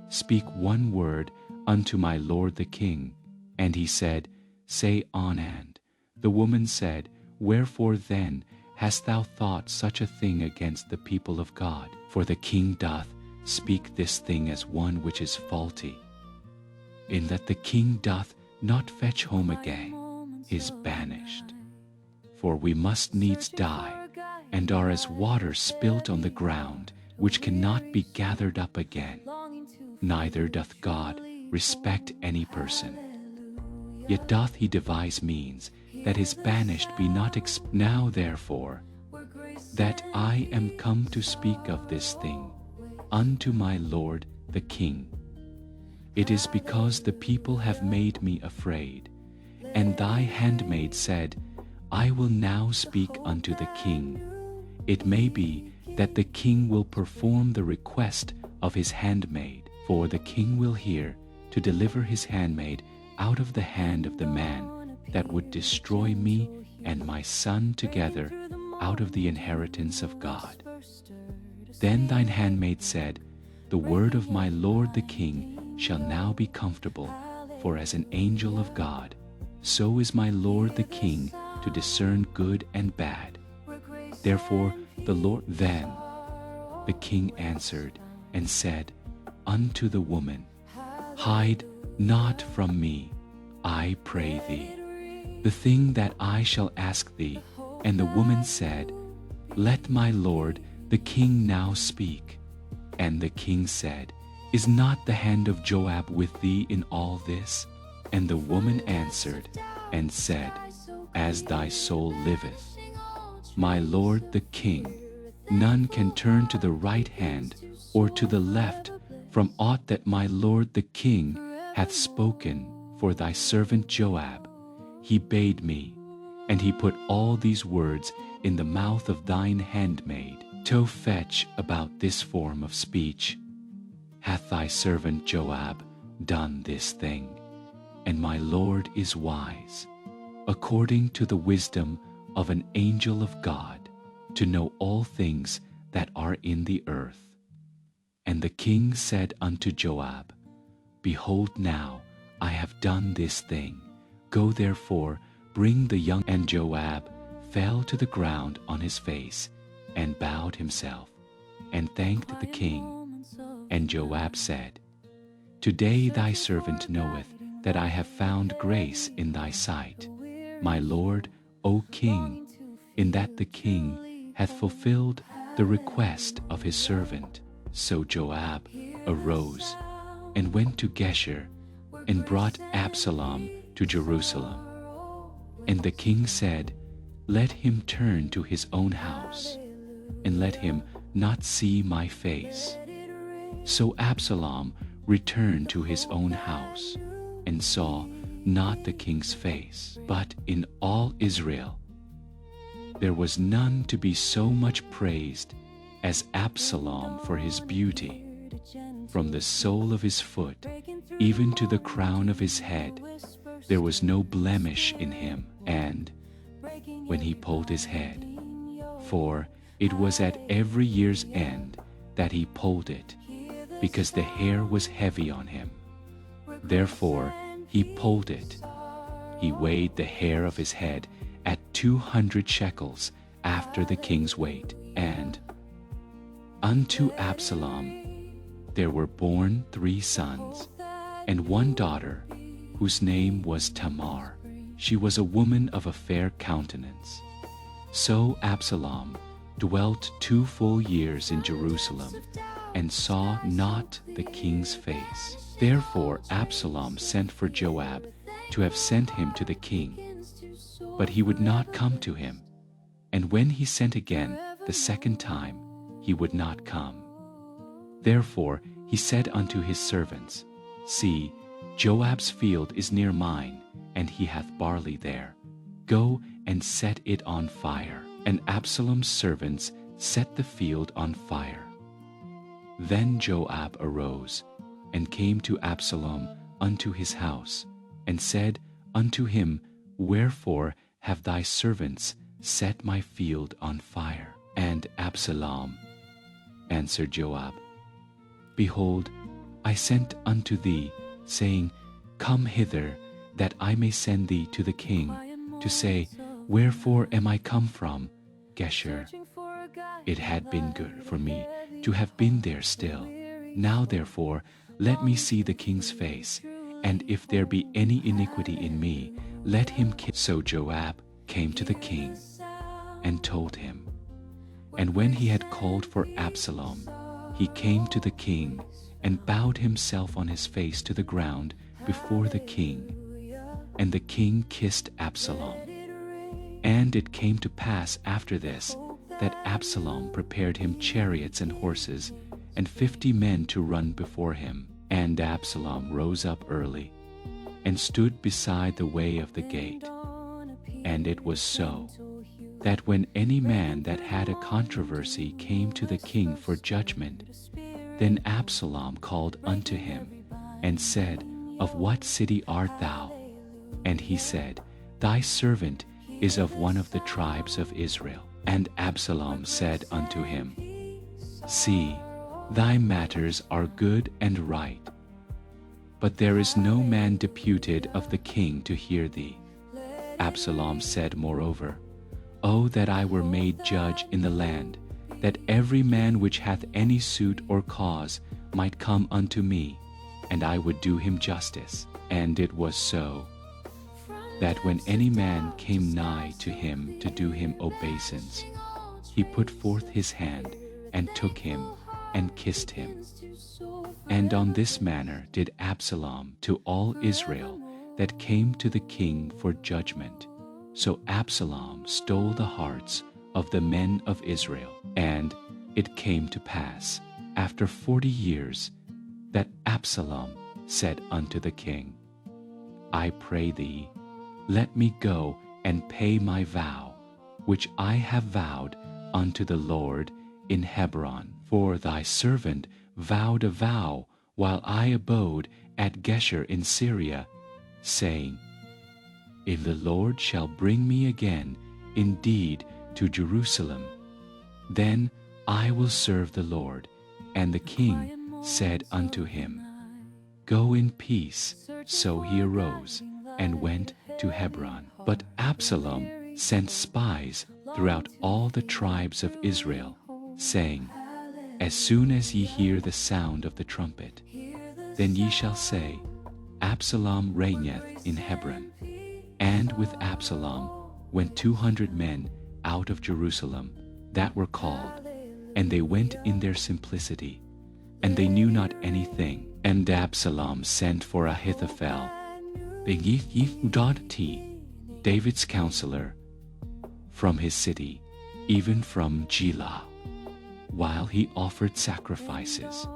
Speaker 1: speak one word unto my lord the king. And he said, Say on. And the woman said, Wherefore then hast thou thought such a thing against the people of God? For the king doth speak this thing as one which is faulty, in that the king doth not fetch home again, is banished. For we must needs die, and are as water spilt on the ground, which cannot be gathered up again. Neither doth God respect any person. Yet doth he devise means that his banished be not Now therefore, that I am come to speak of this thing unto my lord the king, it is because the people have made me afraid. And thy handmaid said, I will now speak unto the king. It may be that the king will perform the request of his handmaid, for the king will hear to deliver his handmaid out of the hand of the man that would destroy me and my son together out of the inheritance of God. Then thine handmaid said, The word of my lord the king shall now be comfortable, for as an angel of God, so is my lord the king to discern good and bad. Therefore the Lord. Then the king answered and said unto the woman, Hide not from me, I pray thee, the thing that I shall ask thee. And the woman said, Let my lord the king now speak. And the king said, Is not the hand of Joab with thee in all this? And the woman answered and said, As thy soul liveth, my lord the king, none can turn to the right hand or to the left from aught that my lord the king hath spoken for thy servant Joab. He bade me, and he put all these words in the mouth of thine handmaid, to fetch about this form of speech. Hath thy servant Joab done this thing? and my Lord is wise, according to the wisdom of an angel of God, to know all things that are in the earth. And the king said unto Joab, Behold now, I have done this thing. Go therefore, bring the young. And Joab fell to the ground on his face, and bowed himself, and thanked the king. And Joab said, Today thy servant knoweth that I have found grace in thy sight, my lord, O king, in that the king hath fulfilled the request of his servant. So Joab arose and went to Geshur, and brought Absalom to Jerusalem. And the king said, Let him turn to his own house, and let him not see my face. So Absalom returned to his own house, and saw not the king's face. But in all Israel there was none to be so much praised as Absalom for his beauty. From the sole of his foot even to the crown of his head, there was no blemish in him. And when he pulled his head, for it was at every year's end that he pulled it, because the hair was heavy on him. Therefore he pulled it. He weighed the hair of his head at 200 shekels after the king's weight. And unto Absalom there were born 3 sons, and 1 daughter, whose name was Tamar. She was a woman of a fair countenance. So Absalom dwelt 2 full years in Jerusalem, and saw not the king's face. Therefore Absalom sent for Joab to have sent him to the king, but he would not come to him. And when he sent again the second time, he would not come. Therefore he said unto his servants, See, Joab's field is near mine, and he hath barley there. Go and set it on fire. And Absalom's servants set the field on fire. Then Joab arose, and came to Absalom unto his house, and said unto him, Wherefore have thy servants set my field on fire? And Absalom answered Joab, Behold, I sent unto thee, saying, Come hither, that I may send thee to the king, to say, Wherefore am I come from Geshur? It had been good for me to have been there still. Now therefore let me see the king's face, and if there be any iniquity in me, let him kill. So Joab came to the king, and told him. And when he had called for Absalom, he came to the king, and bowed himself on his face to the ground before the king. And the king kissed Absalom. And it came to pass after this, that Absalom prepared him chariots and horses, and 50 men to run before him. And Absalom rose up early, and stood beside the way of the gate. And it was so, that when any man that had a controversy came to the king for judgment, then Absalom called unto him, and said, Of what city art thou? And he said, Thy servant is of one of the tribes of Israel. And Absalom said unto him, See, thy matters are good and right, but there is no man deputed of the king to hear thee. Absalom said moreover, O that I were made judge in the land, that every man which hath any suit or cause might come unto me, and I would do him justice. And it was so, that when any man came nigh to him to do him obeisance, he put forth his hand, and took him, and kissed him. And on this manner did Absalom to all Israel that came to the king for judgment. So Absalom stole the hearts of the men of Israel. And it came to pass, after 40 years, that Absalom said unto the king, I pray thee, let me go and pay my vow, which I have vowed unto the Lord in Hebron. For thy servant vowed a vow while I abode at Geshur in Syria, saying, If the Lord shall bring me again indeed to Jerusalem, then I will serve the Lord. And the king said unto him, Go in peace. So he arose and went to Hebron. But Absalom sent spies throughout all the tribes of Israel, saying, As soon as ye hear the sound of the trumpet, then ye shall say, Absalom reigneth in Hebron. And with Absalom went 200 men out of Jerusalem that were called, and they went in their simplicity, and they knew not anything. And Absalom sent for Ahithophel, David's counselor, from his city, even from Gila, while he offered sacrifices.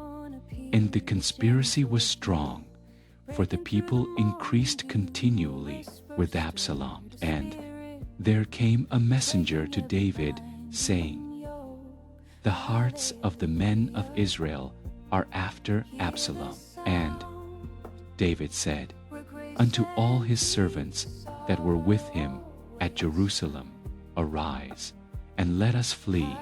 Speaker 1: And the conspiracy was strong, for the people increased continually with Absalom. And there came a messenger to David, saying, The hearts of the men of Israel are after Absalom. And David said unto all his servants that were with him at Jerusalem, Arise, and let us flee,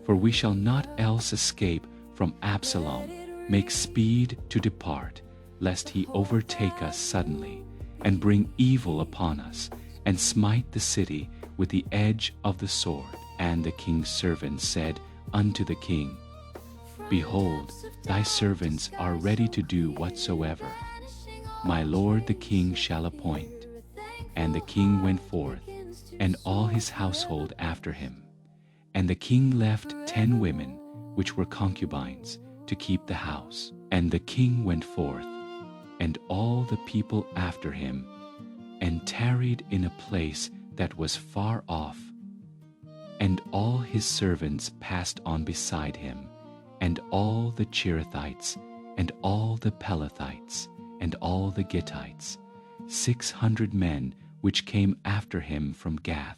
Speaker 1: for we shall not else escape from Absalom. Make speed to depart, lest he overtake us suddenly, and bring evil upon us, and smite the city with the edge of the sword. And the king's servants said unto the king, Behold, thy servants are ready to do whatsoever my lord the king shall appoint. And the king went forth, and all his household after him. And the king left 10 women, which were concubines, to keep the house. And the king went forth, and all the people after him, and tarried in a place that was far off. And all his servants passed on beside him, and all the Cherethites, and all the Pelethites, and all the Gittites, 600 men which came after him from Gath,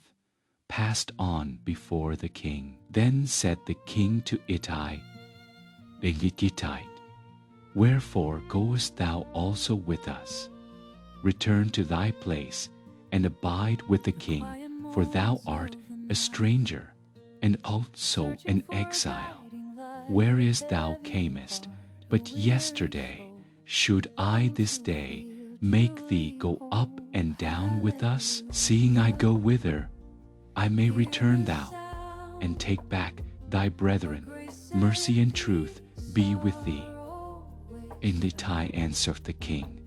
Speaker 1: passed on before the king. Then said the king to Ittai, the Gittite, Wherefore goest thou also with us? Return to thy place, and abide with the king, for thou art a stranger, and also an exile. Whereas thou camest but yesterday, should I this day make thee go up and down with us? Seeing I go whither, I may return thou, and take back thy brethren. Mercy and truth be with thee. And Ittai answered the king,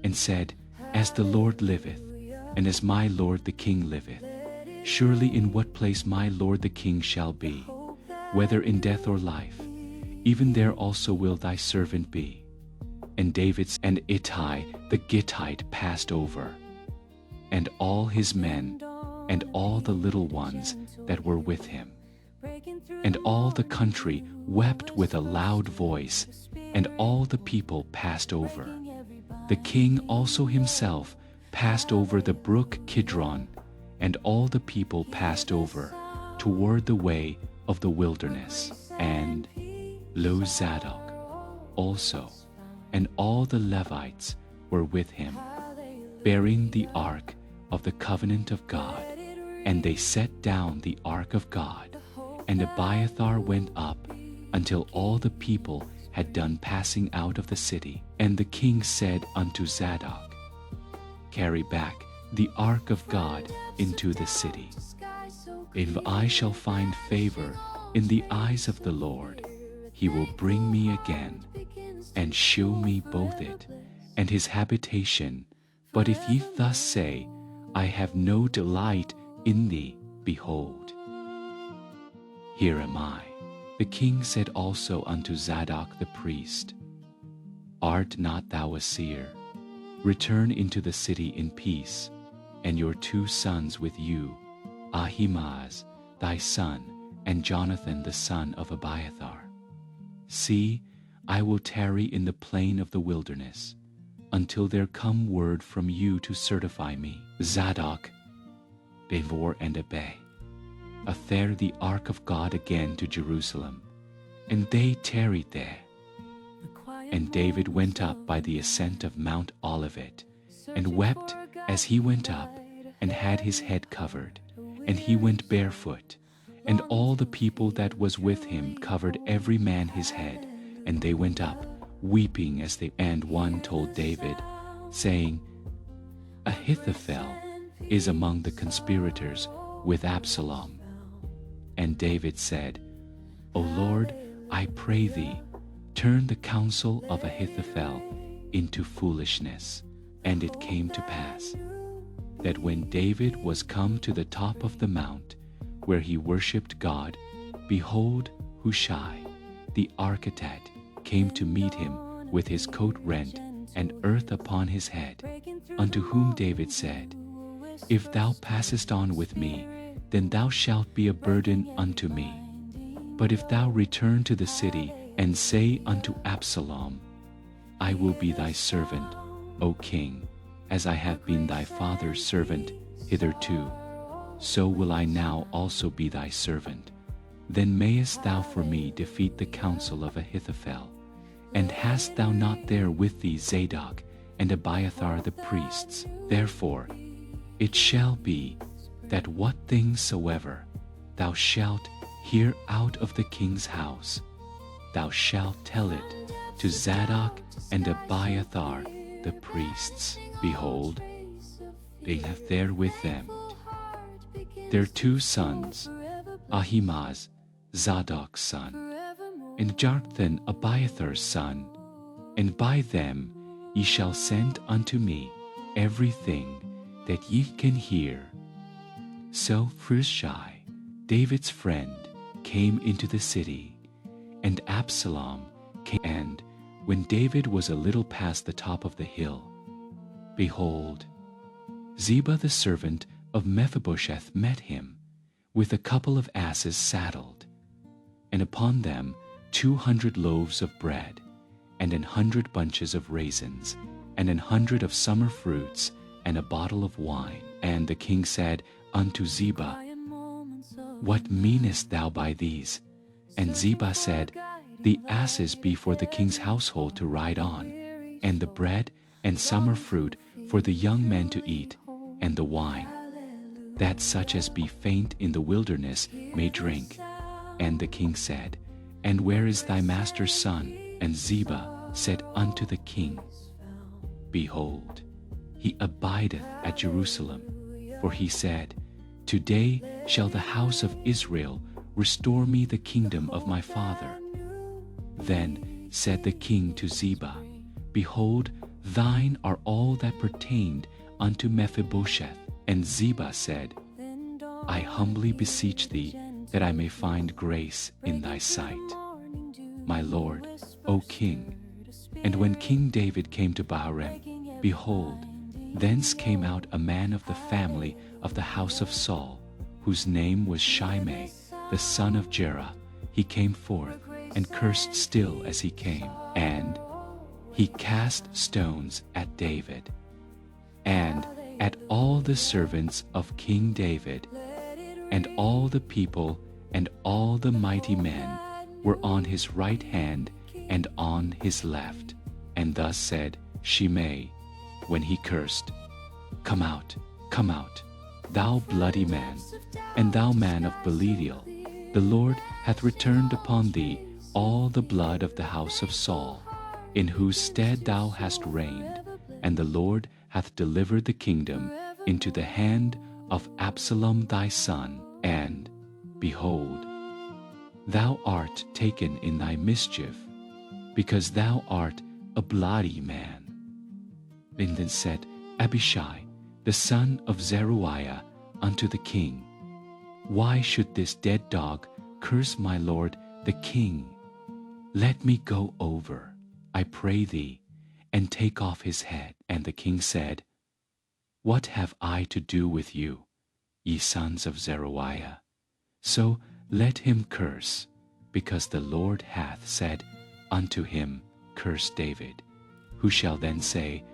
Speaker 1: and said, As the Lord liveth, and as my lord the king liveth, surely in what place my lord the king shall be, whether in death or life, even there also will thy servant be. And David and Ittai the Gittite passed over, and all his men, and all the little ones that were with him. And all the country wept with a loud voice, and all the people passed over. The king also himself passed over the brook Kidron, and all the people passed over toward the way of the wilderness. And lo, Zadok also, and all the Levites were with him, bearing the ark of the covenant of God. And they set down the ark of God, and Abiathar went up until all the people had done passing out of the city. And the king said unto Zadok, Carry back the ark of God into the city. If I shall find favor in the eyes of the Lord, he will bring me again, and shew me both it and his habitation. But if ye thus say, I have no delight in thee, behold, here am I. The king said also unto Zadok the priest, Art not thou a seer? Return into the city in peace, and your 2 sons with you, Ahimaaz thy son, and Jonathan the son of Abiathar. See, I will tarry in the plain of the wilderness, until there come word from you to certify me. Zadok, Bavor, and Abai, Ather the ark of God again to Jerusalem, and they tarried there. And David went up by the ascent of Mount Olivet, and wept as he went up, and had his head covered, and he went barefoot. And all the people that was with him covered every man his head, and they went up, weeping as they. And one told David, saying, Ahithophel is among the conspirators with Absalom. And David said, O Lord, I pray thee, turn the counsel of Ahithophel into foolishness. And it came to pass that when David was come to the top of the mount where he worshipped God, behold, Hushai, the architect, came to meet him with his coat rent and earth upon his head, unto whom David said, If thou passest on with me, then thou shalt be a burden unto me. But if thou return to the city and say unto Absalom, I will be thy servant, O king, as I have been thy father's servant hitherto, so will I now also be thy servant. Then mayest thou for me defeat the counsel of Ahithophel. And hast thou not there with thee Zadok and Abiathar the priests? Therefore it shall be that what things soever thou shalt hear out of the king's house, thou shalt tell it to Zadok and Abiathar the priests. Behold, they have there with them their two sons, Ahimaaz, Zadok's son, and Jarthan, Abiathar's son, and by them ye shall send unto me everything that ye can hear. So Hushai, David's friend, came into the city, and Absalom came. And when David was a little past the top of the hill, behold, Ziba the servant of Mephibosheth met him, with a couple of asses saddled, and upon them 200 loaves of bread, and 100 bunches of raisins, and 100 of summer fruits, and a bottle of wine. And the king said unto Ziba, What meanest thou by these? And Ziba said, The asses be for the king's household to ride on, and the bread and summer fruit for the young men to eat, and the wine, that such as be faint in the wilderness may drink. And the king said, And where is thy master's son? And Ziba said unto the king, Behold, he abideth at Jerusalem. For he said, Today shall the house of Israel restore me the kingdom of my father. Then said the king to Ziba, Behold, thine are all that pertained unto Mephibosheth. And Ziba said, I humbly beseech thee that I may find grace in thy sight, my lord, O king. And when King David came to Bahurim, behold, thence came out a man of the family of the house of Saul, whose name was Shimei, the son of Jerah. He came forth, and cursed still as he came, and he cast stones at David, and at all the servants of King David, and all the people and all the mighty men were on his right hand and on his left. And thus said Shimei, when he cursed, Come out, thou bloody man, and thou man of Belial. The Lord hath returned upon thee all the blood of the house of Saul, in whose stead thou hast reigned, and the Lord hath delivered the kingdom into the hand of Absalom thy son. And, behold, thou art taken in thy mischief, because thou art a bloody man. And then said Abishai, the son of Zeruiah, unto the king, Why should this dead dog curse my lord the king? Let me go over, I pray thee, and take off his head. And the king said, What have I to do with you, ye sons of Zeruiah? So let him curse, because the Lord hath said unto him, Curse David. Who shall then say,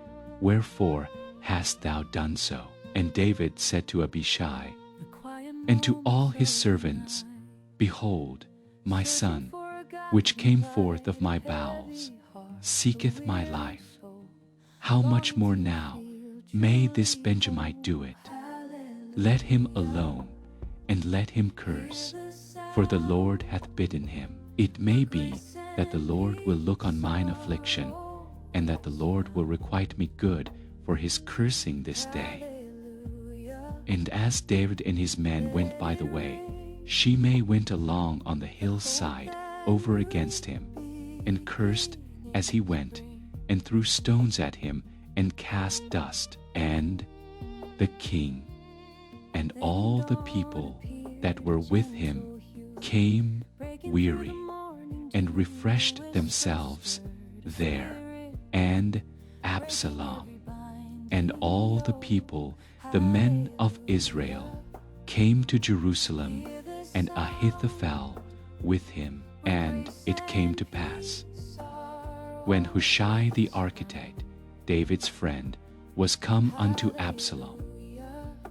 Speaker 1: Wherefore hast thou done so? And David said to Abishai and to all his servants, Behold, my son, which came forth of my bowels, seeketh my life. How much more now May this Benjamite do it. Let him alone, and let him curse, for the Lord hath bidden him. It may be that the Lord will look on mine affliction, and that the Lord will requite me good for his cursing this day. And as David and his men went by the way, Shimei went along on the hillside over against him, and cursed as he went, and threw stones at him, and cast dust. And the king and all the people that were with him came weary, and refreshed themselves there. And Absalom and all the people, the men of Israel, came to Jerusalem, and Ahithophel with him. And it came to pass, when Hushai the architect, David's friend, was come unto Absalom,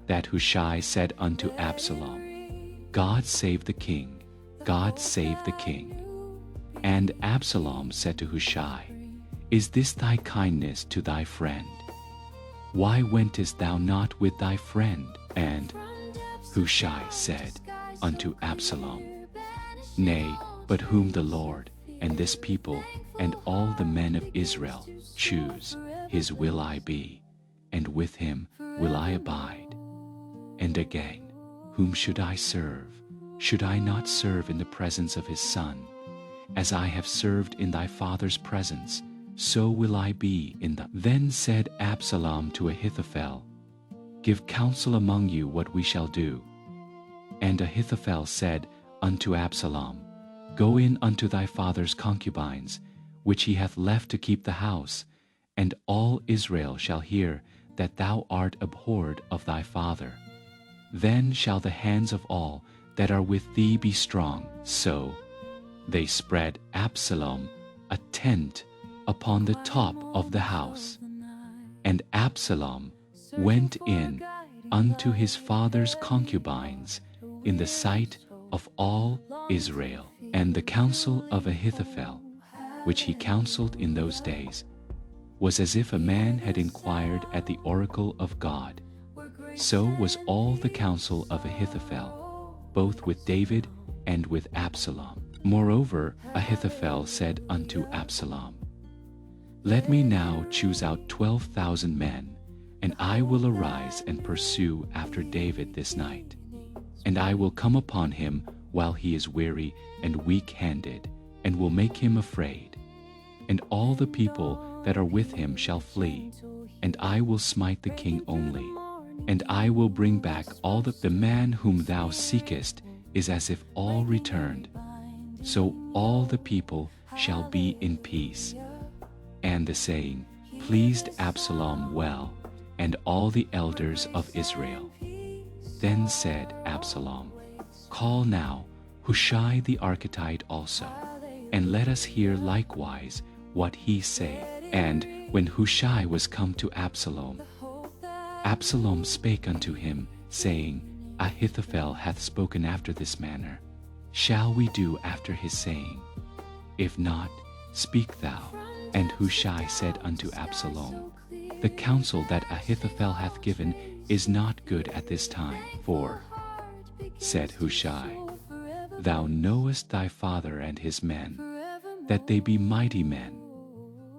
Speaker 1: that Hushai said unto Absalom, God save the king, God save the king. And Absalom said to Hushai, Is this thy kindness to thy friend? Why wentest thou not with thy friend? And Hushai said unto Absalom, Nay, but whom the Lord and this people and all the men of Israel choose, his will I be, and with him will I abide. And again, whom should I serve? Should I not serve in the presence of his son? As I have served in thy father's presence, so will I be in the... Then said Absalom to Ahithophel, Give counsel among you what we shall do. And Ahithophel said unto Absalom, Go in unto thy father's concubines, which he hath left to keep the house, and all Israel shall hear that thou art abhorred of thy father. Then shall the hands of all that are with thee be strong. So they spread Absalom a tent upon the top of the house. And Absalom went in unto his father's concubines in the sight of all Israel. And the counsel of Ahithophel, which he counseled in those days, was as if a man had inquired at the oracle of God. So was all the counsel of Ahithophel, both with David and with Absalom. Moreover, Ahithophel said unto Absalom, Let me now choose out 12,000 men, and I will arise and pursue after David this night. And I will come upon him while he is weary and weak-handed, and will make him afraid. And all the people that are with him shall flee, and I will smite the king only. And I will bring back all the man whom thou seekest is as if all returned. So all the people shall be in peace. And the saying pleased Absalom well, and all the elders of Israel. Then said Absalom, Call now Hushai the architect also, and let us hear likewise what he saith. And when Hushai was come to Absalom, Absalom spake unto him, saying, Ahithophel hath spoken after this manner. Shall we do after his saying? If not, speak thou. And Hushai said unto Absalom, The counsel that Ahithophel hath given is not good at this time. For, said Hushai, Thou knowest thy father and his men, that they be mighty men,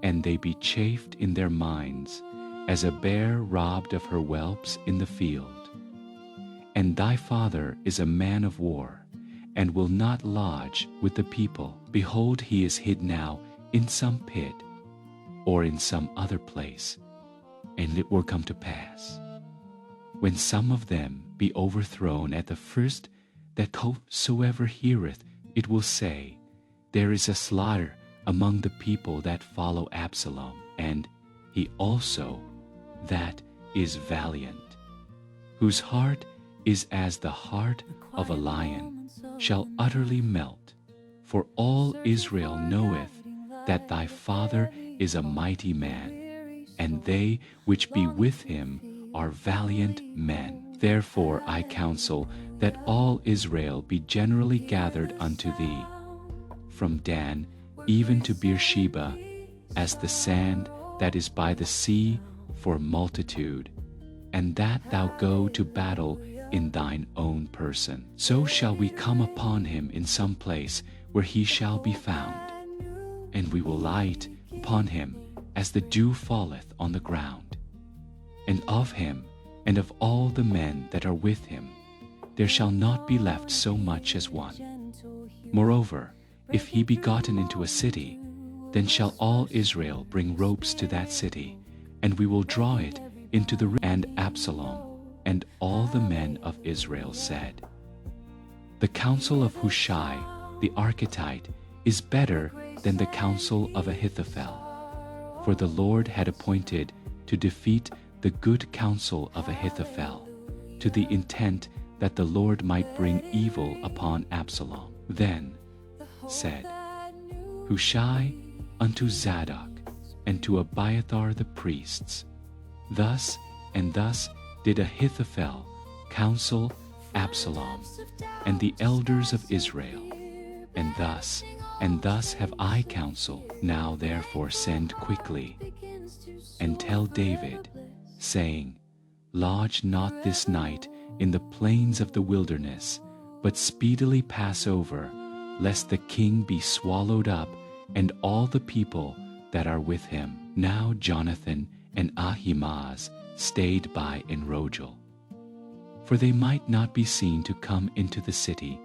Speaker 1: and they be chafed in their minds, as a bear robbed of her whelps in the field. And thy father is a man of war, and will not lodge with the people. Behold, he is hid now in some pit, or in some other place. And it will come to pass, when some of them be overthrown at the first, that whosoever heareth it will say, There is a slaughter among the people that follow Absalom, and he also that is valiant, whose heart is as the heart of a lion, shall utterly melt. For all Israel knoweth that thy father is a mighty man, and they which be with him are valiant men. Therefore I counsel that all Israel be generally gathered unto thee, from Dan even to Beersheba, as the sand that is by the sea for multitude, and that thou go to battle in thine own person. So shall we come upon him in some place where he shall be found, and we will light upon him as the dew falleth on the ground. And of him and of all the men that are with him there shall not be left so much as one. Moreover, if he be gotten into a city, then shall all Israel bring ropes to that city, and we will draw it into the river. And Absalom and all the men of Israel said, The counsel of Hushai the Architite is better than the counsel of Ahithophel. For the Lord had appointed to defeat the good counsel of Ahithophel, to the intent that the Lord might bring evil upon Absalom. Then said Hushai unto Zadok and to Abiathar the priests, Thus and thus did Ahithophel counsel Absalom and the elders of Israel, and thus have I counsel. Now therefore send quickly, and tell David, saying, Lodge not this night in the plains of the wilderness, but speedily pass over, lest the king be swallowed up, and all the people that are with him. Now Jonathan and Ahimaaz stayed by in Rogel, for they might not be seen to come into the city.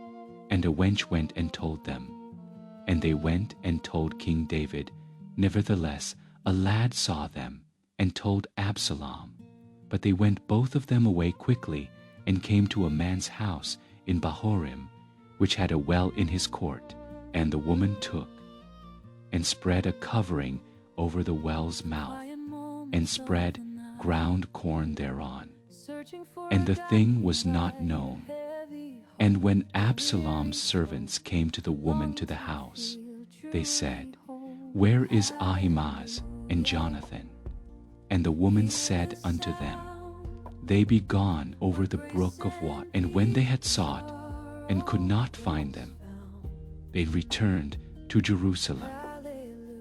Speaker 1: And a wench went and told them. And they went and told King David. Nevertheless, a lad saw them, and told Absalom. But they went both of them away quickly, and came to a man's house in Bahorim, which had a well in his court. And the woman took, and spread a covering over the well's mouth, and spread ground corn thereon. And the thing was not known. And when Absalom's servants came to the woman to the house, they said, Where is Ahimaaz and Jonathan? And the woman said unto them, They be gone over the brook of water. And when they had sought, and could not find them, they returned to Jerusalem.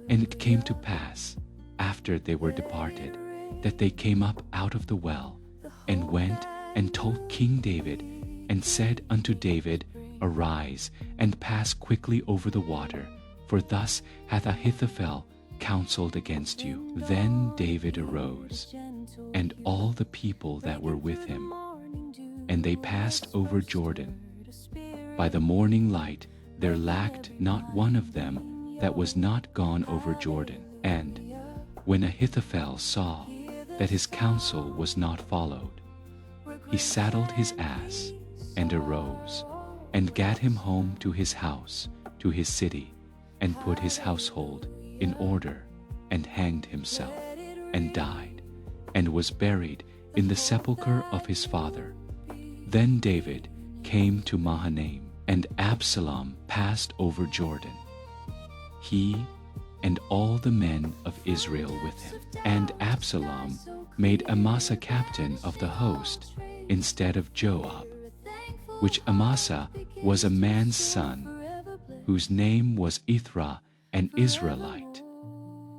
Speaker 1: And it came to pass, after they were departed, that they came up out of the well, and went and told King David, and said unto David, Arise, and pass quickly over the water, for thus hath Ahithophel counseled against you. Then David arose, and all the people that were with him, and they passed over Jordan. By the morning light there lacked not one of them that was not gone over Jordan. And when Ahithophel saw that his counsel was not followed, he saddled his ass, and arose, and gat him home to his house, to his city, and put his household in order, and hanged himself, and died, and was buried in the sepulchre of his father. Then David came to Mahanaim, and Absalom passed over Jordan, he and all the men of Israel with him. And Absalom made Amasa captain of the host instead of Joab, which Amasa was a man's son, whose name was Ithra, an Israelite,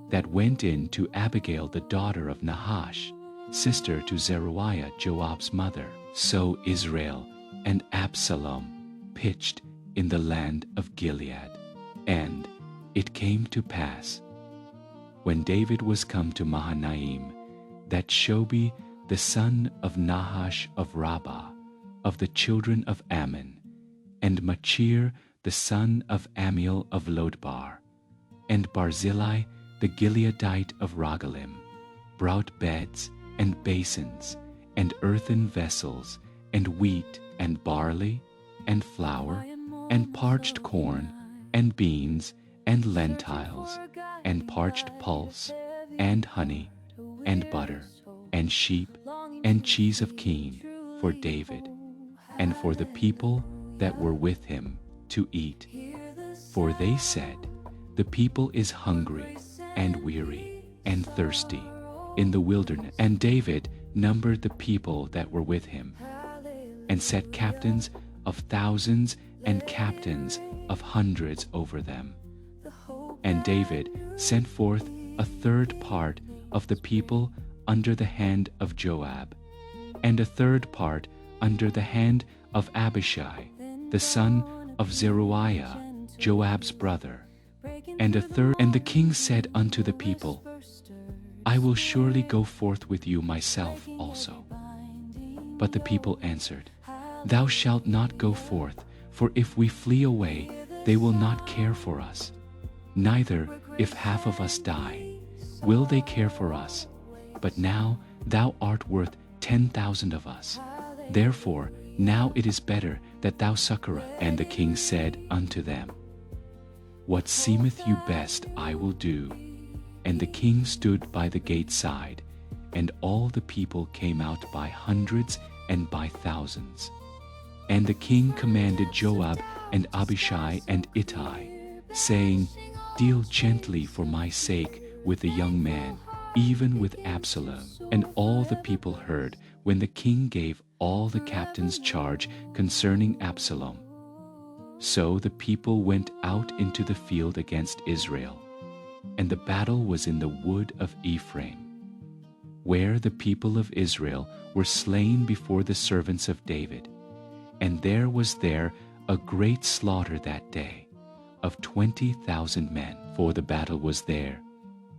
Speaker 1: that went in to Abigail the daughter of Nahash, sister to Zeruiah Joab's mother. So Israel and Absalom pitched in the land of Gilead. And it came to pass, when David was come to Mahanaim, that Shobi the son of Nahash of Rabbah, of the children of Ammon, and Machir the son of Amiel of Lodbar, and Barzillai the Gileadite of Rogelim, brought beds and basins, and earthen vessels, and wheat, and barley, and flour, and parched corn, and beans, and lentiles, and parched pulse, and honey, and butter, and sheep, and cheese of keen, for David, and for the people that were with him to eat. For they said, The people is hungry, and weary, and thirsty, in the wilderness. And David numbered the people that were with him, and set captains of thousands and captains of hundreds over them. And David sent forth a third part of the people under the hand of Joab, and a third part under the hand of Abishai, the son of Zeruiah, Joab's brother, and a third. And the king said unto the people, I will surely go forth with you myself also. But the people answered, Thou shalt not go forth, for if we flee away, they will not care for us. Neither, if half of us die, will they care for us. But now thou art worth 10,000 of us. Therefore now it is better that thou succor us. And the king said unto them, What seemeth you best I will do. And the king stood by the gate side, and all the people came out by hundreds and by thousands. And the king commanded Joab and Abishai and Ittai, saying, Deal gently for my sake with the young man, even with Absalom. And all the people heard when the king gave all the captains charge concerning Absalom. So the people went out into the field against Israel, and the battle was in the wood of Ephraim, where the people of Israel were slain before the servants of David. And there was there a great slaughter that day of 20,000 men, for the battle was there,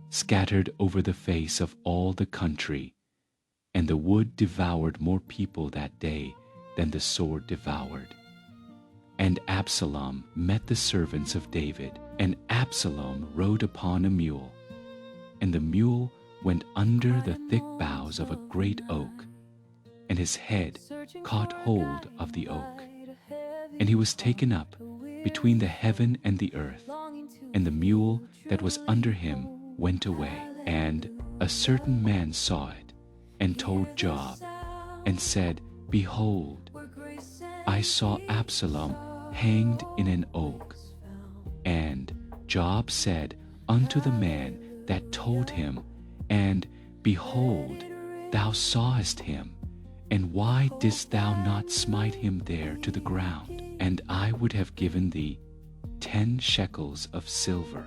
Speaker 1: scattered over the face of all the country. And the wood devoured more people that day than the sword devoured. And Absalom met the servants of David, and Absalom rode upon a mule. And the mule went under the thick boughs of a great oak, and his head caught hold of the oak. And he was taken up between the heaven and the earth, and the mule that was under him went away. And a certain man saw it, and told Joab, and said, Behold, I saw Absalom hanged in an oak. And Joab said unto the man that told him, And behold, thou sawest him, and why didst thou not smite him there to the ground? And I would have given thee 10 shekels of silver,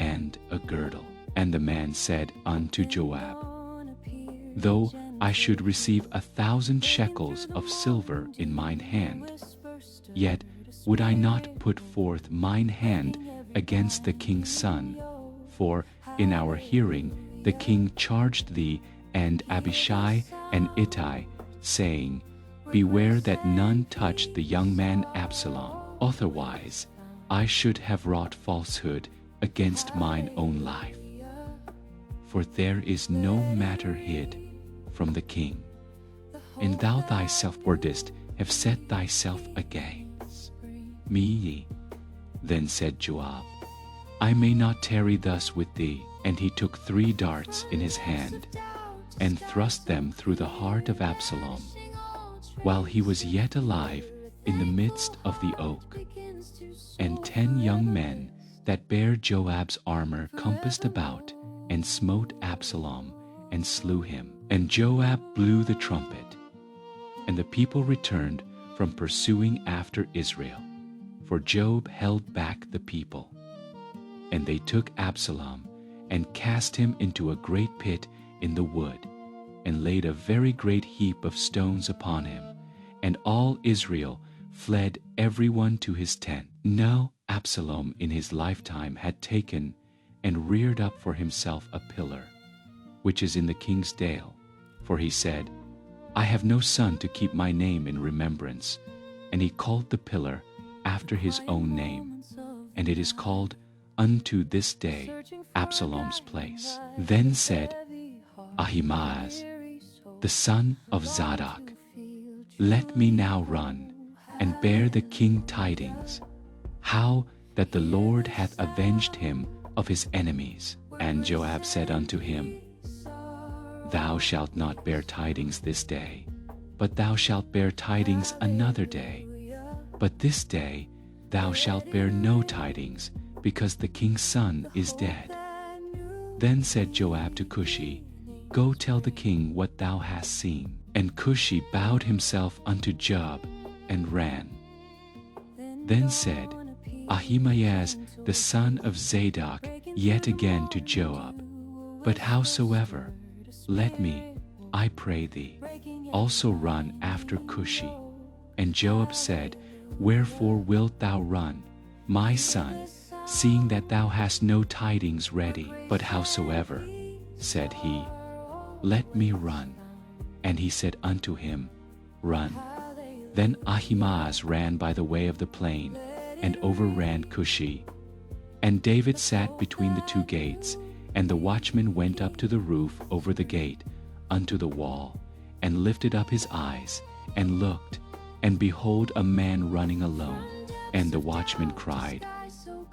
Speaker 1: and a girdle. And the man said unto Joab, Though I should receive 1,000 shekels of silver in mine hand, yet would I not put forth mine hand against the king's son, for in our hearing the king charged thee and Abishai and Ittai, saying, Beware that none touch the young man Absalom, otherwise I should have wrought falsehood against mine own life. For there is no matter hid from the king, and thou thyself wouldest have set thyself against me. Then said Joab, I may not tarry thus with thee. And he took 3 darts in his hand, and thrust them through the heart of Absalom, while he was yet alive in the midst of the oak. And 10 young men that bare Joab's armor compassed about, and smote Absalom, and slew him. And Joab blew the trumpet, and the people returned from pursuing after Israel, for Joab held back the people. And they took Absalom, and cast him into a great pit in the wood, and laid a very great heap of stones upon him. And all Israel fled every one to his tent. Now Absalom in his lifetime had taken and reared up for himself a pillar, which is in the king's dale. For he said, I have no son to keep my name in remembrance. And he called the pillar after his own name, and it is called unto this day Absalom's place. Then said Ahimaaz, the son of Zadok, Let me now run, and bear the king tidings, how that the Lord hath avenged him of his enemies. And Joab said unto him, Thou shalt not bear tidings this day, but thou shalt bear tidings another day. But this day thou shalt bear no tidings, because the king's son is dead. Then said Joab to Cushi, Go tell the king what thou hast seen. And Cushi bowed himself unto Joab, and ran. Then said Ahimaaz the son of Zadok yet again to Joab, But howsoever Let me, I pray thee, also run after Cushi. And Joab said, Wherefore wilt thou run, my son, seeing that thou hast no tidings ready? But howsoever, said he, let me run. And he said unto him, Run. Then Ahimaaz ran by the way of the plain, and overran Cushi. And David sat between the two gates, and the watchman went up to the roof over the gate, unto the wall, and lifted up his eyes, and looked, and behold a man running alone. And the watchman cried,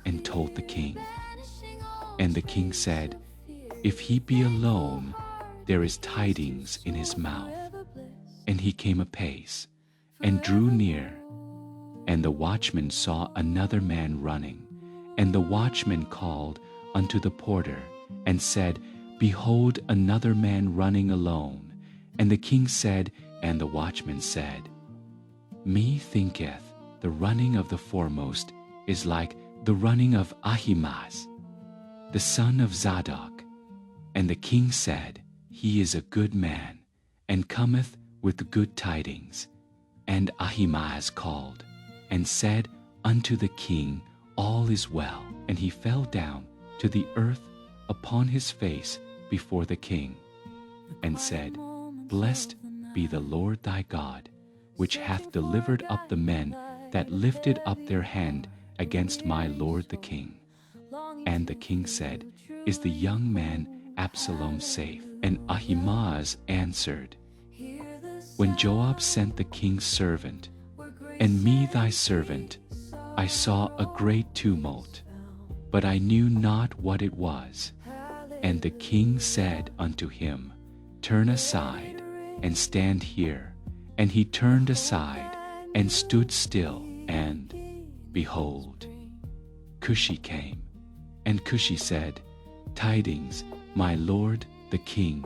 Speaker 1: and told the king. And the king said, If he be alone, there is tidings in his mouth. And he came apace, and drew near. And the watchman saw another man running. And the watchman called unto the porter, and said, Behold another man running alone. And the king said, and the watchman said, Me thinketh the running of the foremost is like the running of Ahimaaz, the son of Zadok. And the king said, He is a good man, and cometh with good tidings. And Ahimaaz called, and said unto the king, All is well. And he fell down to the earth upon his face before the king, and said, Blessed be the Lord thy God, which hath delivered up the men that lifted up their hand against my lord the king. And the king said, Is the young man Absalom safe? And Ahimaaz answered, When Joab sent the king's servant, and me thy servant, I saw a great tumult, but I knew not what it was. And the king said unto him, Turn aside, and stand here. And he turned aside, and stood still, and, behold, Cushi came. And Cushi said, Tidings, my lord the king,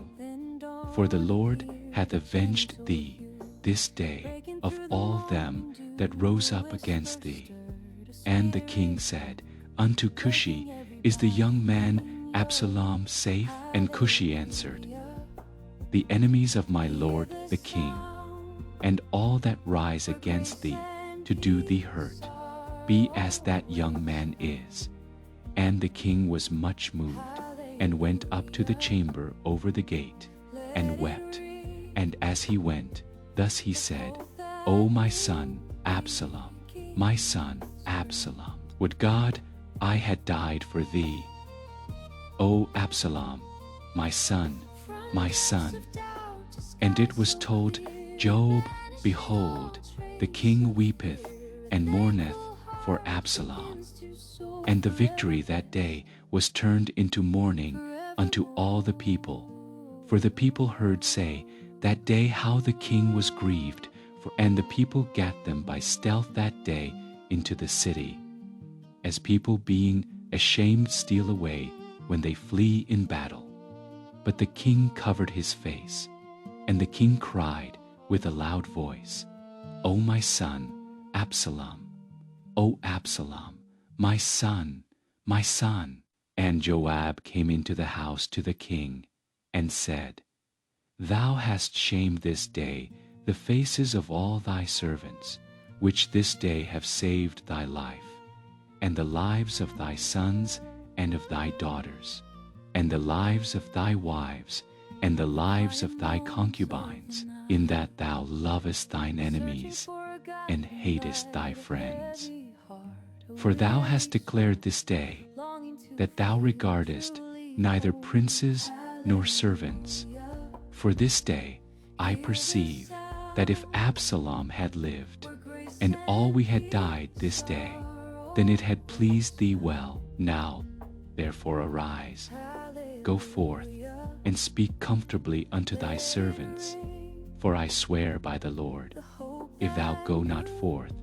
Speaker 1: for the Lord hath avenged thee this day of all them that rose up against thee. And the king said unto Cushi, Is the young man Absalom safe? And Cushi answered, The enemies of my lord the king, and all that rise against thee to do thee hurt, be as that young man is. And the king was much moved, and went up to the chamber over the gate, and wept. And as he went, thus he said, O my son Absalom, my son Absalom, would God I had died for thee. O Absalom, my son, my son. And it was told Joab, Behold, the king weepeth and mourneth for Absalom. And the victory that day was turned into mourning unto all the people. For the people heard say that day how the king was grieved, and the people gat them by stealth that day into the city, as people being ashamed steal away when they flee in battle. But the king covered his face, and the king cried with a loud voice, O my son Absalom, O Absalom, my son, my son. And Joab came into the house to the king, and said, Thou hast shamed this day the faces of all thy servants, which this day have saved thy life, and the lives of thy sons and of thy daughters, and the lives of thy wives, and the lives of thy concubines, in that thou lovest thine enemies, and hatest thy friends. For thou hast declared this day that thou regardest neither princes nor servants. For this day I perceive that if Absalom had lived, and all we had died this day, then it had pleased thee well. Now, therefore arise, go forth, and speak comfortably unto thy servants. For I swear by the Lord, if thou go not forth,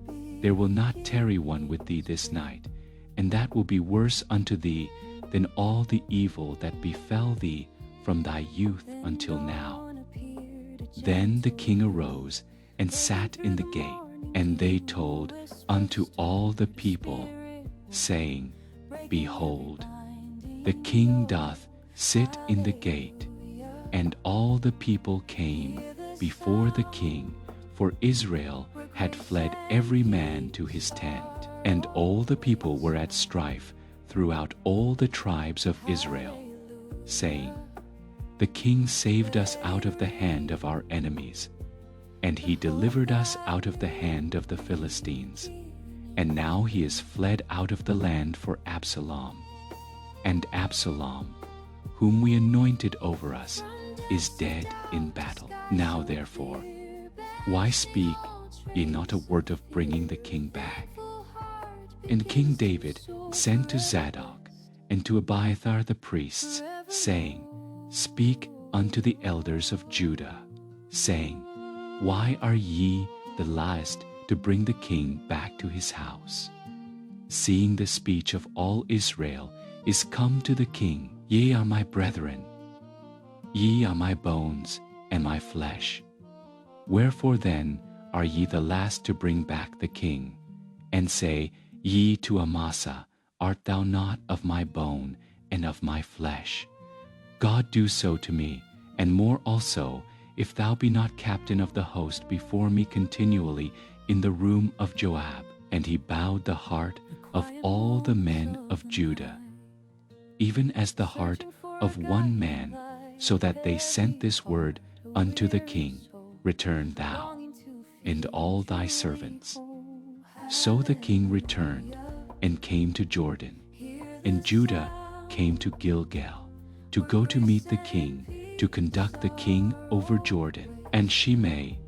Speaker 1: there will not tarry one with thee this night, and that will be worse unto thee than all the evil that befell thee from thy youth until now. Then the king arose and sat in the gate, and they told unto all the people, saying, Behold, the king doth sit in the gate. And all the people came before the king, for Israel had fled every man to his tent. And all the people were at strife throughout all the tribes of Israel, saying, The king saved us out of the hand of our enemies, and he delivered us out of the hand of the Philistines. And now he is fled out of the land for Absalom. And Absalom, whom we anointed over us, is dead in battle. Now therefore, why speak ye not a word of bringing the king back? And King David sent to Zadok and to Abiathar the priests, saying, Speak unto the elders of Judah, saying, Why are ye the last to bring the king back to his house? Seeing the speech of all Israel is come to the king, Ye are my brethren, ye are my bones and my flesh. Wherefore then are ye the last to bring back the king, and say ye to Amasa, Art thou not of my bone and of my flesh? God do so to me, and more also, if thou be not captain of the host before me continually in the room of Joab. And he bowed the heart of all the men of Judah, even as the heart of one man, so that they sent this word unto the king, Return thou, and all thy servants. So the king returned, and came to Jordan, and Judah came to Gilgal, to go to meet the king, to conduct the king over Jordan. And Shimei,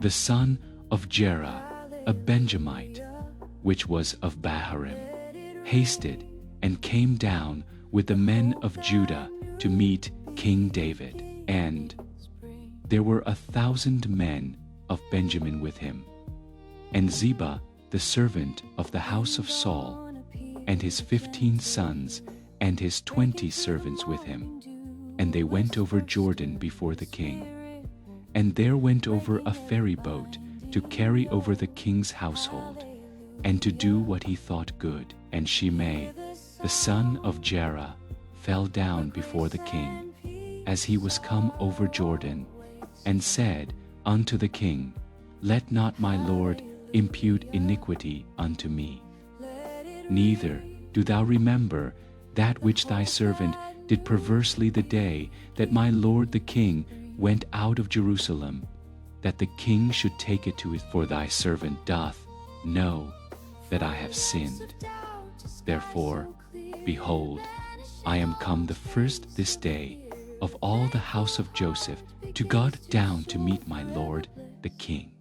Speaker 1: the son of Jerah, a Benjamite, which was of Baharim, hasted and came down with the men of Judah to meet King David. And there were 1,000 men of Benjamin with him, and Ziba, the servant of the house of Saul, and his 15 sons and his 20 servants with him. And they went over Jordan before the king. And there went over a ferry boat to carry over the king's household, and to do what he thought good. And Shimei, the son of Jerah, fell down before the king, as he was come over Jordan, and said unto the king, Let not my lord impute iniquity unto me. Neither do thou remember that which thy servant did perversely the day that my lord the king went out of Jerusalem, that the king should take it to it. For thy servant doth know that I have sinned. Therefore, behold, I am come the first this day of all the house of Joseph to go down to meet my lord the king.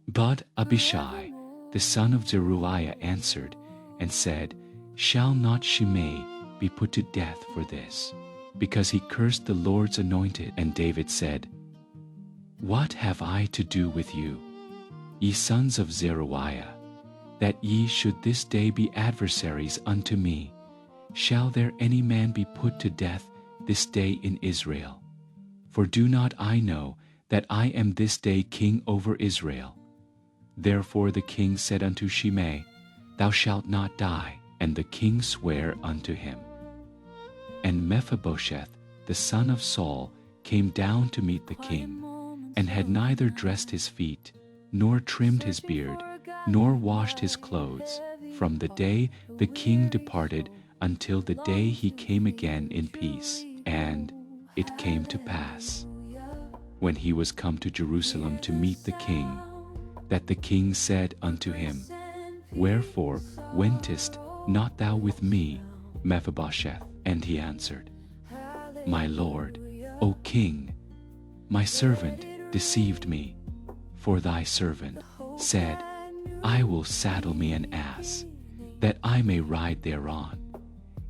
Speaker 1: But Abishai, the son of Zeruiah, answered and said, Shall not Shimei be put to death for this, because he cursed the Lord's anointed? And David said, What have I to do with you, ye sons of Zeruiah, that ye should this day be adversaries unto me? Shall there any man be put to death this day in Israel? For do not I know that I am this day king over Israel? Therefore the king said unto Shimei, Thou shalt not die. And the king sware unto him. And Mephibosheth, the son of Saul, came down to meet the king, and had neither dressed his feet, nor trimmed his beard, nor washed his clothes, from the day the king departed until the day he came again in peace. And it came to pass, when he was come to Jerusalem to meet the king, that the king said unto him, Wherefore wentest not thou with me, Mephibosheth? And he answered, My lord, O king, my servant deceived me, for thy servant said, I will saddle me an ass, that I may ride thereon,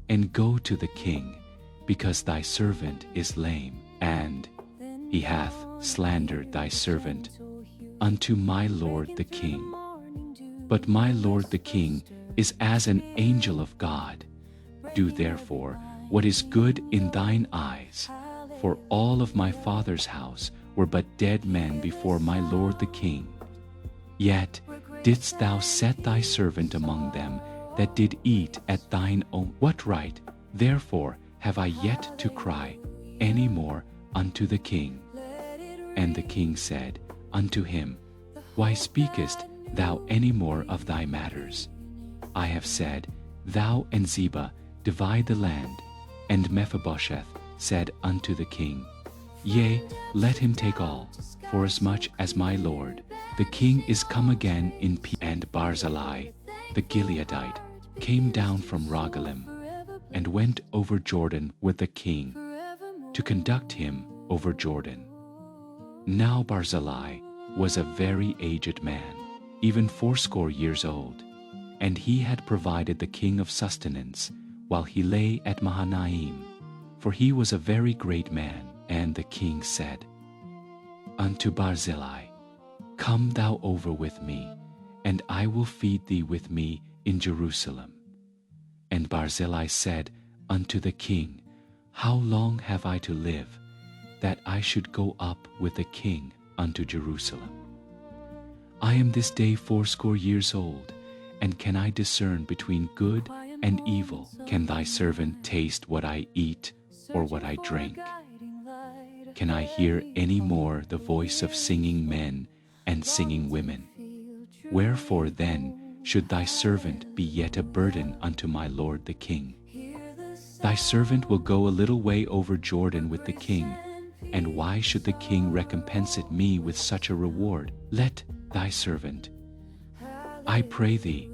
Speaker 1: and go to the king, because thy servant is lame. And he hath slandered thy servant unto my lord the king. But my lord the king is as an angel of God. Do therefore what is good in thine eyes. For all of my father's house were but dead men before my lord the king. Yet didst thou set thy servant among them that did eat at thine own. What right, therefore, have I yet to cry any more unto the king. And the king said unto him, Why speakest thou any more of thy matters? I have said, Thou and Ziba divide the land. And Mephibosheth said unto the king, Yea, let him take all, forasmuch as my lord, the king, is come again in peace. And Barzillai, the Gileadite, came down from Rogelim, and went over Jordan with the king, to conduct him over Jordan. Now Barzillai was a very aged man, even 80 years old, and he had provided the king of sustenance while he lay at Mahanaim, for he was a very great man. And the king said unto Barzillai, Come thou over with me, and I will feed thee with me in Jerusalem. And Barzillai said unto the king, How long have I to live, that I should go up with the king unto Jerusalem? I am this day 80 years old, and can I discern between good and evil? Can thy servant taste what I eat or what I drink? Can I hear any more the voice of singing men and singing women? Wherefore then should thy servant be yet a burden unto my lord the king? Thy servant will go a little way over Jordan with the king, and why should the king recompense it me with such a reward? Let thy servant, I pray thee,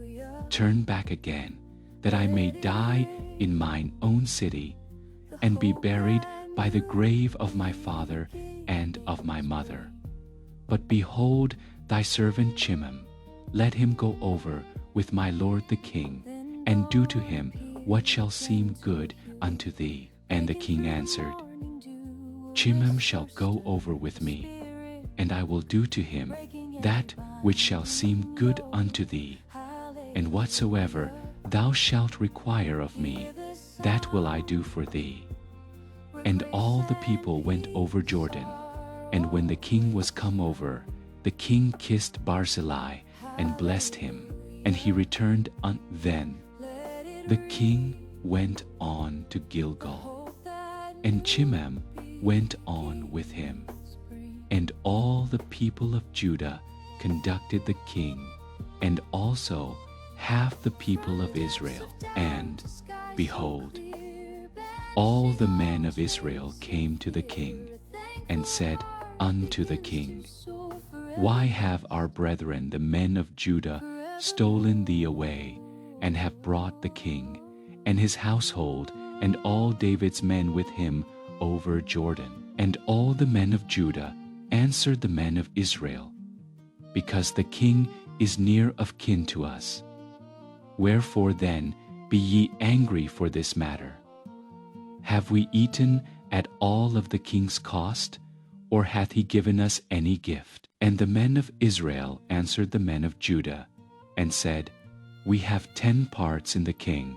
Speaker 1: turn back again, that I may die in mine own city, and be buried by the grave of my father and of my mother. But behold thy servant Chimham, let him go over with my lord the king, and do to him what shall seem good unto thee. And the king answered, Chimham shall go over with me, and I will do to him that which shall seem good unto thee, and whatsoever thou shalt require of me, that will I do for thee. And all the people went over Jordan, and when the king was come over, the king kissed Barzillai and blessed him, and he returned then. The king went on to Gilgal, and Chimham went on with him. And all the people of Judah conducted the king, and also half the people of Israel. And, behold, all the men of Israel came to the king, and said unto the king, Why have our brethren the men of Judah stolen thee away, and have brought the king, and his household, and all David's men with him over Jordan? And all the men of Judah answered the men of Israel, Because the king is near of kin to us. Wherefore then be ye angry for this matter? Have we eaten at all of the king's cost, or hath he given us any gift? And the men of Israel answered the men of Judah, and said, We have 10 parts in the king,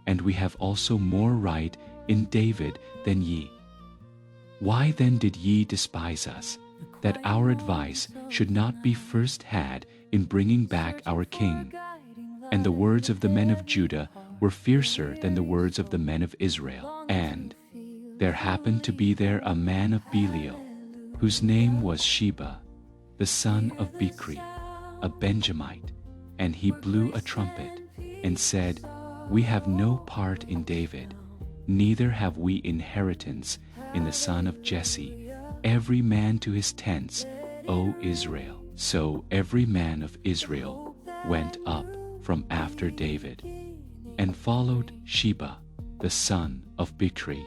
Speaker 1: and we have also more right in David than ye. Why then did ye despise us, that our advice should not be first had in bringing back our king? And the words of the men of Judah were fiercer than the words of the men of Israel. And there happened to be there a man of Belial, whose name was Sheba, the son of Bichri, a Benjamite, and he blew a trumpet, and said, We have no part in David, neither have we inheritance in the son of Jesse, every man to his tents, O Israel. So every man of Israel went up from after David, and followed Sheba, the son of Bichri.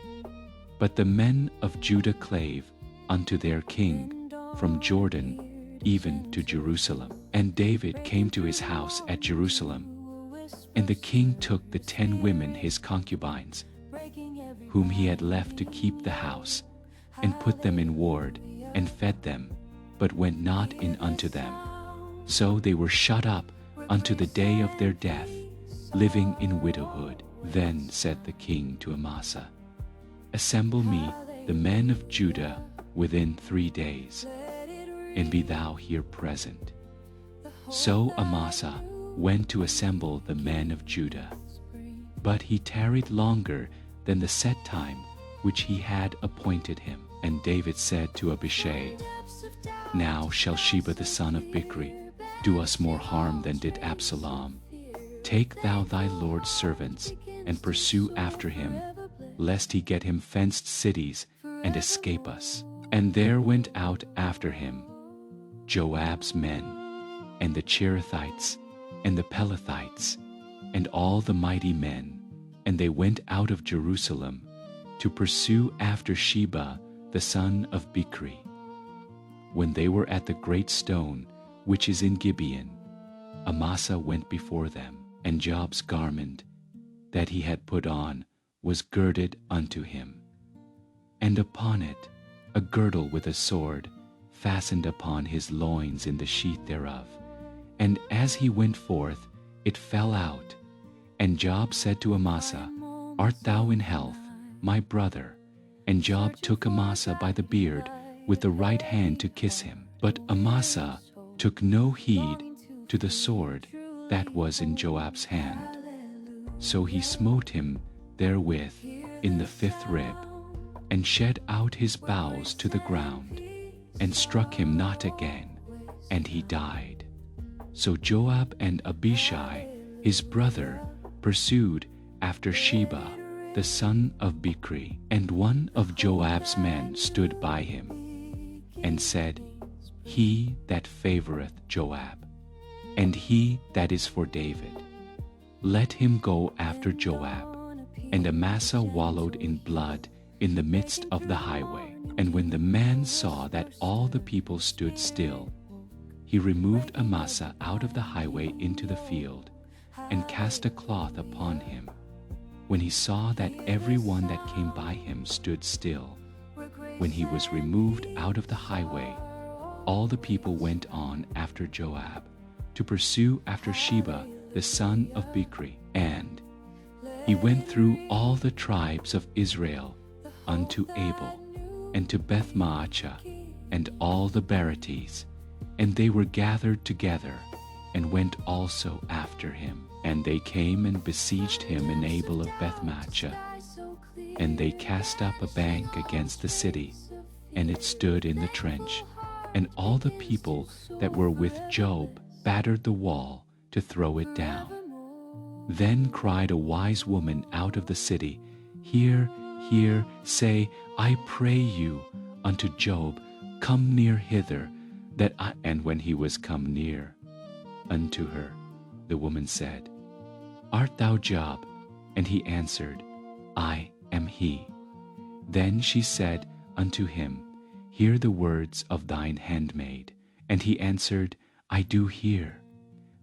Speaker 1: But the men of Judah clave unto their king from Jordan even to Jerusalem. And David came to his house at Jerusalem, and the king took the 10 women his concubines, whom he had left to keep the house, and put them in ward, and fed them, but went not in unto them. So they were shut up unto the day of their death, living in widowhood. Then said the king to Amasa, Assemble me the men of Judah within 3 days, and be thou here present. So Amasa went to assemble the men of Judah. But he tarried longer than the set time which he had appointed him. And David said to Abishai, Now shall Sheba the son of Bichri do us more harm than did Absalom. Take thou thy Lord's servants, and pursue after him, lest he get him fenced cities, and escape us. And there went out after him Joab's men, and the Cherethites, and the Pelethites, and all the mighty men, and they went out of Jerusalem to pursue after Sheba the son of Bichri. When they were at the great stone which is in Gibeon, Amasa went before them, and Joab's garment that he had put on was girded unto him, and upon it a girdle with a sword fastened upon his loins in the sheath thereof. And as he went forth, it fell out. And Joab said to Amasa, Art thou in health, my brother? And Joab took Amasa by the beard with the right hand to kiss him. But Amasa took no heed to the sword that was in Joab's hand. So he smote him therewith in the fifth rib, and shed out his bowels to the ground, and struck him not again, and he died. So Joab and Abishai his brother pursued after Sheba the son of Bichri. And one of Joab's men stood by him, and said, He that favoreth Joab, and he that is for David, let him go after Joab. And Amasa wallowed in blood in the midst of the highway. And when the man saw that all the people stood still, he removed Amasa out of the highway into the field, and cast a cloth upon him. When he saw that every one that came by him stood still, when he was removed out of the highway, all the people went on after Joab, to pursue after Sheba the son of Bichri. And he went through all the tribes of Israel unto Abel, and to Beth-Maachah, and all the Barates, and they were gathered together, and went also after him. And they came and besieged him in Abel of Beth-Maachah, and they cast up a bank against the city, and it stood in the trench. And all the people that were with Job battered the wall to throw it down. Then cried a wise woman out of the city, Hear, hear, say, I pray you unto Job, Come near hither, that I... And when he was come near unto her, the woman said, Art thou Job? And he answered, I am he. Then she said unto him, Hear the words of thine handmaid. And he answered, I do hear.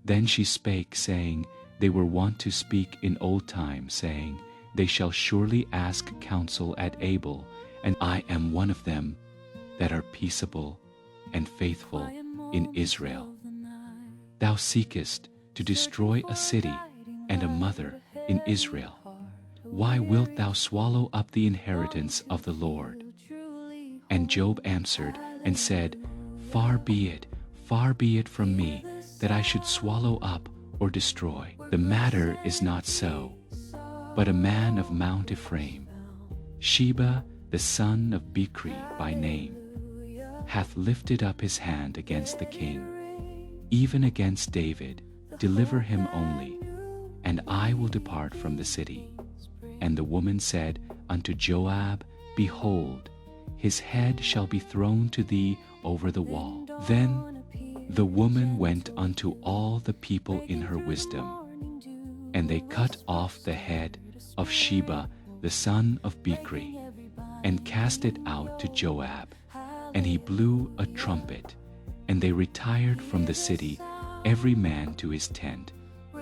Speaker 1: Then she spake, saying, They were wont to speak in old time, saying, They shall surely ask counsel at Abel, and I am one of them that are peaceable and faithful in Israel. Thou seekest to destroy a city and a mother in Israel. Why wilt thou swallow up the inheritance of the Lord? And Job answered and said, Far be it from me, that I should swallow up or destroy. The matter is not so, but a man of Mount Ephraim, Sheba the son of Bichri by name, hath lifted up his hand against the king, even against David. Deliver him only, and I will depart from the city. And the woman said unto Joab, Behold, his head shall be thrown to thee over the wall. Then the woman went unto all the people in her wisdom, and they cut off the head of Sheba the son of Bichri, and cast it out to Joab. And he blew a trumpet, and they retired from the city, every man to his tent.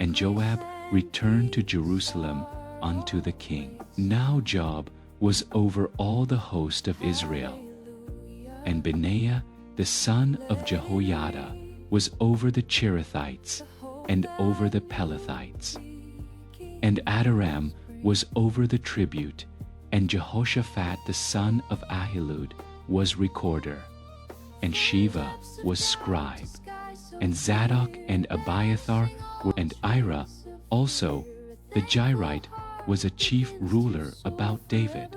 Speaker 1: And Joab returned to Jerusalem unto the king. Now Joab was over all the host of Israel, and Benaiah the son of Jehoiada was over the Cherethites, and over the Pelethites. And Adoram was over the tribute, and Jehoshaphat the son of Ahilud was recorder, and Sheva was scribe, and Zadok and Abiathar were, and Ira also the Jairite was a chief ruler about David.